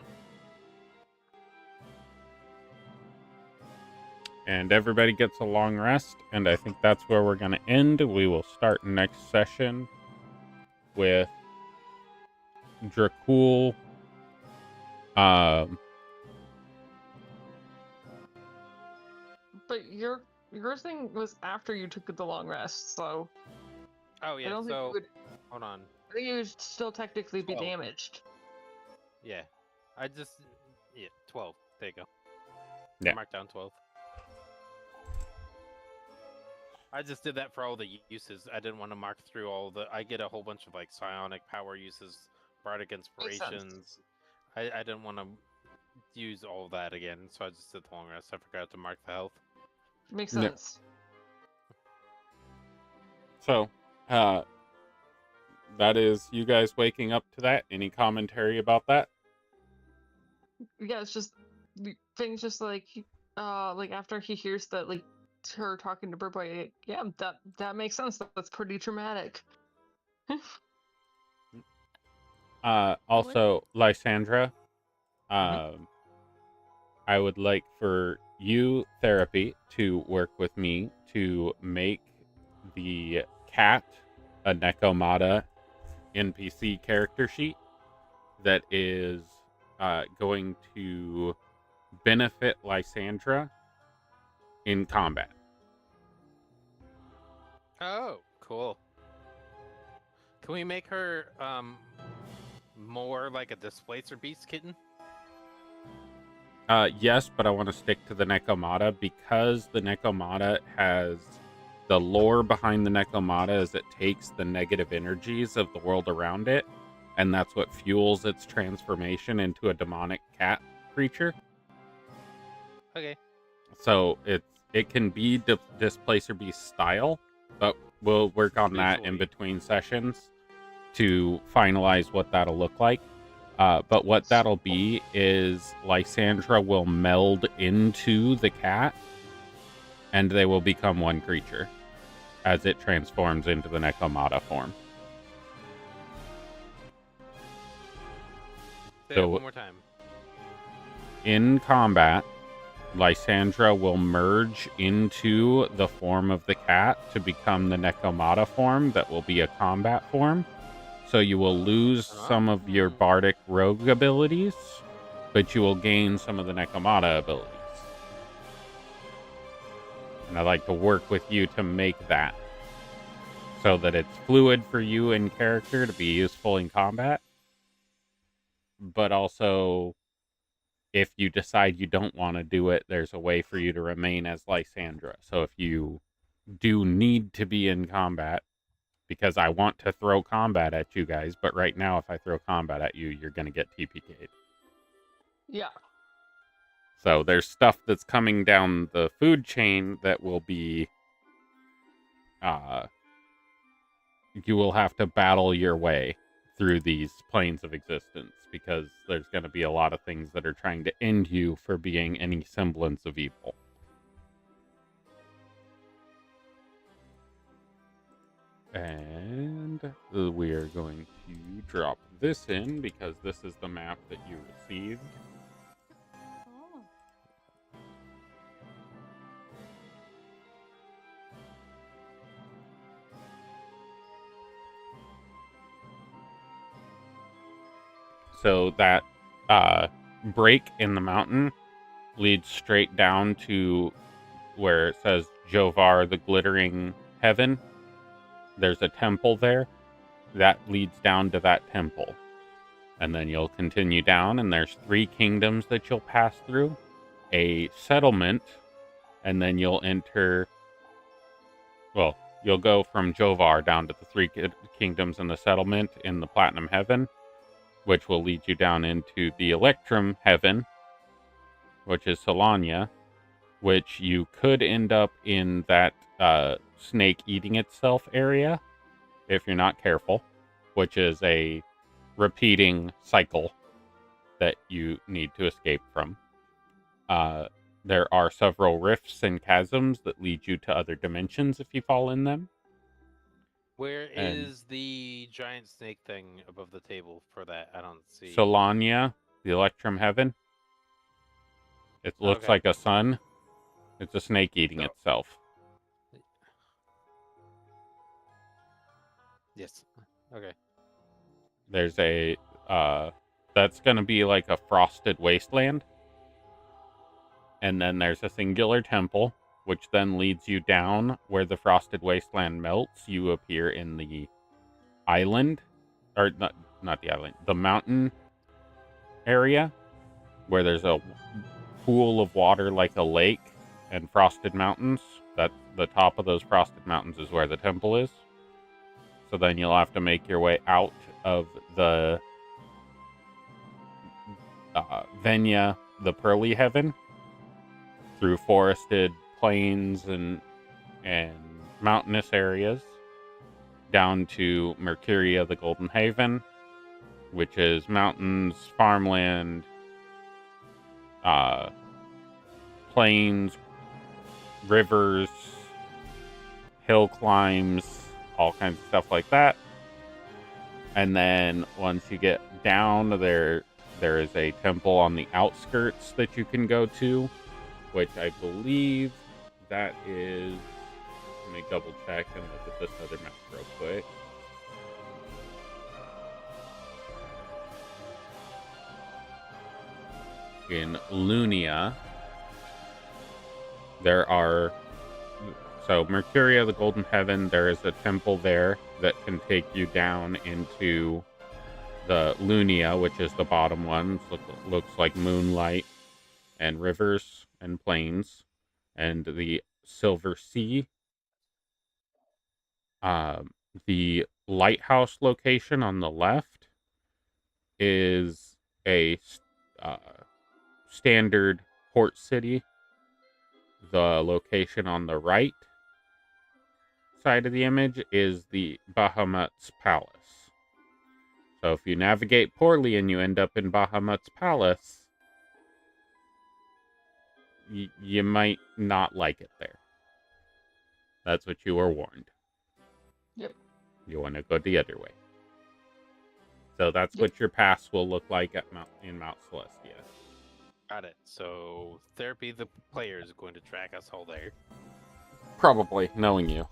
And everybody gets a long rest, and I think that's where we're going to end. We will start next session with Dracul. But your thing was after you took the long rest, so Oh I yeah. don't think you So would. hold on. I think you would still technically be 12. damaged. Yeah. 12. There you go. Yeah. Mark down 12. I just did that for all the uses. I didn't want to mark through all the. I get a whole bunch of like psionic power uses, bardic inspirations. I didn't want to use all that again, so I just did the long rest. I forgot to mark the health. Makes Yeah. sense. So, that is you guys waking up to that. Any commentary about that? Yeah, it's just things just like after he hears that like her talking to Bird Boy, yeah, that makes sense. That's pretty traumatic. Also, Lysandra, I would like for you, Therapy, to work with me to make the cat a Nekomata NPC character sheet that is going to benefit Lysandra in combat. Oh, cool. Can we make her more like a displacer beast kitten? Yes, but I want to stick to the Nekomata because the Nekomata has the lore behind the Nekomata is it takes the negative energies of the world around it, and that's what fuels its transformation into a demonic cat creature. Okay. So it can be displacer beast style, but we'll work on that in Visually. between sessions to finalize what that'll look like. But what that'll be is Lysandra will meld into the cat, and they will become one creature as it transforms into the Nekomata form. Say So- it one more time. In combat, Lysandra will merge into the form of the cat to become the Nekomata form that will be a combat form. So you will lose some of your bardic rogue abilities, but you will gain some of the Nekomata abilities. And I'd like to work with you to make that so that it's fluid for you in character to be useful in combat. But also, if you decide you don't want to do it, there's a way for you to remain as Lysandra. So if you do need to be in combat, because I want to throw combat at you guys, but right now if I throw combat at you, you're going to get TPK'd. Yeah. So there's stuff that's coming down the food chain that will be, you will have to battle your way through these planes of existence, because there's going to be a lot of things that are trying to end you for being any semblance of evil. And we are going to drop this in because this is the map that you received. Oh. So that break in the mountain leads straight down to where it says Jovar, the Glittering Heaven. There's a temple there that leads down to that temple. And then you'll continue down, and there's 3 kingdoms that you'll pass through, a settlement, and then you'll enter. Well, you'll go from Jovar down to the 3 kingdoms and the settlement in the Platinum Heaven, which will lead you down into the Electrum Heaven, which is Solania, which you could end up in that snake eating itself area if you're not careful, which is a repeating cycle that you need to escape from. There are several rifts and chasms that lead you to other dimensions if you fall in them. Where And is the giant snake thing above the table for that? I don't see. Solania, the Electrum Heaven. It looks Okay. like a sun. It's a snake eating Oh. itself. Yes. Okay. There's a that's gonna be like a frosted wasteland. And then there's a singular temple, which then leads you down where the frosted wasteland melts. You appear in the island, or not the island, the mountain area, where there's a pool of water like a lake and frosted mountains. That the top of those frosted mountains is where the temple is. So then you'll have to make your way out of the Venya, the Pearly Heaven, through forested plains and mountainous areas, down to Mercuria, the Golden Haven, which is mountains, farmland, plains, rivers, hill climbs, all kinds of stuff like that. And then once you get down there is a temple on the outskirts that you can go to, which I believe that is, let me double check and look at this other map real quick. In Lunia, there are, so Mercuria, the Golden Heaven, there is a temple there that can take you down into the Lunia, which is the bottom one. Looks like moonlight and rivers and plains, and the Silver Sea. The lighthouse location on the left is a standard port city. The location on the right side of the image is the Bahamut's Palace. So if you navigate poorly and you end up in Bahamut's Palace, you might not like it there. That's what you were warned. Yep. You want to go the other way. So that's what your pass will look like in Mount Celestia. Got it. So Therapy, the player, is going to track us all there. Probably, knowing you.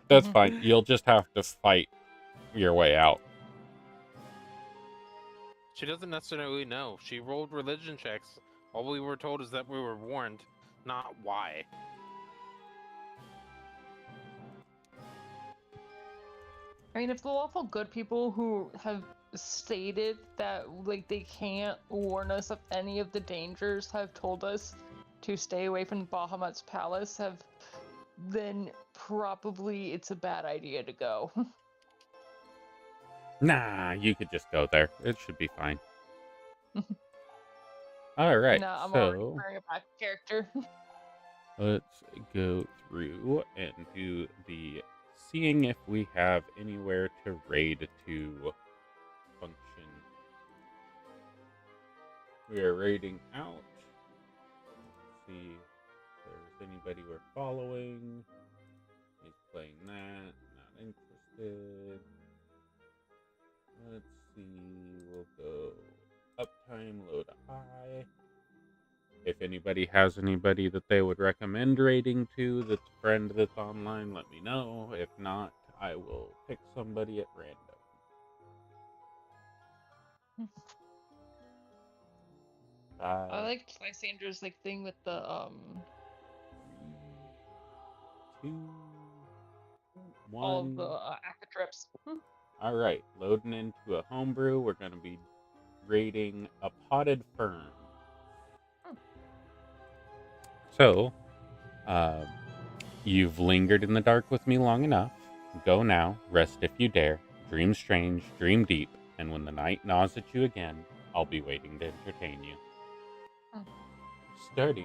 That's fine. You'll just have to fight your way out. She doesn't necessarily know. She rolled religion checks. All we were told is that we were warned, not why. I mean, if the lawful good people who have stated that, like, they can't warn us of any of the dangers have told us to stay away from Bahamut's Palace, then probably it's a bad idea to go. Nah, you could just go there. It should be fine. All right, No, I'm so already wearing a back character. let's go through and do the seeing if we have anywhere to raid to function. We are raiding out. Let's see if there's anybody we're following. He's playing that. Not interested. Let's see. We'll go uptime, low to high. If anybody has anybody that they would recommend raiding to that's a friend that's online, let me know. If not, I will pick somebody at random. I liked Lysandra's thing with the 3, 2, 1. all of the acid trips. All right, loading into a homebrew. We're going to be raiding a potted fern. So, you've lingered in the dark with me long enough. Go now, rest if you dare. Dream strange, dream deep, and when the night gnaws at you again, I'll be waiting to entertain you. Starting